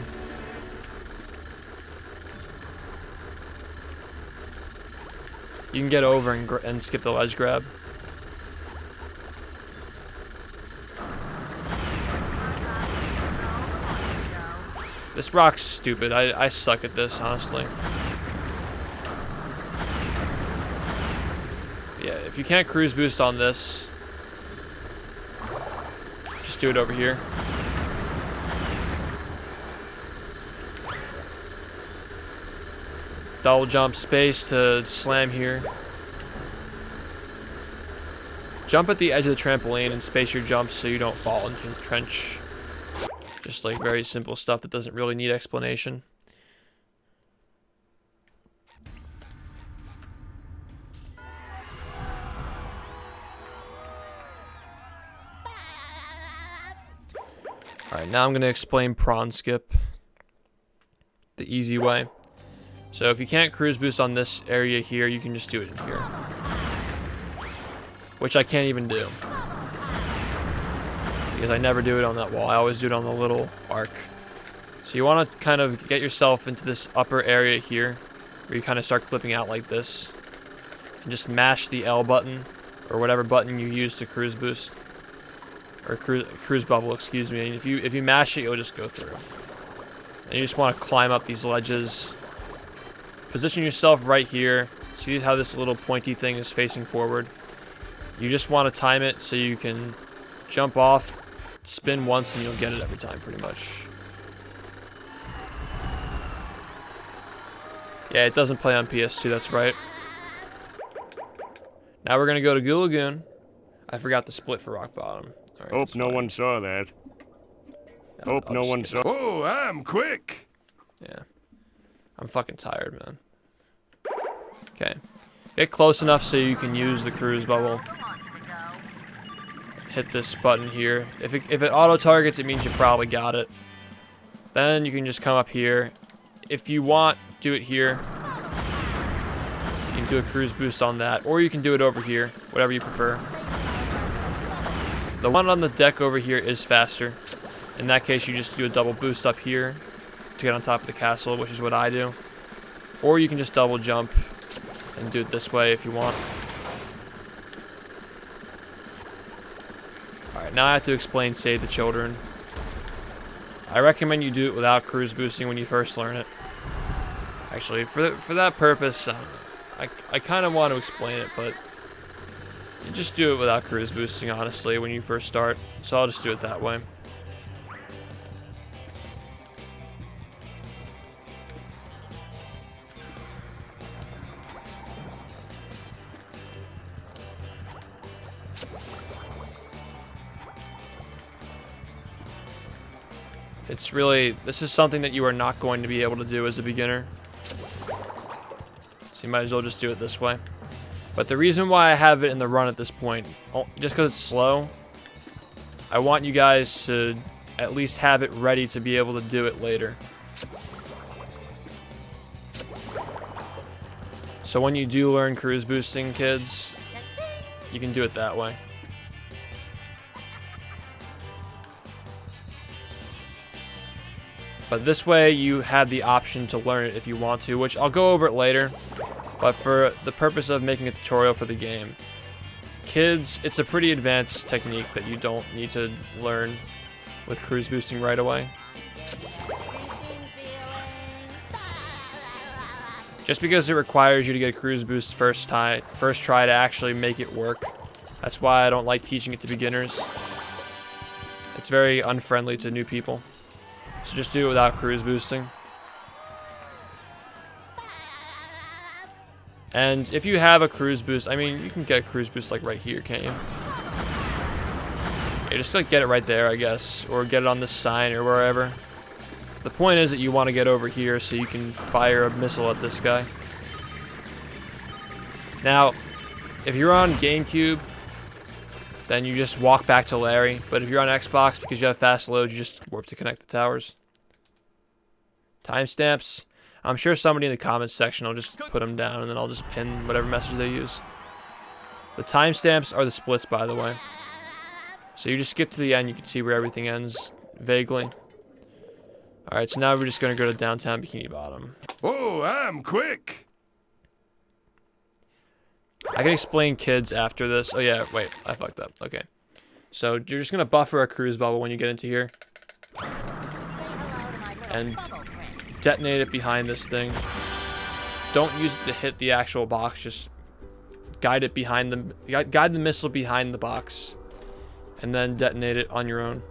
You can get over and skip the ledge grab. This rock's stupid. I suck at this, honestly. Yeah, if you can't cruise boost on this, just do it over here. Double jump space to slam here. Jump at the edge of the trampoline and space your jumps so you don't fall into the trench. Just like very simple stuff that doesn't really need explanation. Alright, now I'm going to explain Prawn Skip the easy way. So if you can't cruise boost on this area here, you can just do it in here. Which I can't even do. Because I never do it on that wall. I always do it on the little arc. So you want to kind of get yourself into this upper area here, where you kind of start clipping out like this. And just mash the L button, or whatever button you use to cruise boost. Or cruise bubble, excuse me. And if you mash it, you'll just go through. And you just want to climb up these ledges. Position yourself right here. See how this little pointy thing is facing forward? You just want to time it so you can jump off, spin once, and you'll get it every time, pretty much. Yeah, it doesn't play on PS2, that's right. Now we're going to go to Goo Lagoon. I forgot to split for Rock Bottom. Right, Hope no one saw that. Hope no one saw. Oh, I'm quick. Yeah. I'm fucking tired, man. Okay. Get close enough so you can use the cruise bubble. Hit this button here. If it auto-targets, it means you probably got it. Then you can just come up here. If you want, do it here. You can do a cruise boost on that. Or you can do it over here. Whatever you prefer. The one on the deck over here is faster. In that case, you just do a double boost up here to get on top of the castle, which is what I do. Or you can just double jump and do it this way if you want. Alright, now I have to explain Save the Children. I recommend you do it without cruise boosting when you first learn it. Actually, for that purpose, I kind of want to explain it, but you just do it without cruise boosting, honestly, when you first start. So I'll just do it that way. It's really, this is something that you are not going to be able to do as a beginner. So you might as well just do it this way. But the reason why I have it in the run at this point, just because it's slow, I want you guys to at least have it ready to be able to do it later. So when you do learn cruise boosting, kids, you can do it that way. But this way you have the option to learn it if you want to, which I'll go over it later. But for the purpose of making a tutorial for the game, kids, it's a pretty advanced technique that you don't need to learn with cruise boosting right away. Just because it requires you to get a cruise boost first try to actually make it work. That's why I don't like teaching it to beginners. It's very unfriendly to new people. So just do it without cruise boosting. And if you have a cruise boost, I mean, you can get a cruise boost like right here, can't you? You just like get it right there, I guess, or get it on this sign or wherever. The point is that you want to get over here so you can fire a missile at this guy. Now, if you're on GameCube, then you just walk back to Larry. But if you're on Xbox, because you have fast load, you just warp to connect the towers. Timestamps. I'm sure somebody in the comments section will just put them down, and then I'll just pin whatever message they use. The timestamps are the splits, by the way. So you just skip to the end, you can see where everything ends, vaguely. Alright, so now we're just going to go to downtown Bikini Bottom. Oh, I'm quick. I can explain kids after this. Oh yeah, wait, I fucked up. Okay. So you're just going to buffer a cruise bubble when you get into here. And detonate it behind this thing. Don't use it to hit the actual box, just guide it behind the guide the missile behind the box. And then detonate it on your own.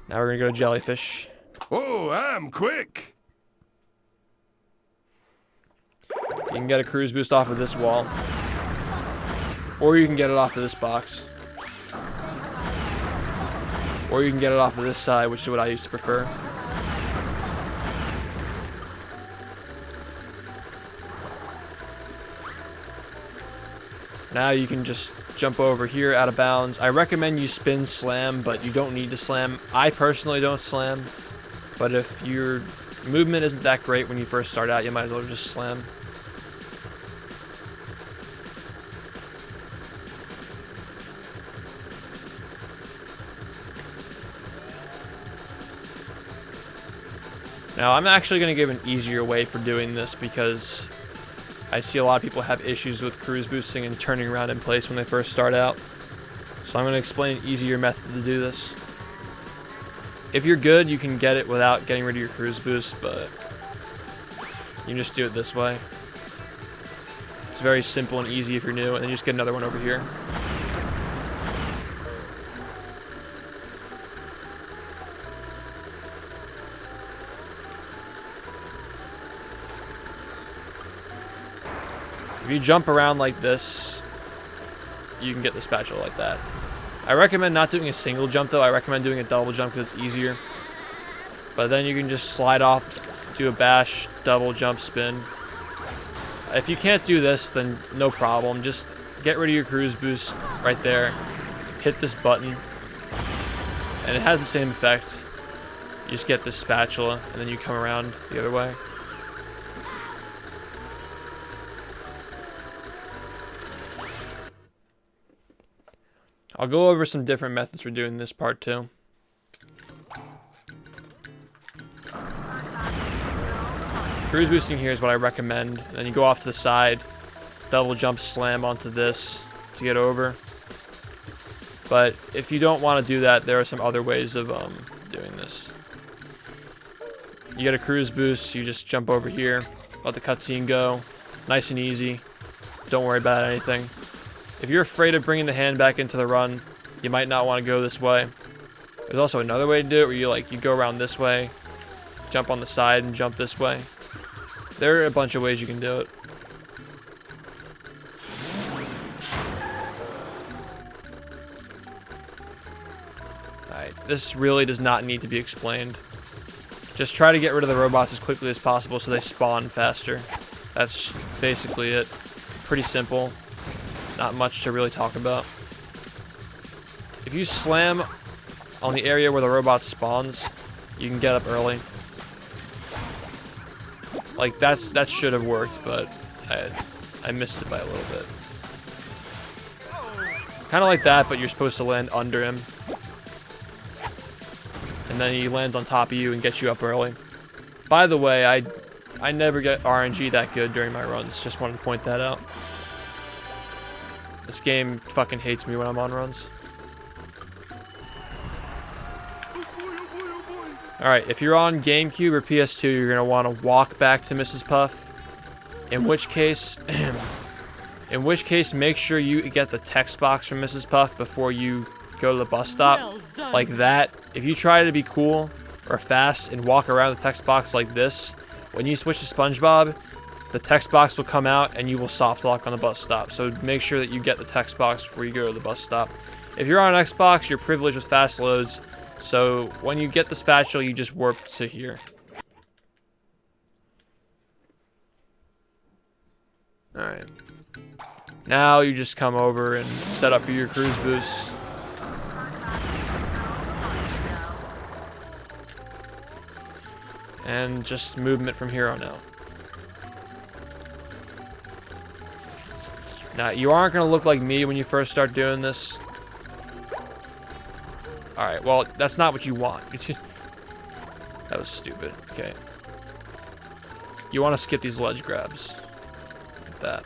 Now we're gonna go to Jellyfish. Oh, I'm quick. You can get a cruise boost off of this wall. Or you can get it off of this box. Or you can get it off of this side, which is what I used to prefer. Now you can just jump over here out of bounds. I recommend you spin slam, but you don't need to slam. I personally don't slam, but if your movement isn't that great when you first start out, you might as well just slam. Now I'm actually going to give an easier way for doing this because I see a lot of people have issues with cruise boosting and turning around in place when they first start out. So I'm going to explain an easier method to do this. If you're good, you can get it without getting rid of your cruise boost, but you can just do it this way. It's very simple and easy if you're new, and then you just get another one over here. If you jump around like this, you can get the spatula like that. I recommend not doing a single jump though. I recommend doing a double jump because it's easier. But then you can just slide off, do a bash, double jump, spin. If you can't do this, then no problem. Just get rid of your cruise boost right there. Hit this button. And it has the same effect. You just get this spatula and then you come around the other way. I'll go over some different methods for doing this part too. Cruise boosting here is what I recommend. Then you go off to the side, double jump slam onto this to get over. But if you don't want to do that, there are some other ways of doing this. You get a cruise boost, you just jump over here, let the cutscene go. Nice and easy. Don't worry about anything. If you're afraid of bringing the hand back into the run, you might not want to go this way. There's also another way to do it where you go around this way, jump on the side and jump this way. There are a bunch of ways you can do it. Alright, this really does not need to be explained. Just try to get rid of the robots as quickly as possible so they spawn faster. That's basically it. Pretty simple. Not much to really talk about. If you slam on the area where the robot spawns, you can get up early. Like that should have worked, but I missed it by a little bit. Kind of like that, but you're supposed to land under him. And then he lands on top of you and gets you up early. By the way, I never get RNG that good during my runs. Just wanted to point that out. This game fucking hates me when I'm on runs. Alright, if you're on GameCube or PS2, you're going to want to walk back to Mrs. Puff. In which case, make sure you get the text box from Mrs. Puff before you go to the bus stop. Like that. If you try to be cool or fast and walk around the text box like this, when you switch to SpongeBob, the text box will come out and you will soft lock on the bus stop. So make sure that you get the text box before you go to the bus stop. If you're on an Xbox, you're privileged with fast loads. So when you get the spatula, you just warp to here. Alright. Now you just come over and set up for your cruise boost. And just movement from here on out. Now, you aren't going to look like me when you first start doing this. Alright, well, that's not what you want. That was stupid. Okay. You want to skip these ledge grabs. Like that.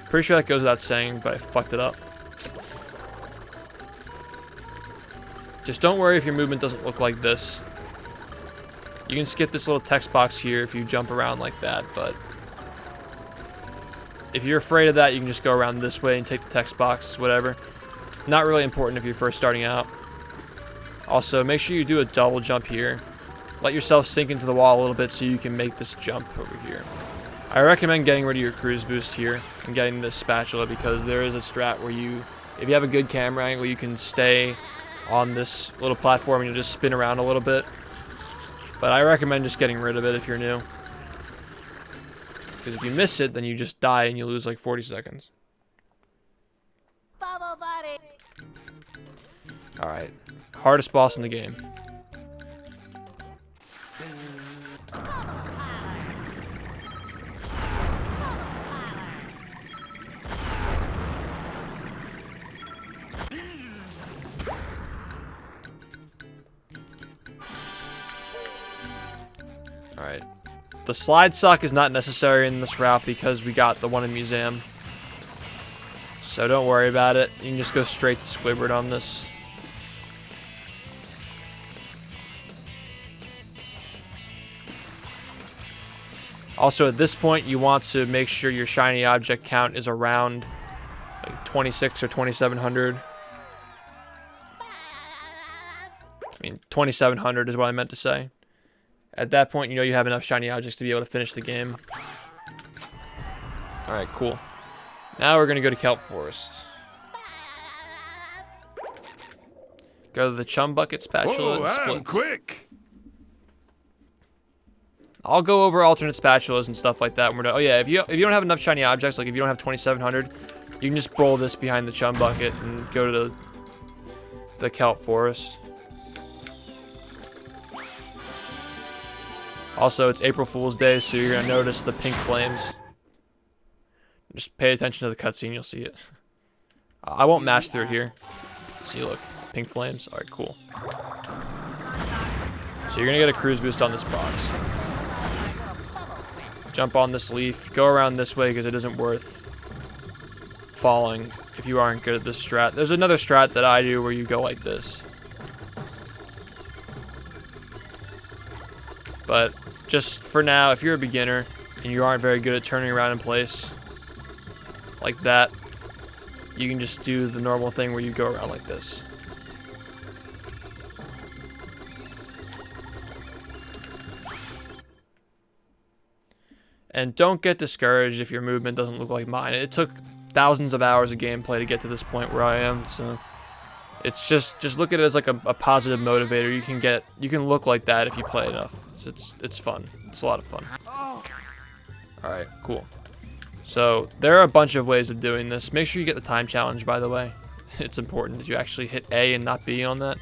Pretty sure that goes without saying, but I fucked it up. Just don't worry if your movement doesn't look like this. You can skip this little text box here if you jump around like that, but if you're afraid of that, you can just go around this way and take the text box, whatever. Not really important if you're first starting out. Also, make sure you do a double jump here. Let yourself sink into the wall a little bit so you can make this jump over here. I recommend getting rid of your cruise boost here and getting this spatula because there is a strat where you, if you have a good camera angle, you can stay on this little platform and you'll just spin around a little bit. But I recommend just getting rid of it if you're new. Because if you miss it, then you just die and you lose like 40 seconds. Bubble buddy. Alright. Hardest boss in the game. Alright. The slide sock is not necessary in this route because we got the one in museum. So don't worry about it. You can just go straight to Squidward on this. Also, at this point, you want to make sure your shiny object count is around like 26 or 2700. I mean, 2700 is what I meant to say. At that point, you know you have enough shiny objects to be able to finish the game. Alright, cool. Now we're going to go to Kelp Forest. Go to the chum bucket spatula and I'm splits. quick. I'll go over alternate spatulas and stuff like that when we're done. Oh yeah, if you don't have enough shiny objects, like if you don't have 2700, you can just roll this behind the chum bucket and go to the Kelp Forest. Also, it's April Fool's Day, so you're going to notice the pink flames. Just pay attention to the cutscene, you'll see it. I won't mash through it here. See, look, pink flames. Alright, cool. So you're going to get a cruise boost on this box. Jump on this leaf. Go around this way because it isn't worth falling if you aren't good at this strat. There's another strat that I do where you go like this. But just for now, if you're a beginner and you aren't very good at turning around in place like that, you can just do the normal thing where you go around like this. And don't get discouraged if your movement doesn't look like mine. It took thousands of hours of gameplay to get to this point where I am, so it's just look at it as like a positive motivator. You can look like that if you play enough. It's fun. It's a lot of fun. Alright, cool. So there are a bunch of ways of doing this. Make sure you get the time challenge, by the way. It's important that you actually hit A and not B on that.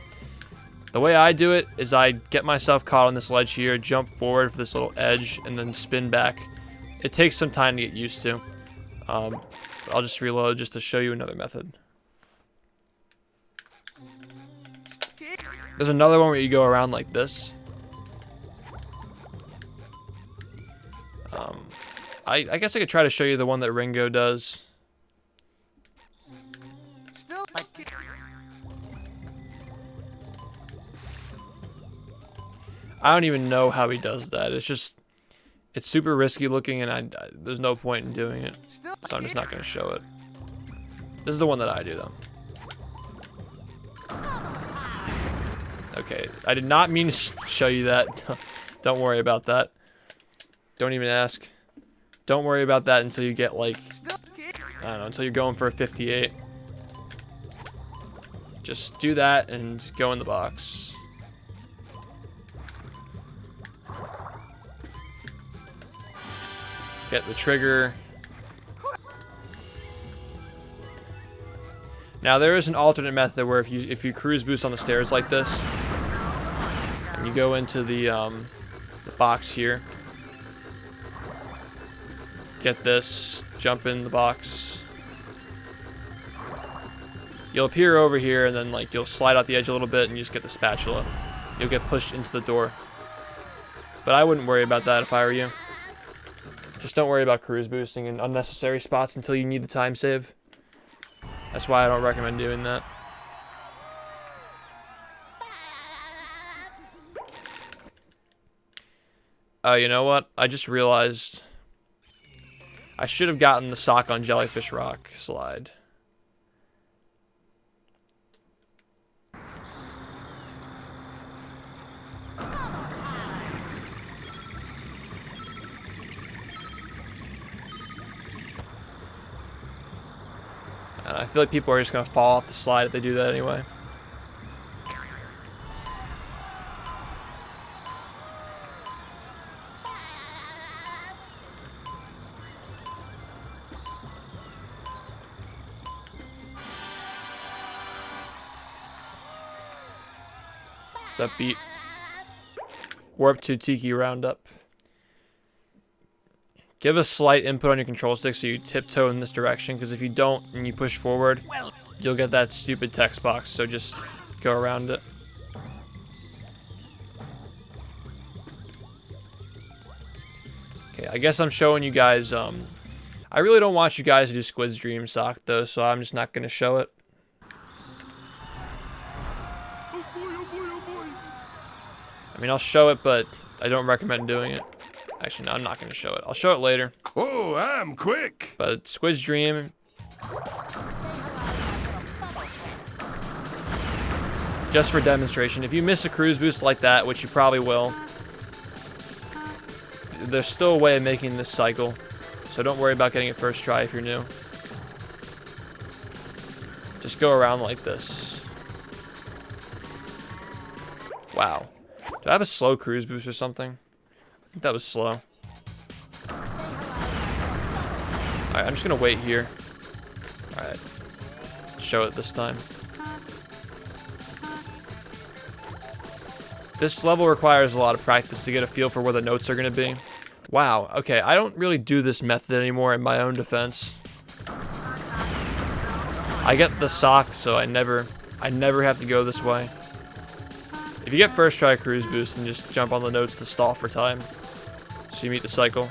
The way I do it is I get myself caught on this ledge here, jump forward for this little edge, and then spin back. It takes some time to get used to. I'll just reload just to show you another method. There's another one where you go around like this. I guess I could try to show you the one that Ringo does. I don't even know how he does that. It's super risky looking, and there's no point in doing it. So I'm just not going to show it. This is the one that I do, though. Okay, I did not mean to show you that. Don't worry about that. Don't even ask. Don't worry about that until you get like, I don't know, until you're going for a 58. Just do that and go in the box. Get the trigger. Now there is an alternate method where if you cruise boost on the stairs like this, and you go into the box here, get this, jump in the box. You'll appear over here, and then like you'll slide out the edge a little bit, and you just get the spatula. You'll get pushed into the door. But I wouldn't worry about that if I were you. Just don't worry about cruise boosting in unnecessary spots until you need the time save. That's why I don't recommend doing that. You know what? I just realized I should have gotten the sock on Jellyfish Rock slide. I feel like people are just going to fall off the slide if they do that anyway. What's up, Beat? Warp to Tiki Roundup. Give a slight input on your control stick so you tiptoe in this direction, because if you don't and you push forward, you'll get that stupid text box, so just go around it. Okay, I guess I'm showing you guys, I really don't want you guys to do Squid Dream sock though, so I'm just not going to show it. I mean, I'll show it, but I don't recommend doing it. Actually, no, I'm not going to show it. I'll show it later. Oh, I'm quick. But Squid Dream, just for demonstration, if you miss a cruise boost like that, which you probably will, there's still a way of making this cycle. So don't worry about getting it first try if you're new. Just go around like this. Wow. Did I have a slow cruise boost or something? I think that was slow. Alright, I'm just gonna wait here. Alright. Show it this time. This level requires a lot of practice to get a feel for where the notes are gonna be. Wow, okay, I don't really do this method anymore in my own defense. I get the sock, so I never have to go this way. If you get first try cruise boost, then just jump on the notes to stall for time, so you meet the cycle.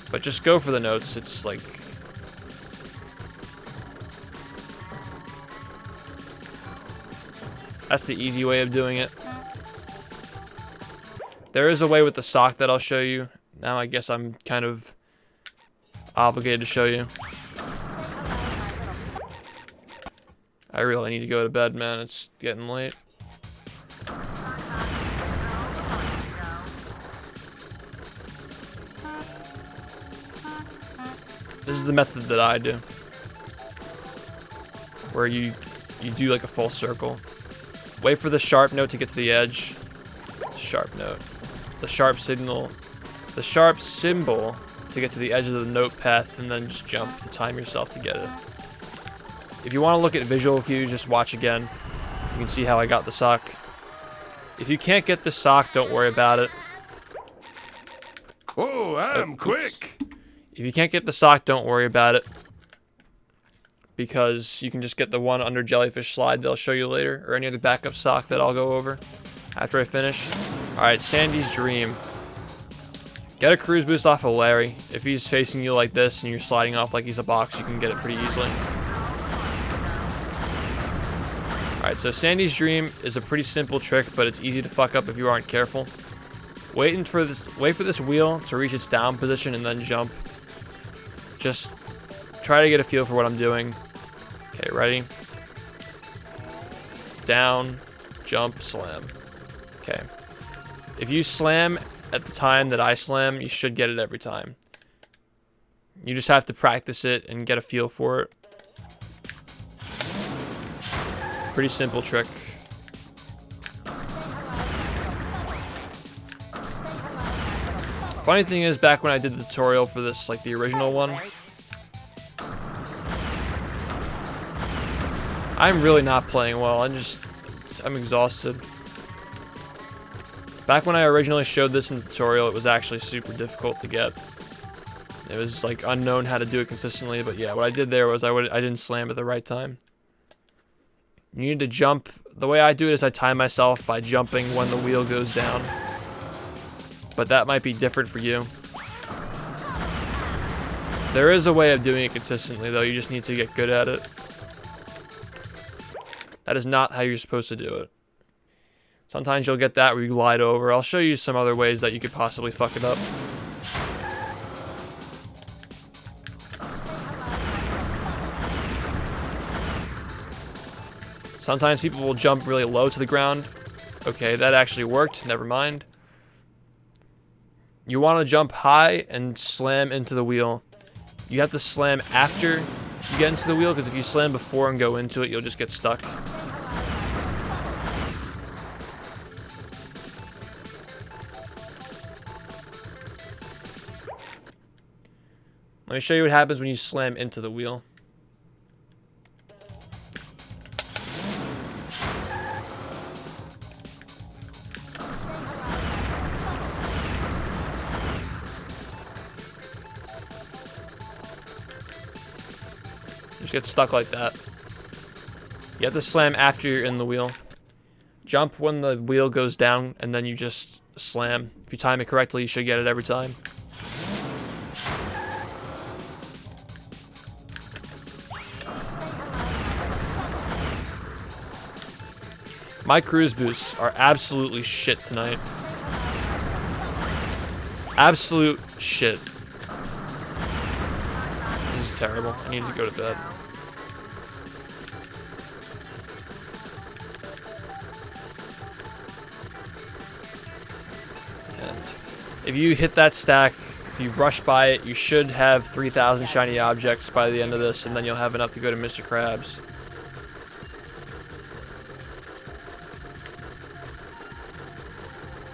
But just go for the notes. It's like, that's the easy way of doing it. There is a way with the sock that I'll show you. Now I guess I'm kind of obligated to show you. I really need to go to bed, man. It's getting late. This is the method that I do. Where you do like a full circle. Wait for the sharp note to get to the edge. Sharp note. The sharp symbol to get to the edge of the note path, and then just jump to time yourself to get it. If you want to look at visual cues, just watch again. You can see how I got the sock. If you can't get the sock, don't worry about it. Oh, I'm quick. If you can't get the sock, don't worry about it. Because you can just get the one under Jellyfish slide that I'll show you later, or any other backup sock that I'll go over after I finish. Alright, Sandy's Dream. Get a cruise boost off of Larry. If he's facing you like this and you're sliding off like he's a box, you can get it pretty easily. Alright, so Sandy's Dream is a pretty simple trick, but it's easy to fuck up if you aren't careful. Wait for this wheel to reach its down position and then jump. Just try to get a feel for what I'm doing. Okay, ready? down, jump, slam. Okay. If you slam at the time that I slam, you should get it every time. You just have to practice it and get a feel for it. Pretty simple trick. Funny thing is, back when I did the tutorial for this, like the original one, I'm really not playing well. I'm exhausted. Back when I originally showed this in the tutorial, it was actually super difficult to get. It was like unknown how to do it consistently, but yeah, what I did there was I didn't slam at the right time. You need to jump. The way I do it is I time myself by jumping when the wheel goes down. But that might be different for you. There is a way of doing it consistently, though. You just need to get good at it. That is not how you're supposed to do it. Sometimes you'll get that where you glide over. I'll show you some other ways that you could possibly fuck it up. Sometimes people will jump really low to the ground. Okay, that actually worked. Never mind. You want to jump high and slam into the wheel. You have to slam after you get into the wheel, because if you slam before and go into it, you'll just get stuck. Let me show you what happens when you slam into the wheel. Just get stuck like that. You have to slam after you're in the wheel. Jump when the wheel goes down, and then you just slam. If you time it correctly, you should get it every time. My cruise boosts are absolutely shit tonight. Absolute shit. This is terrible. I need to go to bed. And if you hit that stack, if you rush by it, you should have 3,000 shiny objects by the end of this, and then you'll have enough to go to Mr. Krabs.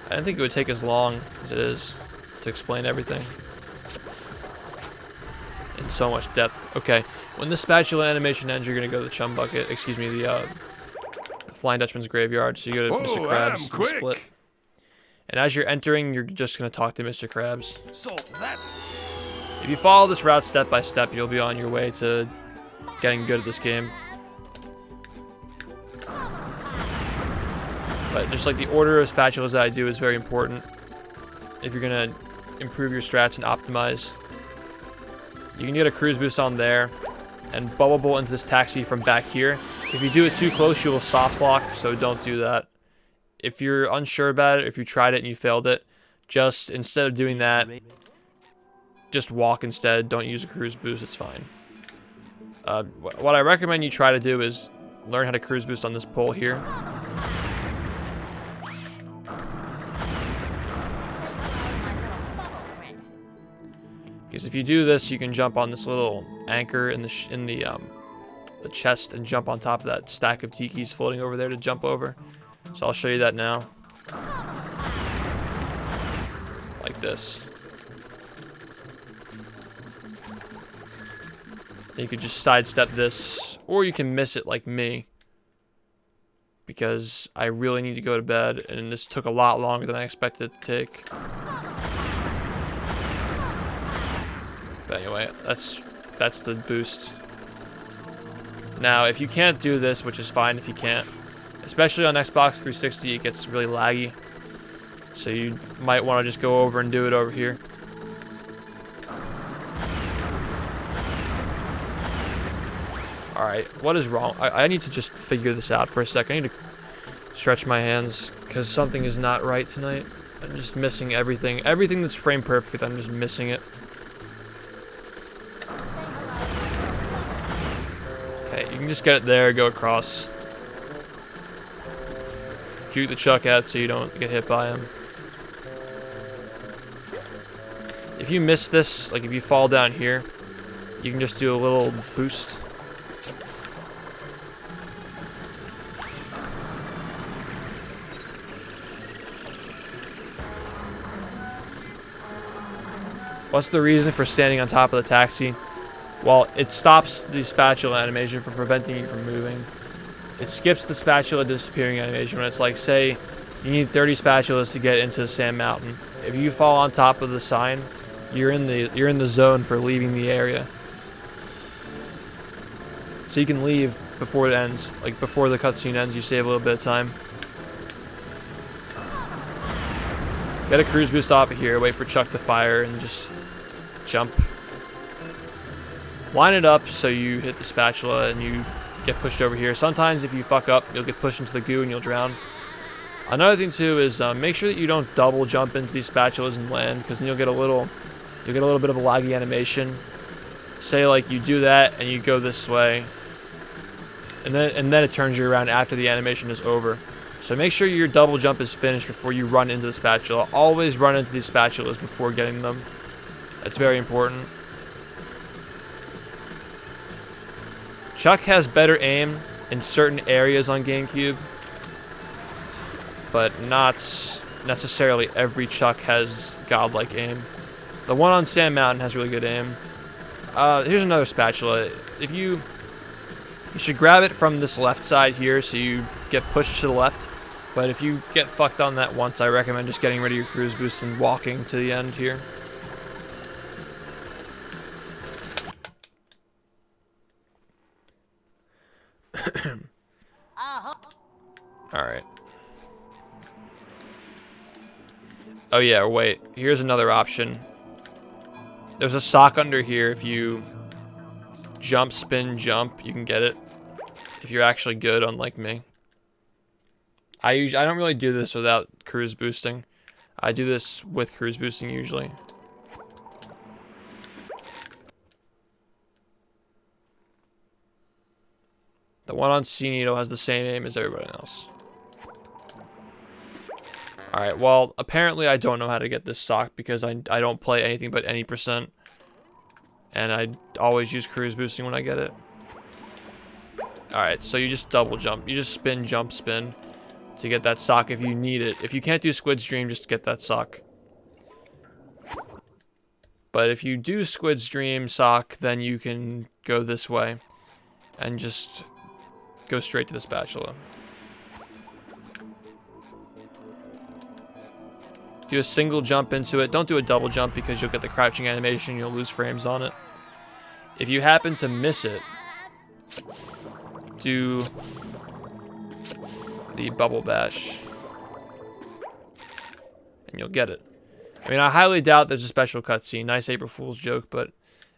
I didn't think it would take as long as it is to explain everything in so much depth. Okay, when the spatula animation ends, you're gonna go to the chum bucket. Excuse me, the Flying Dutchman's graveyard. So you go to Mr. Krabs and split. And as you're entering, you're just gonna talk to Mr. Krabs. So that. If you follow this route step by step, you'll be on your way to getting good at this game. But just like the order of spatulas that I do is very important if you're gonna improve your strats and optimize. You can get a cruise boost on there and bubble bolt into this taxi from back here. If you do it too close, you will soft lock, so don't do that. If you're unsure about it, if you tried it and you failed it, just instead of doing that, just walk instead. Don't use a cruise boost, it's fine. What I recommend you try to do is learn how to cruise boost on this pole here. Because if you do this, you can jump on this little anchor in the chest and jump on top of that stack of tikis floating over there to jump over. So I'll show you that now. Like this. You could just sidestep this, or you can miss it like me. Because I really need to go to bed, and this took a lot longer than I expected it to take. But anyway, that's the boost. Now, if you can't do this, which is fine if you can't, especially on Xbox 360, it gets really laggy. So you might want to just go over and do it over here. Alright, what is wrong? I need to just figure this out for a second. I need to stretch my hands, because something is not right tonight. I'm just missing everything. Everything that's frame perfect, I'm just missing it. Okay, you can just get it there, go across. juke the chuck out so you don't get hit by him. If you miss this, like if you fall down here, you can just do a little boost. What's the reason for standing on top of the taxi? Well, it stops the spatula animation from preventing you from moving. It skips the spatula disappearing animation when it's like, say, you need 30 spatulas to get into Sand Mountain. If you fall on top of the sign, you're in the zone for leaving the area. So you can leave before it ends, like before the cutscene ends. You save a little bit of time. Get a cruise boost off of here. Wait for Chuck to fire and just jump. Line it up so you hit the spatula and you get pushed over here. Sometimes if you fuck up, you'll get pushed into the goo and you'll drown. Another thing too is make sure that you don't double jump into these spatulas and land, because then you'll get a little bit of a laggy animation. Say like you do that and you go this way, and then it turns you around after the animation is over. So make sure your double jump is finished before you run into the spatula. Always run into these spatulas before getting them. That's very important. Chuck has better aim in certain areas on GameCube, but not necessarily every Chuck has godlike aim. The one on Sand Mountain has really good aim. Here's another spatula. You should grab it from this left side here so you get pushed to the left. But if you get fucked on that once, I recommend just getting rid of your cruise boost and walking to the end here. Alright. Oh yeah, wait. Here's another option. There's a sock under here. If you jump, spin, jump, you can get it. If you're actually good, unlike me. I don't really do this without cruise boosting. I do this with cruise boosting usually. The one on Cnito has the same aim as everybody else. Alright, well, apparently I don't know how to get this sock because I don't play anything but any %. And I always use cruise boosting when I get it. Alright, so you just double jump. You just spin, jump, spin to get that sock if you need it. If you can't do Squid Dream, just get that sock. But if you do Squid Dream sock, then you can go this way and just go straight to the spatula. Do a single jump into it. Don't do a double jump because you'll get the crouching animation. You'll lose frames on it. If you happen to miss it, do the bubble bash and you'll get it. I mean, I highly doubt there's a special cutscene. Nice April Fool's joke, but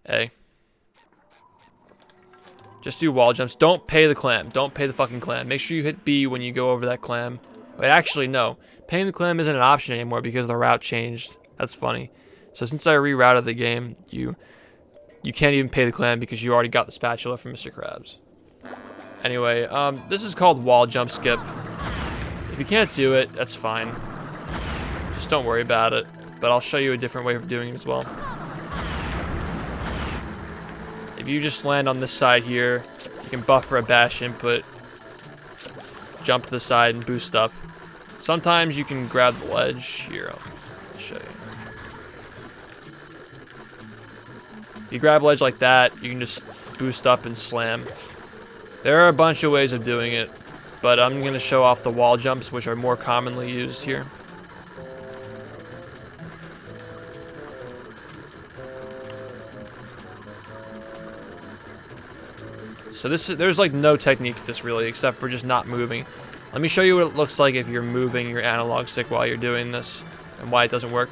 hey. Just do wall jumps. Don't pay the clam. Don't pay the fucking clam. Make sure you hit B when you go over that clam. Wait, actually, no. Paying the clam isn't an option anymore because the route changed. That's funny. So since I rerouted the game, you can't even pay the clam because you already got the spatula from Mr. Krabs. Anyway, this is called wall jump skip. If you can't do it, that's fine. Just don't worry about it. But I'll show you a different way of doing it as well. If you just land on this side here, you can buffer a bash input, jump to the side, and boost up. Sometimes you can grab the ledge. Here, I'll show you. If you grab a ledge like that, you can just boost up and slam. There are a bunch of ways of doing it, but I'm going to show off the wall jumps, which are more commonly used here. So there's like no technique to this really, except for just not moving. Let me show you what it looks like if you're moving your analog stick while you're doing this, and why it doesn't work.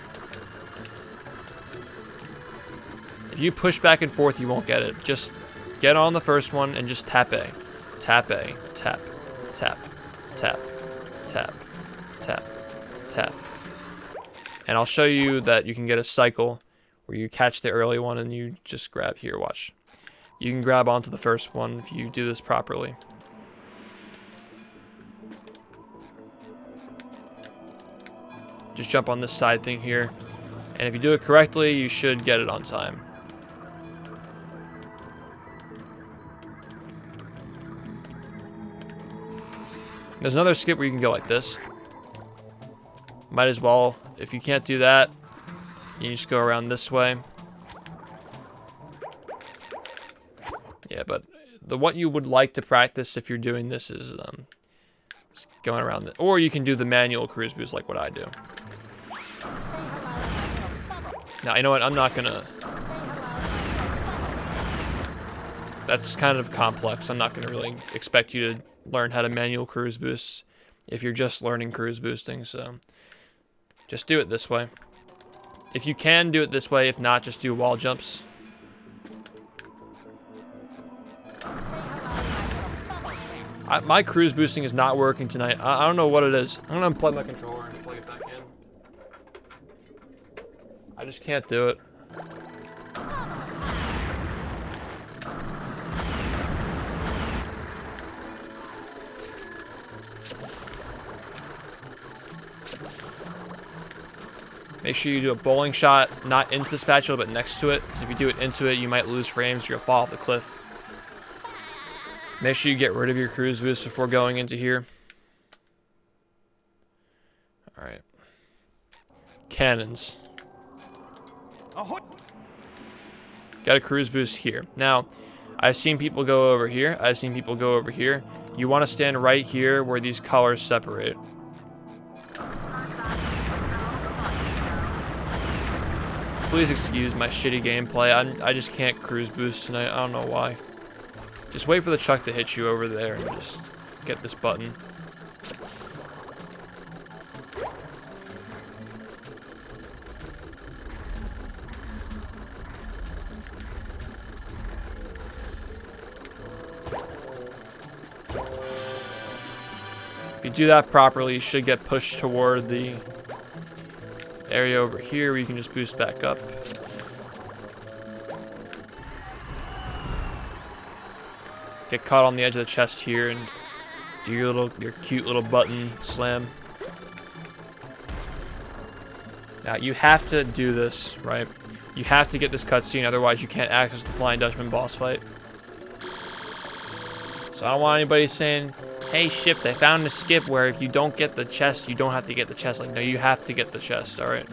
If you push back and forth, you won't get it. Just get on the first one and just tap A. Tap A. Tap. Tap. Tap. Tap. Tap. Tap. And I'll show you that you can get a cycle where you catch the early one and you just grab here, watch. You can grab onto the first one if you do this properly. just jump on this side thing here. And if you do it correctly, you should get it on time. There's another skip where you can go like this. Might as well. If you can't do that, you just go around this way. Yeah, but what you would like to practice if you're doing this is just going around it. Or you can do the manual cruise boost like what I do. Now, you know what? I'm not gonna... That's kind of complex. I'm not gonna really expect you to learn how to manual cruise boost if you're just learning cruise boosting, so just do it this way. If you can, do it this way. If not, just do wall jumps. My cruise boosting is not working tonight. I don't know what it is. I'm gonna unplug my controller and plug it back in. I just can't do it. Make sure you do a bowling shot, not into the spatula, but next to it. Because if you do it into it, you might lose frames. You'll fall off the cliff. Make sure you get rid of your cruise boost before going into here. Alright. Cannons. Got a cruise boost here. Now, I've seen people go over here. I've seen people go over here. You want to stand right here where these colors separate. Please excuse my shitty gameplay. I just can't cruise boost tonight. I don't know why. Just wait for the chuck to hit you over there and just get this button. If you do that properly, you should get pushed toward the area over here where you can just boost back up. Get caught on the edge of the chest here and do your cute little button slam. Now you have to do this, right? You have to get this cutscene, otherwise you can't access the Flying Dutchman boss fight. So I don't want anybody saying, hey Shift, I found a skip where if you don't get the chest, you don't have to get the chest. Like, no, you have to get the chest, alright?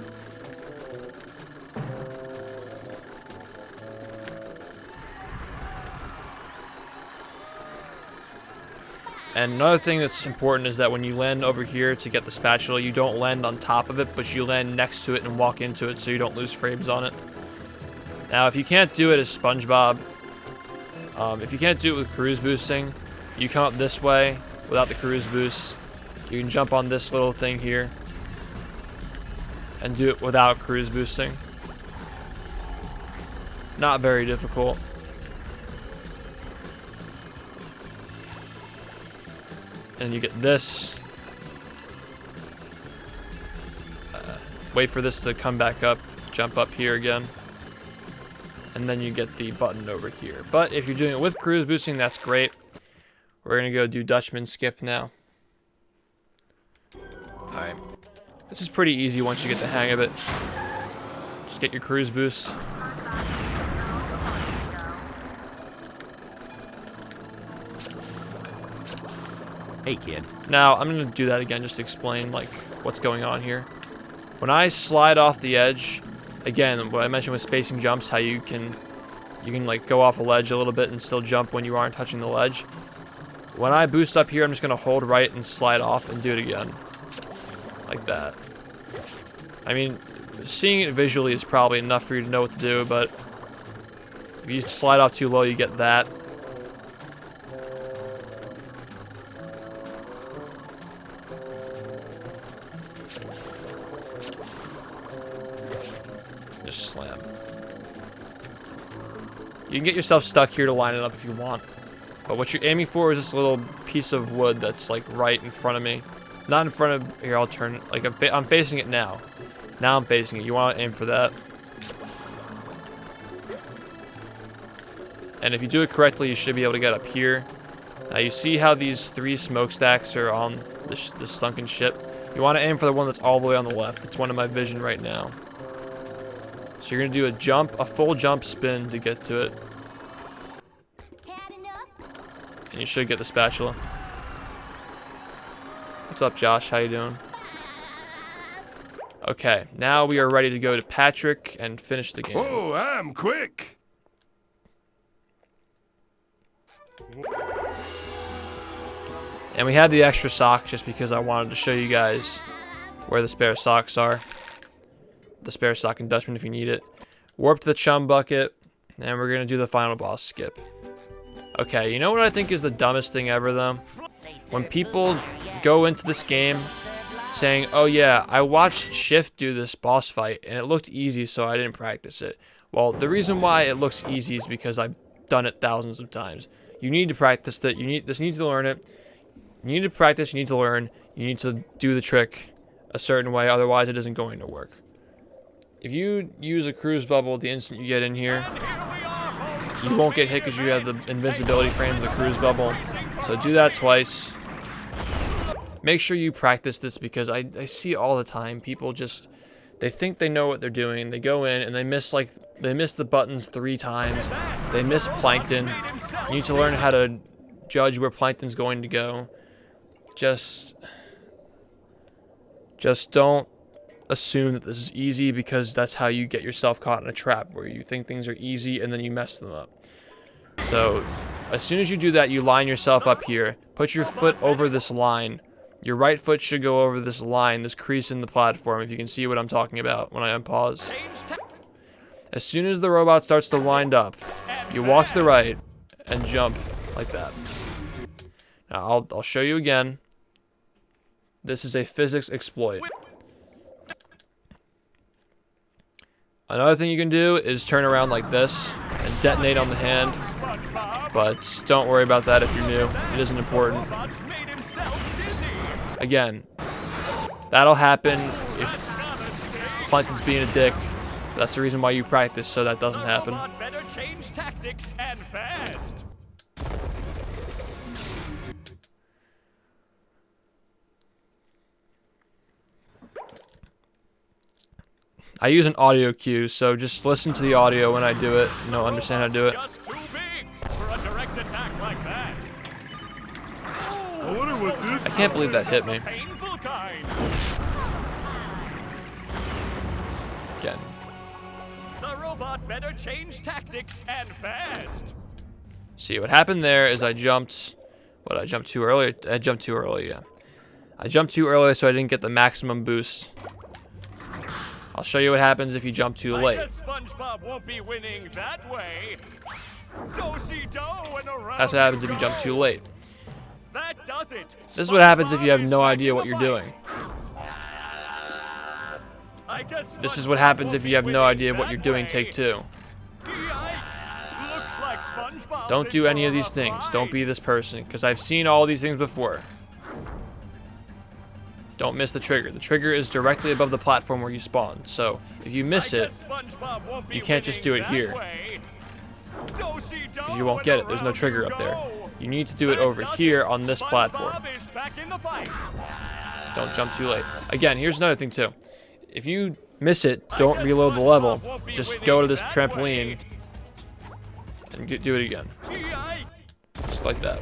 And another thing that's important is that when you land over here to get the spatula, you don't land on top of it, but you land next to it and walk into it so you don't lose frames on it. Now, if you can't do it as SpongeBob, if you can't do it with cruise boosting, you come up this way without the cruise boost. You can jump on this little thing here and do it without cruise boosting. Not very difficult. And you get this. Wait for this to come back up. Jump up here again. And then you get the button over here. But if you're doing it with cruise boosting, that's great. We're going to go do Dutchman Skip now. Alright. This is pretty easy once you get the hang of it. Just get your cruise boost. Hey, kid. Now, I'm going to do that again just to explain, like, what's going on here. When I slide off the edge, again, what I mentioned with spacing jumps, how you can like, go off a ledge a little bit and still jump when you aren't touching the ledge. When I boost up here, I'm just going to hold right and slide off and do it again. Like that. I mean, seeing it visually is probably enough for you to know what to do, but if you slide off too low, you get that. Just slam. You can get yourself stuck here to line it up if you want. But what you're aiming for is this little piece of wood that's like right in front of me. Not in front of... Here, I'll turn it. Like, I'm facing it now. Now I'm facing it. You want to aim for that. And if you do it correctly, you should be able to get up here. Now, you see how these 3 smokestacks are on this sunken ship? You want to aim for the one that's all the way on the left. It's one in my vision right now. So you're going to do a jump, a full jump spin to get to it. And you should get the spatula. What's up, Josh? How you doing? Okay, now we are ready to go to Patrick and finish the game. Oh, I'm quick. And we had the extra sock just because I wanted to show you guys where the spare socks are. The spare sock and Dutchman if you need it. Warp to the chum bucket, and we're going to do the final boss skip. Okay, you know what I think is the dumbest thing ever, though? When people go into this game saying, oh yeah, I watched Shift do this boss fight, and it looked easy, so I didn't practice it. Well, the reason why it looks easy is because I've done it thousands of times. You need to practice that. You need to learn it. You need to practice, you need to learn, you need to do the trick a certain way, otherwise it isn't going to work. If you use a cruise bubble the instant you get in here, you won't get hit because you have the invincibility frames of the cruise bubble. So do that twice. Make sure you practice this because I see all the time people just, they think they know what they're doing. They go in and they miss the buttons 3 times. They miss plankton. You need to learn how to judge where plankton's going to go. Just don't assume that this is easy because that's how you get yourself caught in a trap where you think things are easy and then you mess them up. So as soon as you do that, you line yourself up here. Put your foot over this line. Your right foot should go over this line, this crease in the platform, if you can see what I'm talking about when I unpause. As soon as the robot starts to wind up, you walk to the right and jump like that. Now I'll show you again. This is a physics exploit. Another thing you can do is turn around like this and detonate on the hand, but don't worry about that if you're new. It isn't important. Again, that'll happen if Plankton's being a dick. That's the reason why you practice, so that doesn't happen. Better change tactics and fast. I use an audio cue, so just listen to the audio when I do it, and you'll understand how to do it. Just too big for a direct attack like that. I wonder what this. I can't believe that hit me. Painful kind. Again. The robot better change tactics and fast. See, what happened there is I jumped... What, I jumped too early? I jumped too early, yeah. I jumped too early, so I didn't get the maximum boost. I'll show you what happens if you jump too late. I guess SpongeBob won't be winning that way. Do-si-do and around That's what happens if you jump too late. That does it. This is what happens if you have no idea what you're doing. I guess This is what happens if you have no idea what you're doing, take 2. Yikes. Looks like SpongeBob's Don't do any of these in things. for a Don't be ride. this person, because I've seen all these things before. Don't miss the trigger. The trigger is directly above the platform where you spawn. So if you miss it, you can't just do it here, because you won't get it. There's no trigger up there. You need to do it over here on this platform. Don't jump too late. Again, here's another thing too. If you miss it, don't reload the level. Just go to this trampoline and do it again. Just like that.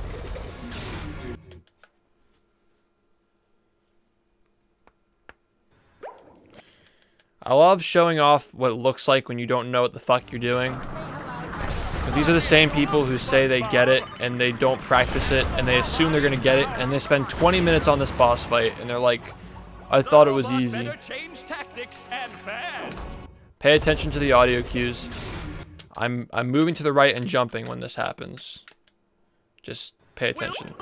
I love showing off what it looks like when you don't know what the fuck you're doing. Because these are the same people who say they get it and they don't practice it and they assume they're going to get it and they spend 20 minutes on this boss fight and they're like, I thought it was easy. Pay attention to the audio cues. I'm moving to the right and jumping when this happens. Just pay attention.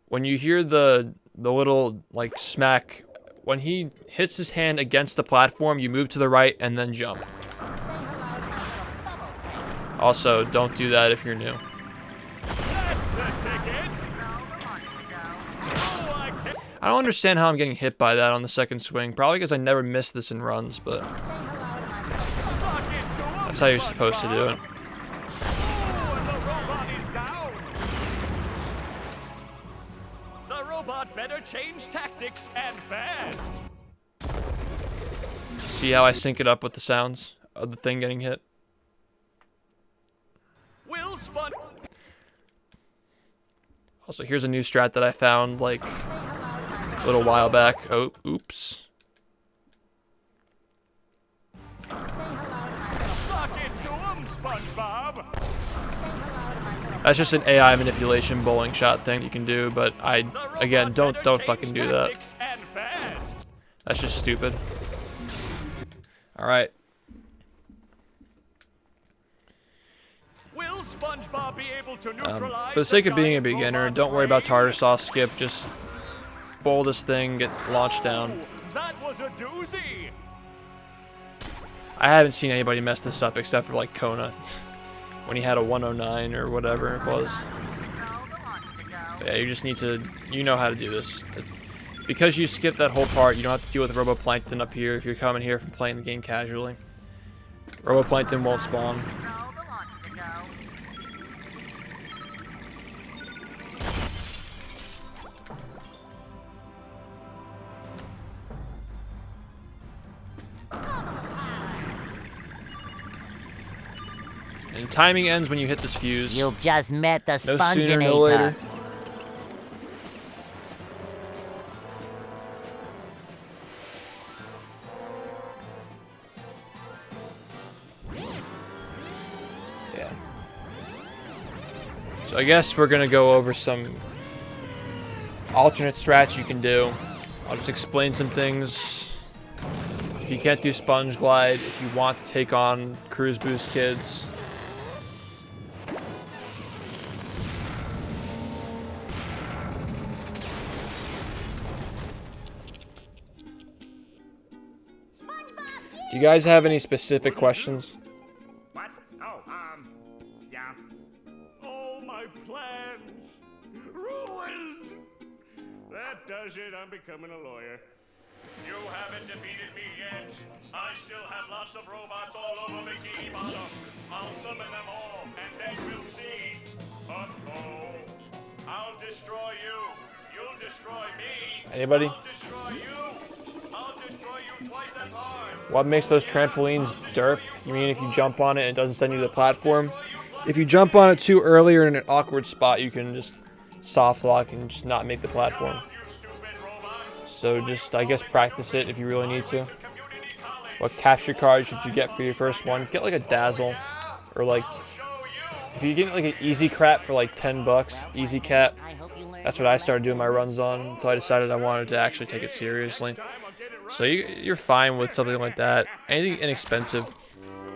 When you hear the little like smack, when he hits his hand against the platform, you move to the right and then jump. Also, don't do that if you're new. I don't understand how I'm getting hit by that on the second swing. Probably because I never missed this in runs, but that's how you're supposed to do it. sticks and fast. See how I sync it up with the sounds of the thing getting hit? Will Spon... Also, here's a new strat that I found like a little while back. Oh, oops. Suck it to him, SpongeBob. That's just an AI manipulation bowling shot thing you can do, but again, don't fucking do that. That's just stupid. All right. Will SpongeBob be able to neutralize For the sake of being a beginner, don't worry about tartar sauce skip. Just bowl this thing, get launched down. That was a doozy. I haven't seen anybody mess this up except for like Kona, when he had a 109 or whatever it was. But yeah, you just need to, you know how to do this. Because you skip that whole part, you don't have to deal with Robo Plankton up here if you're coming here from playing the game casually. Robo Plankton won't spawn. And timing ends when you hit this fuse. You've just met the No sooner, no later. Sponginator. Yeah. So I guess we're gonna go over some alternate strats you can do. I'll just explain some things. If you can't do Sponge Glide, if you want to take on Cruise Boost Kids. Do you guys have any specific questions? What? Oh, yeah. All my plans ruined. That does it. I'm becoming a lawyer. You haven't defeated me yet. I still have lots of robots all over Bikini Bottom. I'll summon them all, and then we'll see. Uh-oh. I'll destroy you. You'll destroy me. Anybody? I'll destroy you. I'll destroy you twice as hard. What makes those trampolines derp? You mean if you jump on it and it doesn't send you to the platform? If you jump on it too early or in an awkward spot, you can just soft lock and just not make the platform. So just, I guess, practice it if you really need to. What capture card should you get for your first one? Get like a Dazzle, or like, if you get like an Easy Crap for like 10 bucks, Easy Cat. That's what I started doing my runs on until I decided I wanted to actually take it seriously. So you're fine with something like that. Anything inexpensive.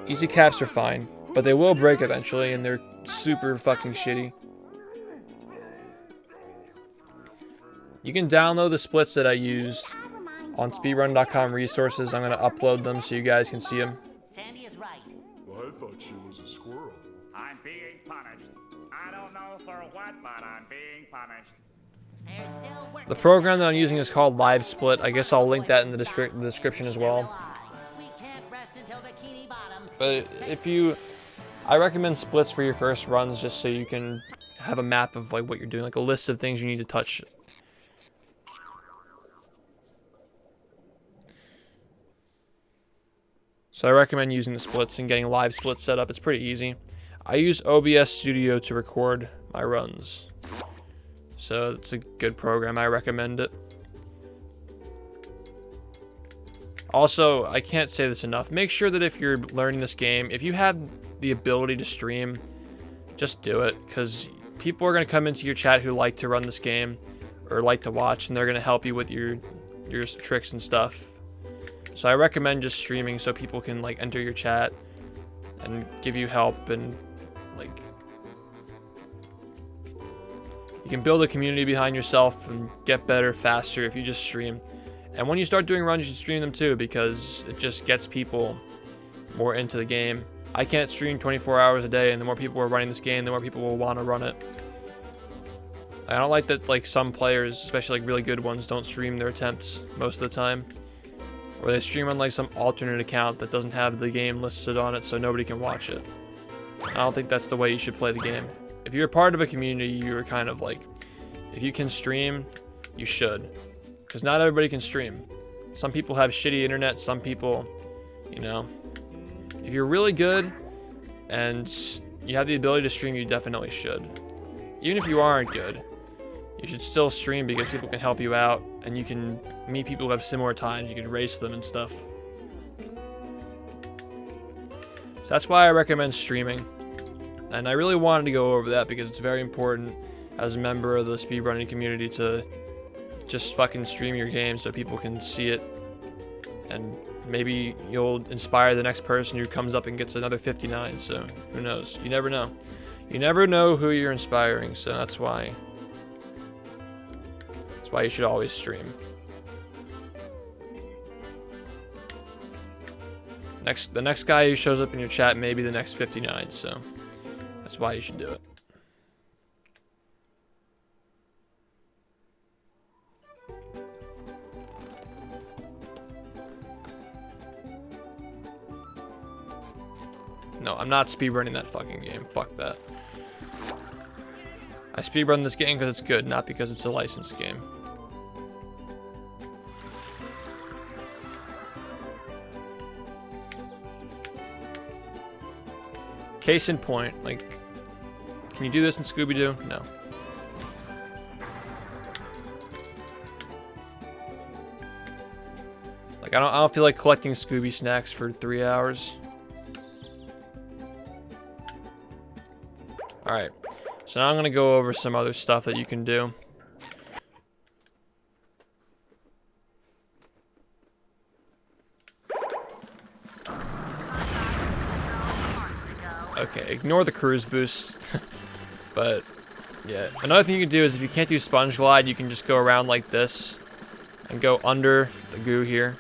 Easy caps are fine, but they will break eventually, and they're super fucking shitty. You can download the splits that I used on speedrun.com resources. I'm going to upload them so you guys can see them. Sandy is right. Well, I thought she was a squirrel. I'm being punished. I don't know for what, but I'm being punished. There's still work. The program that I'm using is called Live Split. I guess I'll link that in the description as well. We can't rest until Bikini Bottom. But I recommend splits for your first runs just so you can have a map of like what you're doing, like a list of things you need to touch. So I recommend using the splits and getting live splits set up. It's pretty easy. I use OBS Studio to record my runs. So it's a good program. I recommend it. Also, I can't say this enough. Make sure that if you're learning this game, if you have the ability to stream, just do it. Because people are going to come into your chat who like to run this game or like to watch, and they're going to help you with your tricks and stuff. So I recommend just streaming so people can like enter your chat and give you help, and like you can build a community behind yourself and get better faster if you just stream. And when you start doing runs, you should stream them too, because it just gets people more into the game. I can't stream 24 hours a day, and the more people are running this game, the more people will want to run it. I don't like that like some players, especially like really good ones, don't stream their attempts most of the time. Or they stream on like some alternate account that doesn't have the game listed on it so nobody can watch it. I don't think that's the way you should play the game. If you're part of a community, you're kind of like, if you can stream, you should. Because not everybody can stream. Some people have shitty internet, some people, you know. If you're really good and you have the ability to stream, you definitely should. Even if you aren't good, you should still stream because people can help you out and you can meet people who have similar times. You can race them and stuff. So that's why I recommend streaming. And I really wanted to go over that because it's very important as a member of the speedrunning community to just fucking stream your game so people can see it. And maybe you'll inspire the next person who comes up and gets another 59. So who knows? You never know. You never know who you're inspiring. So that's why you should always stream. The next guy who shows up in your chat may be the next 59, so that's why you should do it. No, I'm not speedrunning that fucking game. Fuck that. I speedrun this game because it's good, not because it's a licensed game. Case in point, like, can you do this in Scooby-Doo? No. Like, I don't feel like collecting Scooby snacks for 3 hours. Alright, so now I'm gonna go over some other stuff that you can do. Okay, ignore the cruise boost. But, yeah. Another thing you can do is if you can't do sponge glide, you can just go around like this. And go under the goo here.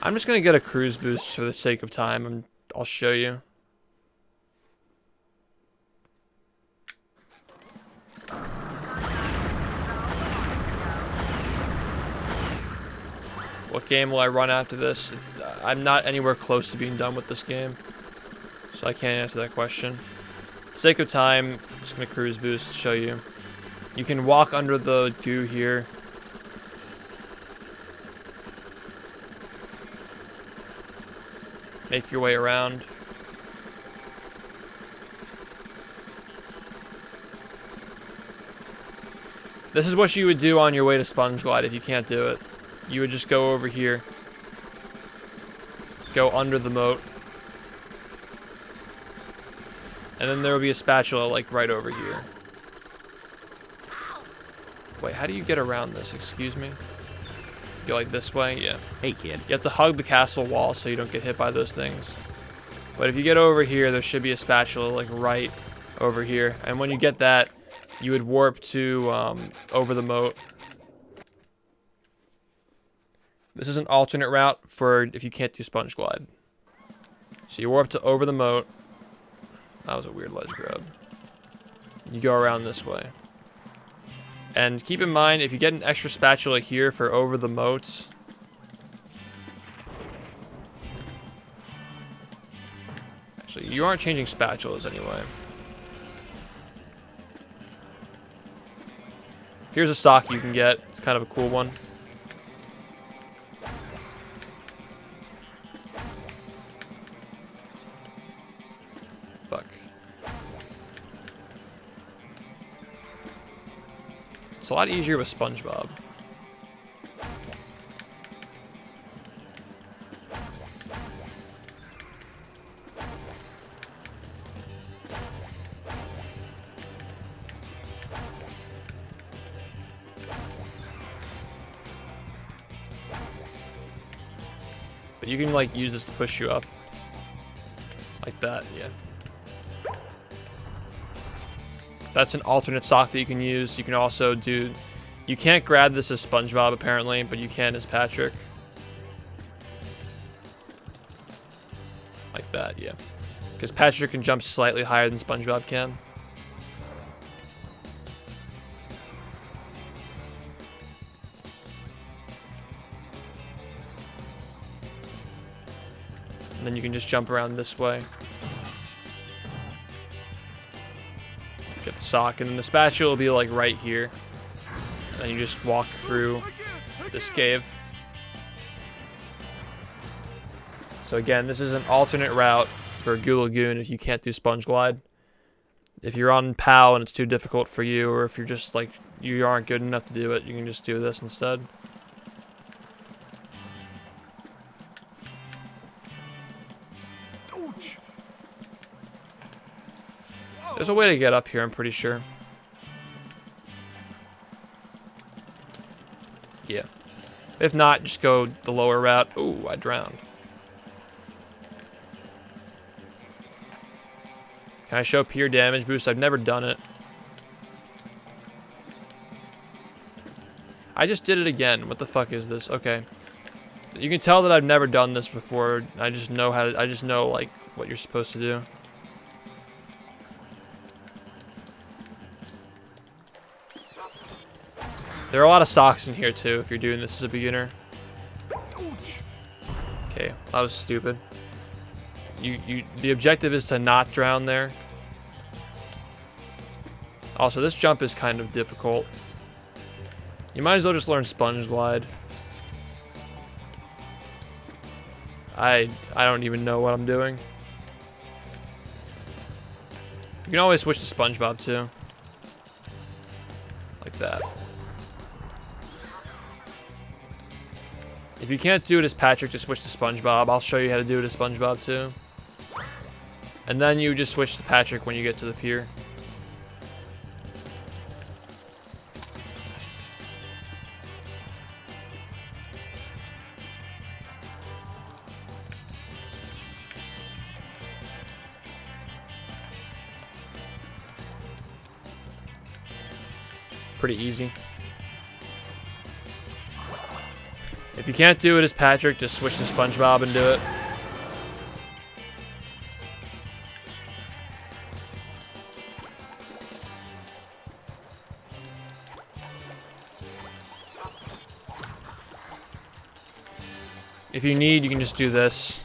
I'm just going to get a cruise boost for the sake of time, and I'll show you. What game will I run after this? I'm not anywhere close to being done with this game, so I can't answer that question. For the sake of time, I'm just going to cruise boost to show you. You can walk under the goo here. Make your way around. This is what you would do on your way to Sponge Glide if you can't do it. You would just go over here. Go under the moat. And then there will be a spatula like right over here. Wait, how do you get around this? Excuse me? Go like this way? Yeah. Hey, kid. You have to hug the castle wall so you don't get hit by those things. But if you get over here, there should be a spatula like right over here. And when you get that, you would warp to over the moat. This is an alternate route for if you can't do Sponge Glide. So you warp to over the moat. That was a weird ledge grab. You go around this way. And keep in mind, if you get an extra spatula here for over the moats, actually, you aren't changing spatulas anyway. Here's a sock you can get. It's kind of a cool one. Fuck. It's a lot easier with SpongeBob. But you can like use this to push you up. Like that, yeah. That's an alternate sock that you can use. You can also do... You can't grab this as SpongeBob, apparently, but you can as Patrick. Like that, yeah. Because Patrick can jump slightly higher than SpongeBob can. And then you can just jump around this way. Get the sock, and then the spatula will be like right here. And you just walk through this cave. So again, this is an alternate route for Goo Lagoon if you can't do Sponge Glide. If you're on PAL and it's too difficult for you, or if you're just like, you aren't good enough to do it, you can just do this instead. There's a way to get up here, I'm pretty sure. Yeah. If not, just go the lower route. Ooh, I drowned. Can I show pure damage boost? I've never done it. I just did it again. What the fuck is this? Okay. You can tell that I've never done this before. I just know how to, I just know like what you're supposed to do. There are a lot of socks in here too if you're doing this as a beginner. Okay, that was stupid. The objective is to not drown there. Also, this jump is kind of difficult. You might as well just learn Sponge Glide. I don't even know what I'm doing. You can always switch to SpongeBob too. Like that. If you can't do it as Patrick, just switch to SpongeBob. I'll show you how to do it as SpongeBob too. And then you just switch to Patrick when you get to the pier. Pretty easy. If you can't do it as Patrick, just switch to SpongeBob and do it. If you need, you can just do this.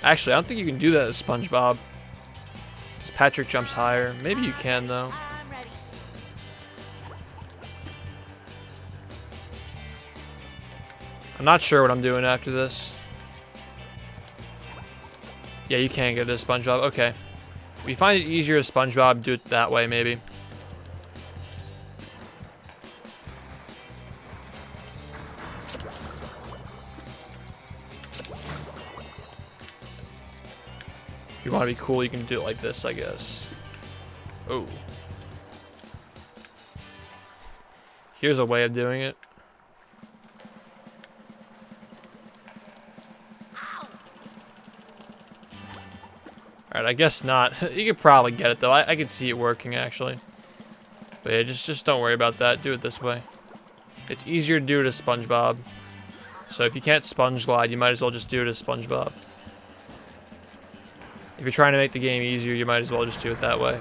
Actually, I don't think you can do that as SpongeBob. Because Patrick jumps higher. Maybe you can, though. I'm ready. I'm not sure what I'm doing after this. Yeah, you can get it as SpongeBob. Okay. If you find it easier as SpongeBob, do it that way, maybe. If you want to be cool, you can do it like this, I guess. Oh. Here's a way of doing it. Alright, I guess not. You could probably get it, though. I could see it working, actually. But yeah, just don't worry about that. Do it this way. It's easier to do it as SpongeBob. So if you can't Sponge Glide, you might as well just do it as SpongeBob. If you're trying to make the game easier, you might as well just do it that way.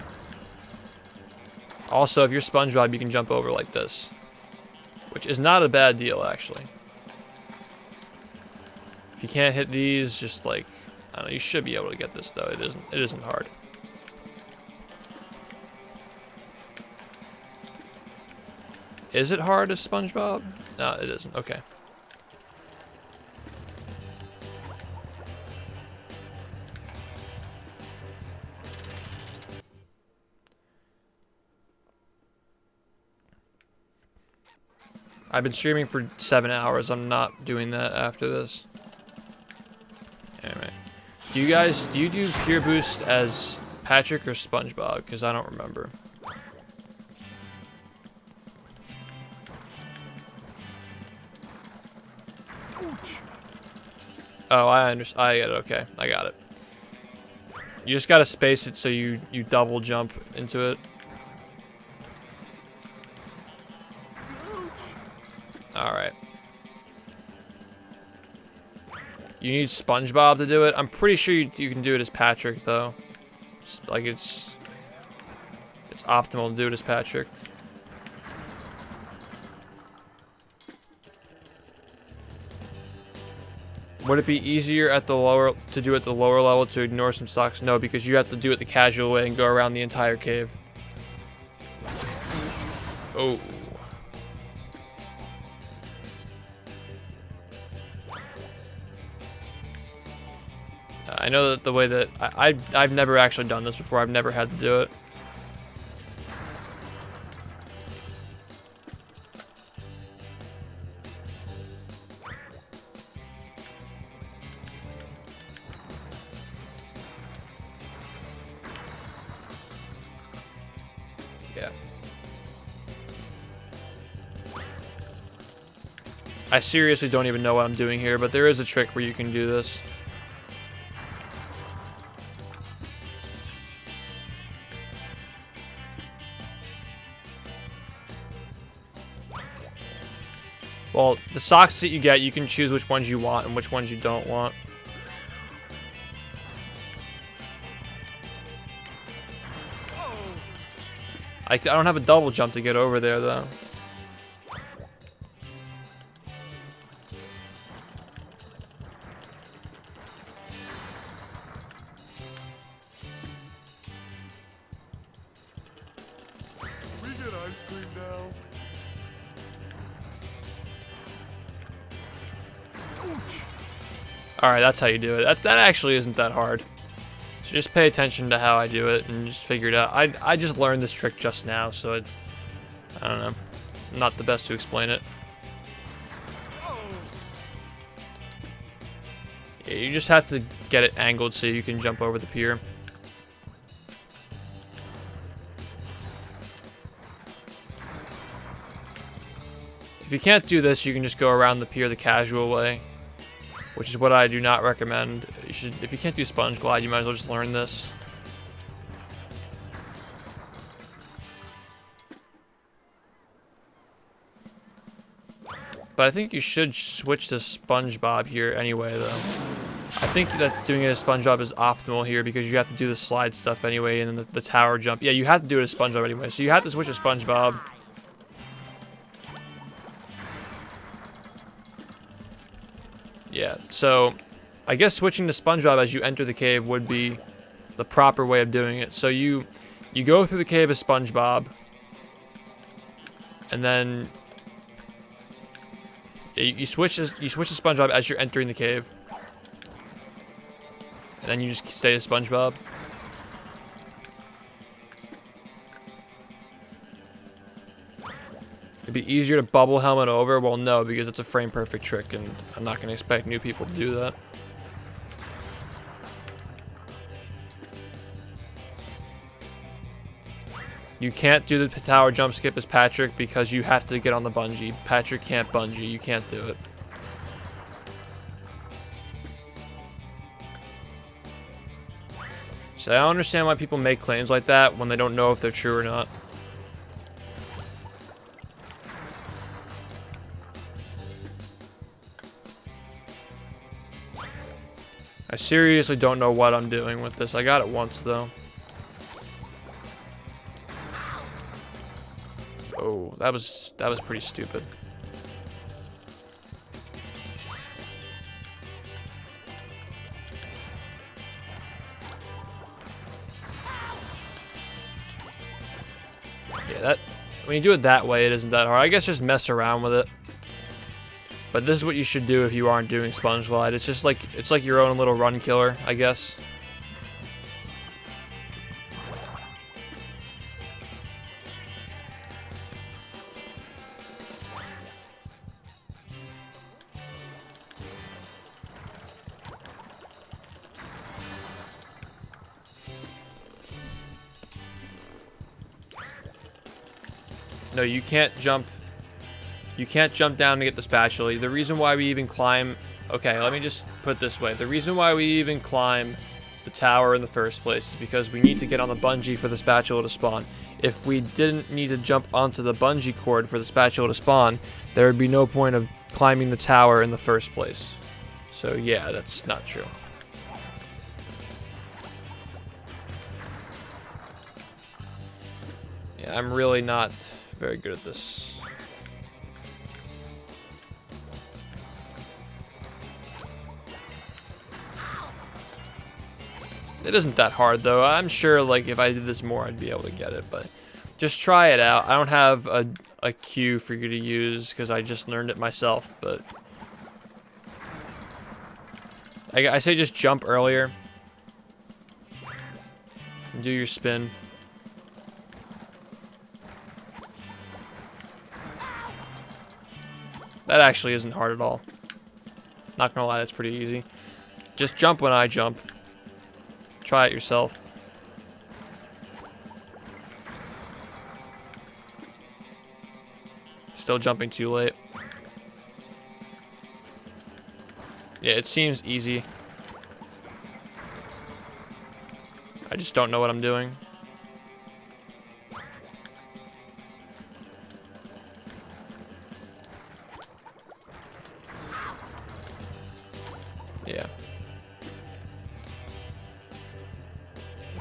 Also, if you're SpongeBob, you can jump over like this. Which is not a bad deal, actually. If you can't hit these, just like... I don't know, you should be able to get this, though. It isn't hard. Is it hard as SpongeBob? No, it isn't. Okay. I've been streaming for 7 hours. I'm not doing that after this. Anyway. Do you do Pure Boost as Patrick or SpongeBob? Because I don't remember. Oh, I understand. I get it. Okay, I got it. You just gotta space it so you double jump into it. Alright. You need SpongeBob to do it. I'm pretty sure you can do it as Patrick, though. Like, it's optimal to do it as Patrick. Would it be easier at the lower to do at the lower level to ignore some stocks? No, because you have to do it the casual way and go around the entire cave. Oh. I know that the way that I've never actually done this before. I've never had to do it. Yeah. I seriously don't even know what I'm doing here, but there is a trick where you can do this. Well, the socks that you get, you can choose which ones you want and which ones you don't want. I don't have a double jump to get over there, though. We get ice cream now. Alright, that's how you do it. That actually isn't that hard. So just pay attention to how I do it and just figure it out. I just learned this trick just now, so I don't know. I'm not the best to explain it. Yeah, you just have to get it angled so you can jump over the pier. If you can't do this, you can just go around the pier the casual way, which is what I do not recommend. You should, if you can't do sponge glide, you might as well just learn this. But I think you should switch to SpongeBob here anyway, though. I think that doing it as SpongeBob is optimal here because you have to do the slide stuff anyway, and then the tower jump. Yeah, you have to do it as SpongeBob anyway, so you have to switch to SpongeBob. Yeah, so I guess switching to SpongeBob as you enter the cave would be the proper way of doing it. So you go through the cave as SpongeBob, and then you switch to SpongeBob as you're entering the cave, and then you just stay as SpongeBob. It'd be easier to bubble helmet over. Well, no, because it's a frame perfect trick, and I'm not going to expect new people to do that. You can't do the tower jump skip as Patrick because you have to get on the bungee. Patrick can't bungee. You can't do it. So I don't understand why people make claims like that when they don't know if they're true or not. I seriously don't know what I'm doing with this. I got it once, though. Oh, that was pretty stupid. Yeah, when you do it that way, it isn't that hard. I guess just mess around with it. But this is what you should do if you aren't doing sponge glide. It's just like your own little run killer, I guess. No, you can't jump. You can't jump down to get the spatula. The reason why we even climb... Okay, let me just put it this way. The reason why we even climb the tower in the first place is because we need to get on the bungee for the spatula to spawn. If we didn't need to jump onto the bungee cord for the spatula to spawn, there would be no point of climbing the tower in the first place. So yeah, that's not true. Yeah, I'm really not very good at this. It isn't that hard though. I'm sure like if I did this more I'd be able to get it, but just try it out. I don't have a cue for you to use because I just learned it myself, but I say just jump earlier and do your spin. That actually isn't hard at all. Not gonna lie, that's pretty easy. Just jump when I jump. Try it yourself. Still jumping too late. Yeah, it seems easy. I just don't know what I'm doing. Yeah.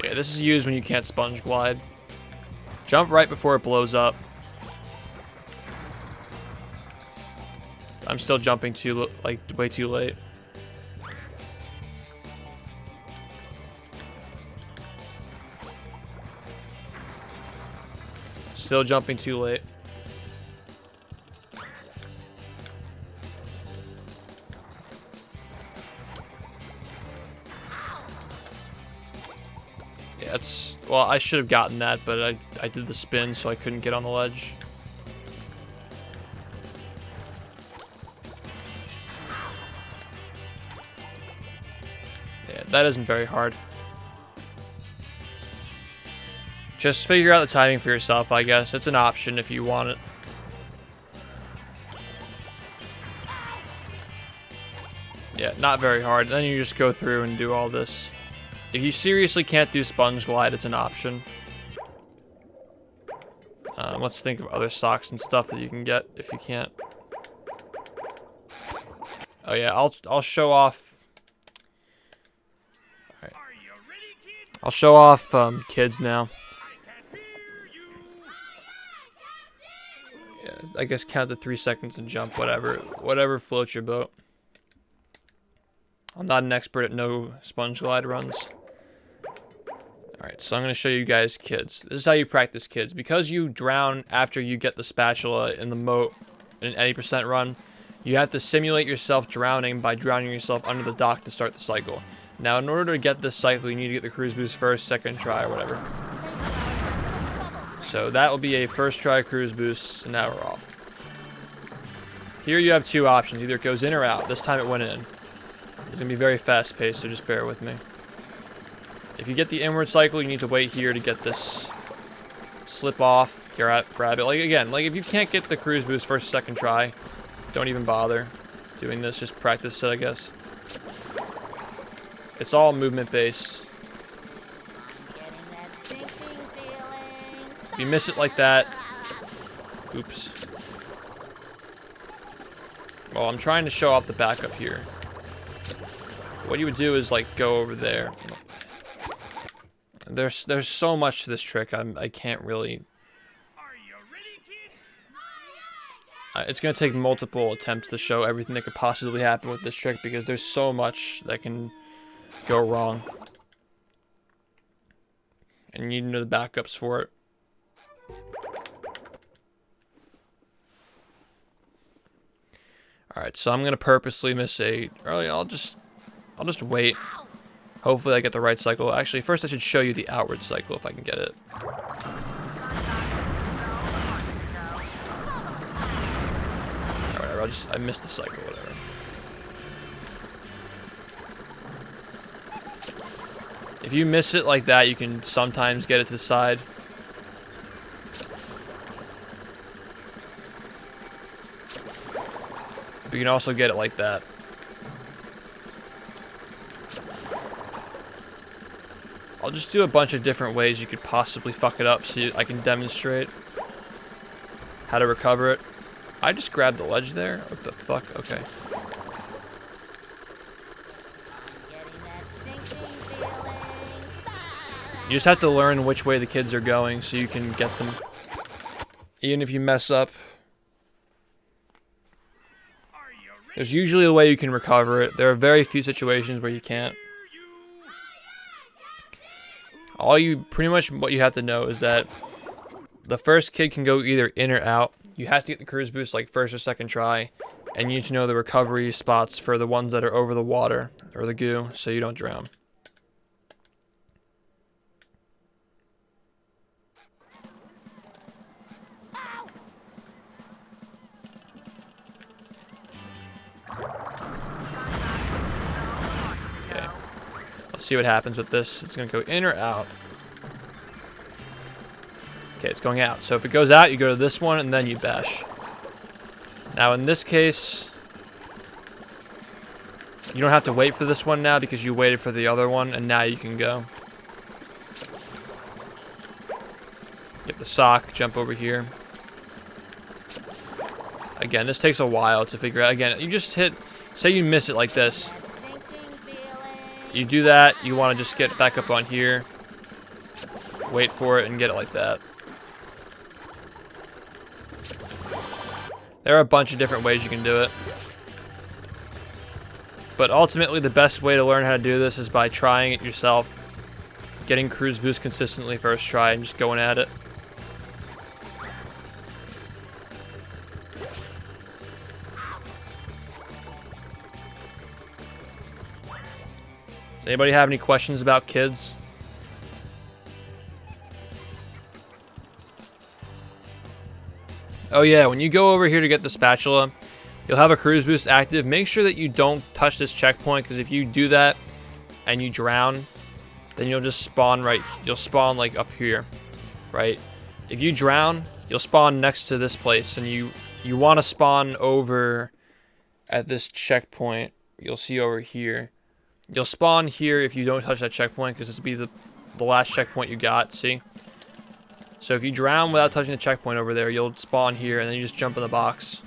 Yeah, this is used when you can't sponge glide. Jump right before it blows up. I'm still jumping way too late. Still jumping too late. Yeah, well, I should have gotten that, but I did the spin, so I couldn't get on the ledge. Yeah, that isn't very hard. Just figure out the timing for yourself, I guess. It's an option if you want it. Yeah, not very hard. Then you just go through and do all this. If you seriously can't do sponge glide, it's an option. Let's think of other socks and stuff that you can get if you can't. Oh yeah, I'll show off. All right. I'll show off kids now. Yeah, I guess count to 3 seconds and jump. Whatever floats your boat. I'm not an expert at no sponge glide runs. Alright, so I'm going to show you guys kids. This is how you practice kids. Because you drown after you get the spatula in the moat in an 80% run, you have to simulate yourself drowning by drowning yourself under the dock to start the cycle. Now, in order to get this cycle, you need to get the cruise boost first, second try, or whatever. So that will be a first try cruise boost, and now we're off. Here you have two options. Either it goes in or out. This time it went in. It's going to be very fast paced, so just bear with me. If you get the inward cycle, you need to wait here to get this slip off, grab it. Like again, like if you can't get the cruise boost first, second try, don't even bother doing this. Just practice it, I guess. It's all movement based. If you miss it like that, oops. Well, I'm trying to show off the backup here. What you would do is like go over there. There's so much to this trick. I can't really. It's gonna take multiple attempts to show everything that could possibly happen with this trick because there's so much that can go wrong, and you need to know the backups for it. All right, so I'm gonna purposely miss a early. I'll just wait. Hopefully I get the right cycle. Actually, first I should show you the outward cycle if I can get it. Alright, I missed the cycle, whatever. If you miss it like that, you can sometimes get it to the side. But you can also get it like that. I'll just do a bunch of different ways you could possibly fuck it up so I can demonstrate how to recover it. I just grabbed the ledge there? What the fuck? Okay. You just have to learn which way the kids are going so you can get them. Even if you mess up. There's usually a way you can recover it. There are very few situations where you can't. Pretty much what you have to know is that the first kid can go either in or out. You have to get the cruise boost like first or second try, and you need to know the recovery spots for the ones that are over the water or the goo, so you don't drown. Okay, let's see what happens with this. It's gonna go in or out. Okay, it's going out. So if it goes out, you go to this one and then you bash. Now in this case, you don't have to wait for this one now because you waited for the other one and now you can go. Get the sock, jump over here. Again, this takes a while to figure out. Again, you just hit, say you miss it like this. You do that, you want to just get back up on here, wait for it and get it like that. There are a bunch of different ways you can do it. But ultimately, the best way to learn how to do this is by trying it yourself. Getting cruise boost consistently first try and just going at it. Does anybody have any questions about kids? Oh yeah, when you go over here to get the spatula, you'll have a cruise boost active. Make sure that you don't touch this checkpoint, because if you do that and you drown, then you'll just spawn you'll spawn like up here, right? If you drown, you'll spawn next to this place, and you want to spawn over at this checkpoint. You'll see over here. You'll spawn here if you don't touch that checkpoint, because this will be the last checkpoint you got, see? So if you drown without touching the checkpoint over there, you'll spawn here, and then you just jump in the box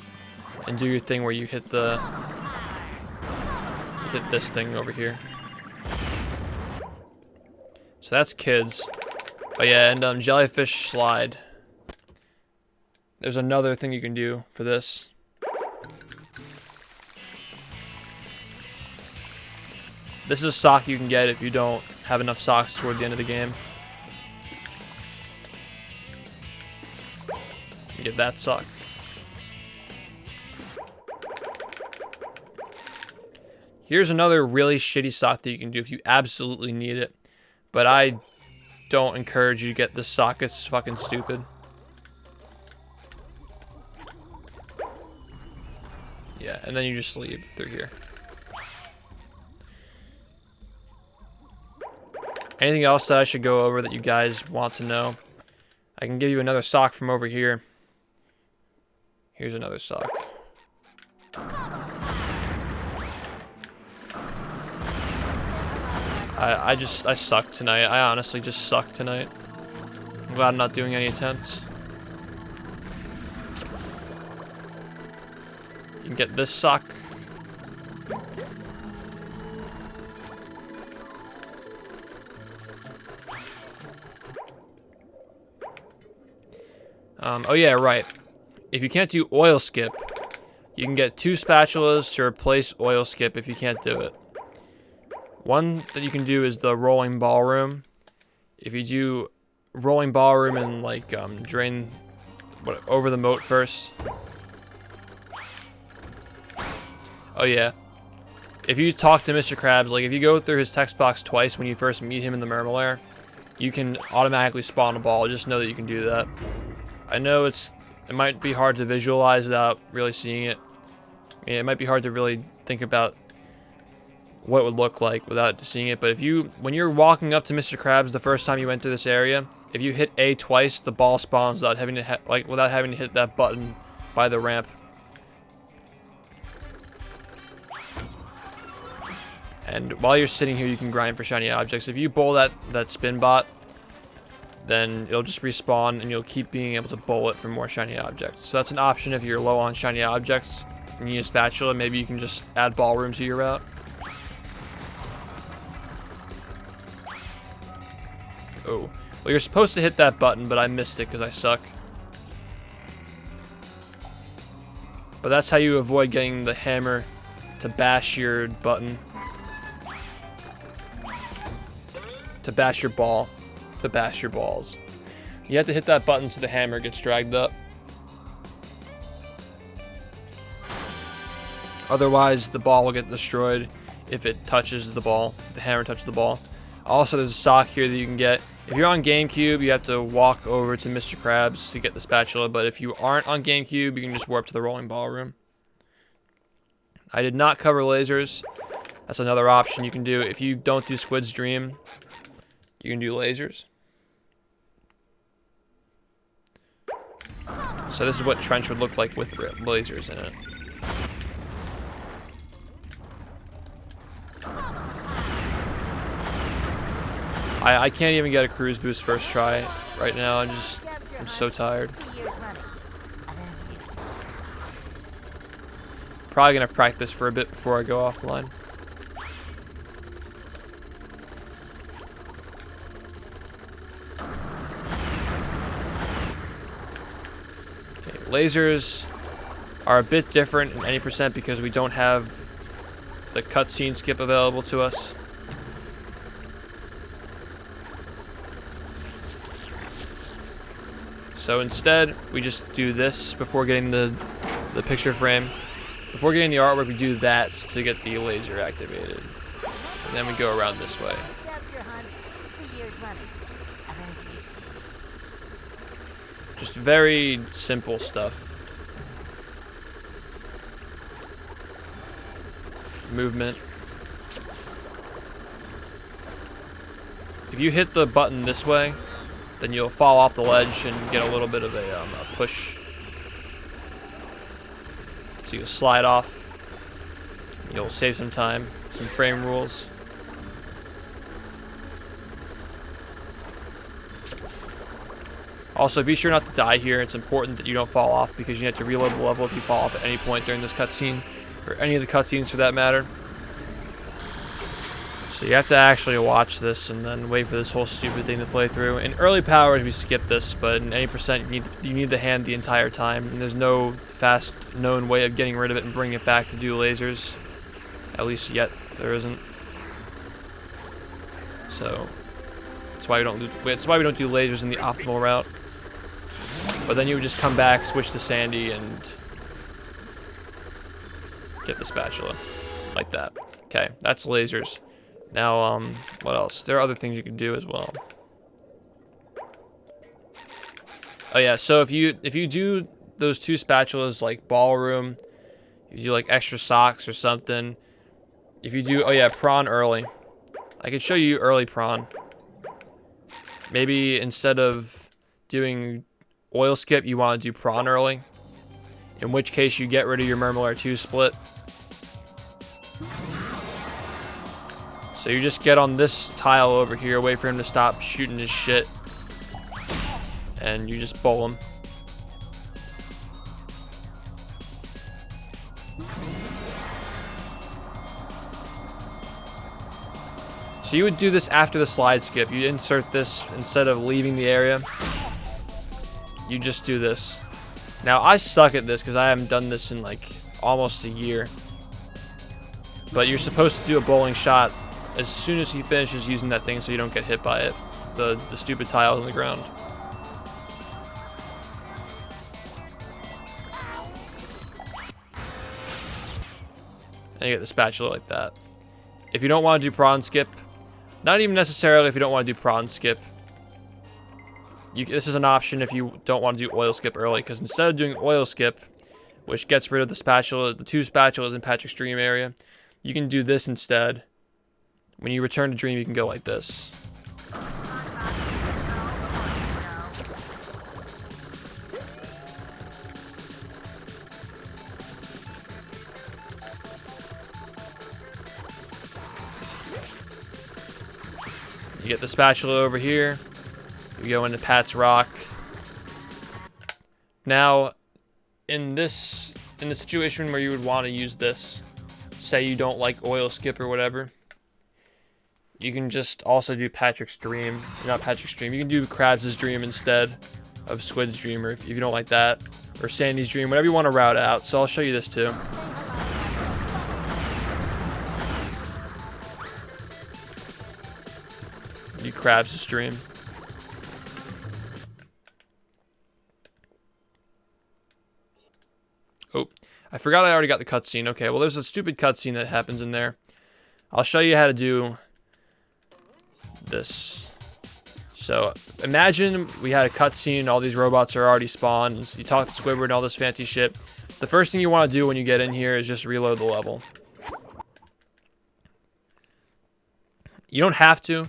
and do your thing where you hit this thing over here. So that's kids. Oh yeah, and jellyfish slide. There's another thing you can do for this. This is a sock you can get if you don't have enough socks toward the end of the game. Get that sock. Here's another really shitty sock that you can do if you absolutely need it, but I don't encourage you to get this sock. It's fucking stupid. Yeah, and then you just leave through here. Anything else that I should go over that you guys want to know? I can give you another sock from over here. Here's another sock. I suck tonight. I honestly just suck tonight. I'm glad I'm not doing any attempts. You can get this sock. Oh yeah, right. If you can't do oil skip, you can get 2 spatulas to replace oil skip if you can't do it. One that you can do is the rolling ballroom. If you do rolling ballroom and like drain over the moat first. Oh yeah. If you talk to Mr. Krabs, like if you go through his text box twice when you first meet him in the Mermalair, you can automatically spawn a ball. Just know that you can do that. I know it might be hard to visualize without really seeing it. I mean, it might be hard to really think about what it would look like without seeing it. But when you're walking up to Mr. Krabs the first time you went through this area, if you hit A twice, the ball spawns without having to hit that button by the ramp. And while you're sitting here, you can grind for shiny objects. If you bowl that spin bot, then it'll just respawn and you'll keep being able to bowl it for more shiny objects. So that's an option if you're low on shiny objects and you need a spatula. Maybe you can just add ballroom to your route. Oh, well, you're supposed to hit that button, but I missed it because I suck. But that's how you avoid getting the hammer to bash your button. To bash your ball. to bash your balls. You have to hit that button so the hammer gets dragged up. Otherwise, the ball will get destroyed if it touches the ball, if the hammer touches the ball. Also, there's a sock here that you can get. If you're on GameCube, you have to walk over to Mr. Krabs to get the spatula, but if you aren't on GameCube, you can just warp to the rolling ball room. I did not cover lasers. That's another option you can do. If you don't do Squid Dream, you can do lasers. So this is what Trench would look like with lasers in it. I can't even get a cruise boost first try right now. I'm so tired. Probably gonna practice for a bit before I go offline. Okay, lasers are a bit different in any percent because we don't have the cutscene skip available to us. So instead, we just do this before getting the picture frame. Before getting the artwork, we do that to get the laser activated. And then we go around this way. Just very simple stuff. Movement. If you hit the button this way, then you'll fall off the ledge and get a little bit of a push. So you'll slide off. You'll save some time, some frame rules. Also, be sure not to die here. It's important that you don't fall off because you have to reload the level if you fall off at any point during this cutscene, or any of the cutscenes for that matter. So you have to actually watch this and then wait for this whole stupid thing to play through. In early powers, we skip this, but in any percent, you need the hand the entire time. And there's no fast known way of getting rid of it and bringing it back to do lasers. At least yet, there isn't. So that's why we don't do lasers in the optimal route. But then you would just come back, switch to Sandy, and get the spatula like that. Okay, that's lasers. Now, what else? There are other things you can do as well. Oh yeah, so if you do those two spatulas like ballroom, you do like extra socks or something. If you do, oh yeah, prawn early. I could show you early prawn. Maybe instead of doing oil skip, you want to do prawn early. In which case you get rid of your Mermalair 2 split. So you just get on this tile over here, wait for him to stop shooting his shit, and you just bowl him. So you would do this after the slide skip. You insert this instead of leaving the area. You just do this. Now I suck at this because I haven't done this in like almost a year. But you're supposed to do a bowling shot as soon as he finishes using that thing so you don't get hit by it. The stupid tiles on the ground. And you get the spatula like that. If you don't want to do prawn skip, not even necessarily if you don't want to do prawn skip, this is an option if you don't want to do oil skip early, because instead of doing oil skip, which gets rid of the spatula, the two spatulas in Patrick's dream area, you can do this instead. When you return to dream, you can go like this. You get the spatula over here. You go into Pat's Rock. Now, in the situation where you would want to use this, say you don't like oil skip or whatever, you can just also do Patrick's dream. Not Patrick's dream. You can do Krabs' dream instead of Squid's dream, or if you don't like that, or Sandy's dream, whatever you want to route out. So I'll show you this too. Do Krabs' dream. Oh, I forgot I already got the cutscene. Okay, well, there's a stupid cutscene that happens in there. I'll show you how to do this. So, imagine we had a cutscene, all these robots are already spawned, you talk to Squidward and all this fancy shit. The first thing you want to do when you get in here is just reload the level. You don't have to,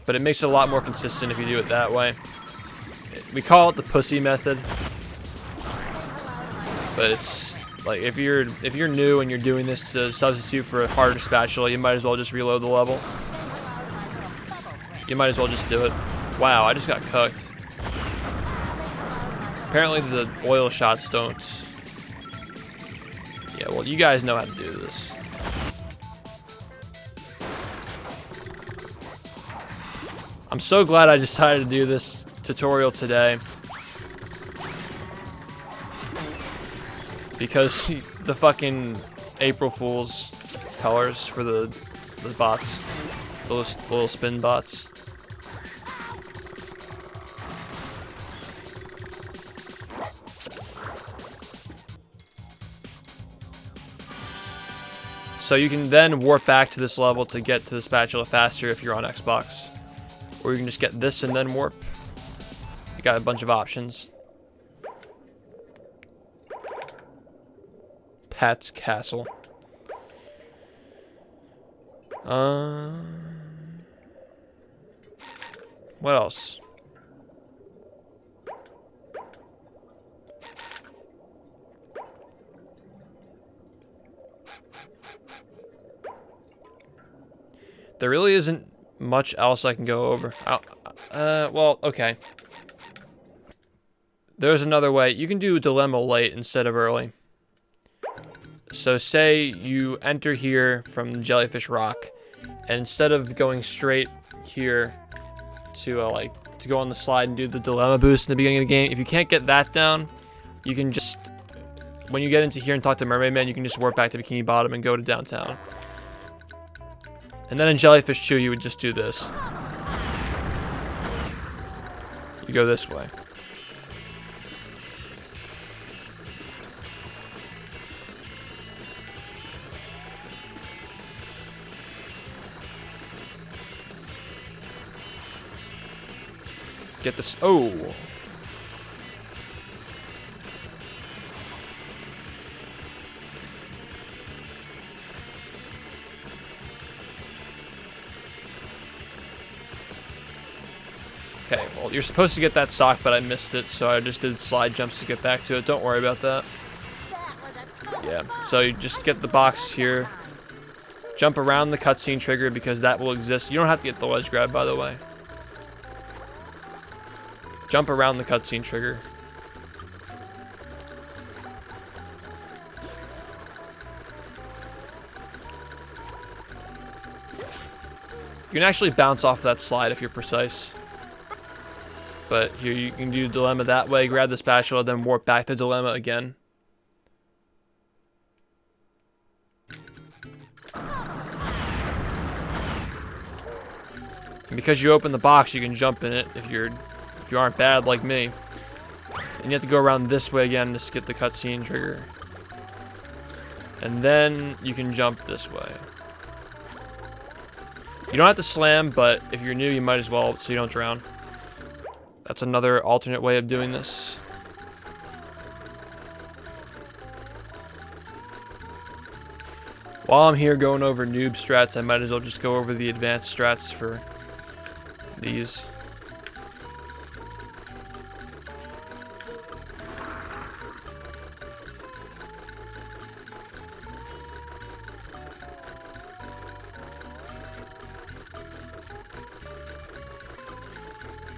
but it makes it a lot more consistent if you do it that way. We call it the pussy method. But it's like if you're new and you're doing this to substitute for a harder spatula, you might as well just reload the level. You might as well just do it. Wow, I just got cooked. Apparently the oil shots don't. Yeah, well, you guys know how to do this. I'm so glad I decided to do this tutorial today. Because the fucking April Fool's colors for the bots. Those little spin bots. So you can then warp back to this level to get to the spatula faster if you're on Xbox. Or you can just get this and then warp. You got a bunch of options. Pat's Castle. What else? There really isn't much else I can go over. Well, okay. There's another way. You can do dilemma late instead of early. So say you enter here from Jellyfish Rock, and instead of going straight here to to go on the slide and do the dilemma boost in the beginning of the game, if you can't get that down, you can just, when you get into here and talk to Mermaid Man, you can just warp back to Bikini Bottom and go to downtown. And then in Jellyfish 2, you would just do this. You go this way. Get this. Oh. Okay, well, you're supposed to get that sock, but I missed it, so I just did slide jumps to get back to it. Don't worry about that. Yeah, so you just get the box here. Jump around the cutscene trigger because that will exist. You don't have to get the ledge grab, by the way. Jump around the cutscene trigger. You can actually bounce off that slide if you're precise. But here you can do dilemma that way, grab the spatula, then warp back to dilemma again. And because you open the box, you can jump in it if you aren't bad like me. And you have to go around this way again to get the cutscene trigger. And then you can jump this way. You don't have to slam, but if you're new, you might as well so you don't drown. That's another alternate way of doing this. While I'm here going over noob strats, I might as well just go over the advanced strats for these.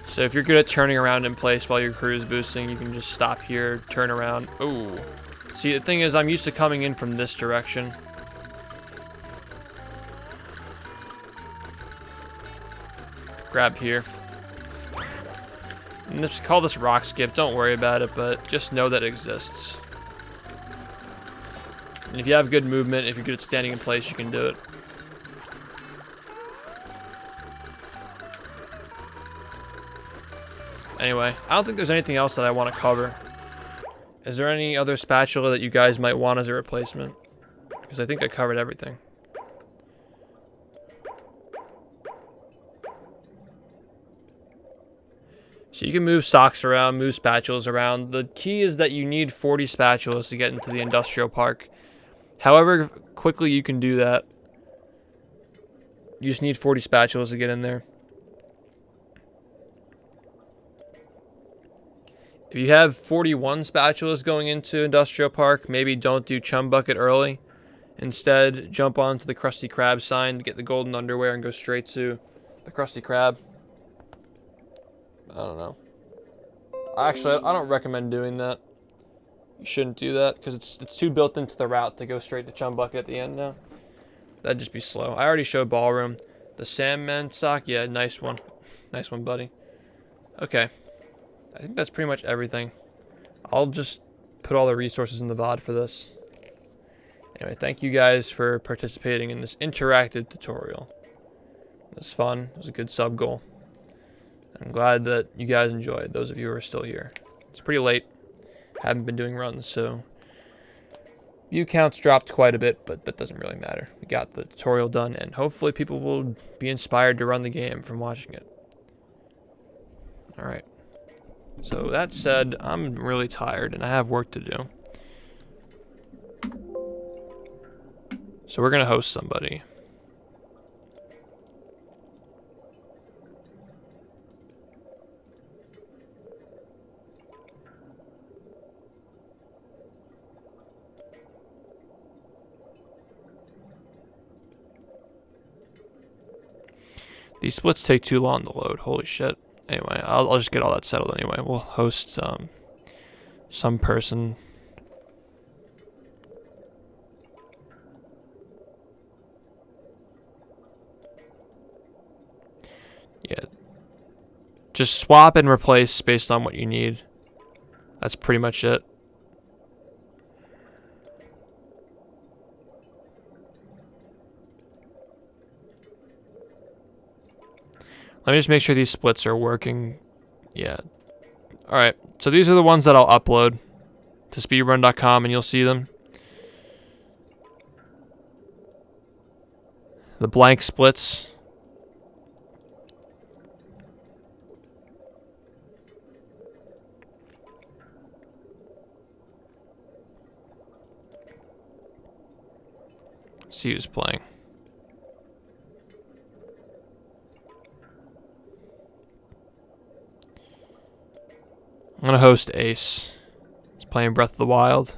So if you're good at turning around in place while your crew is boosting, you can just stop here, turn around. Ooh. See, the thing is, I'm used to coming in from this direction. Grab here. And let's call this rock skip. Don't worry about it, but just know that it exists. And if you have good movement, if you're good at standing in place, you can do it. Anyway, I don't think there's anything else that I want to cover. Is there any other spatula that you guys might want as a replacement? Because I think I covered everything. So you can move socks around, move spatulas around. The key is that you need 40 spatulas to get into the industrial park. However quickly you can do that, you just need 40 spatulas to get in there. If you have 41 spatulas going into industrial park, maybe don't do chum bucket early. Instead, jump onto the Crusty Crab sign, get the golden underwear, and go straight to the Crusty Crab. I don't know. Actually, I don't recommend doing that. You shouldn't do that because it's too built into the route to go straight to chum bucket at the end now. That'd just be slow. I already showed ballroom. The Sandman sock, yeah, nice one. Nice one, buddy. Okay. I think that's pretty much everything. I'll just put all the resources in the VOD for this. Anyway, thank you guys for participating in this interactive tutorial. It was fun. It was a good sub goal. I'm glad that you guys enjoyed, those of you who are still here. It's pretty late. Haven't been doing runs, so view counts dropped quite a bit, but that doesn't really matter. We got the tutorial done, and hopefully people will be inspired to run the game from watching it. Alright. So that said, I'm really tired, and I have work to do. So we're going to host somebody. These splits take too long to load. Holy shit. Anyway, I'll just get all that settled anyway. We'll host some person. Yeah. Just swap and replace based on what you need. That's pretty much it. Let me just make sure these splits are working. Yeah. Alright, so these are the ones that I'll upload to speedrun.com and you'll see them. The blank splits. Let's see who's playing. I'm gonna host Ace. He's playing Breath of the Wild.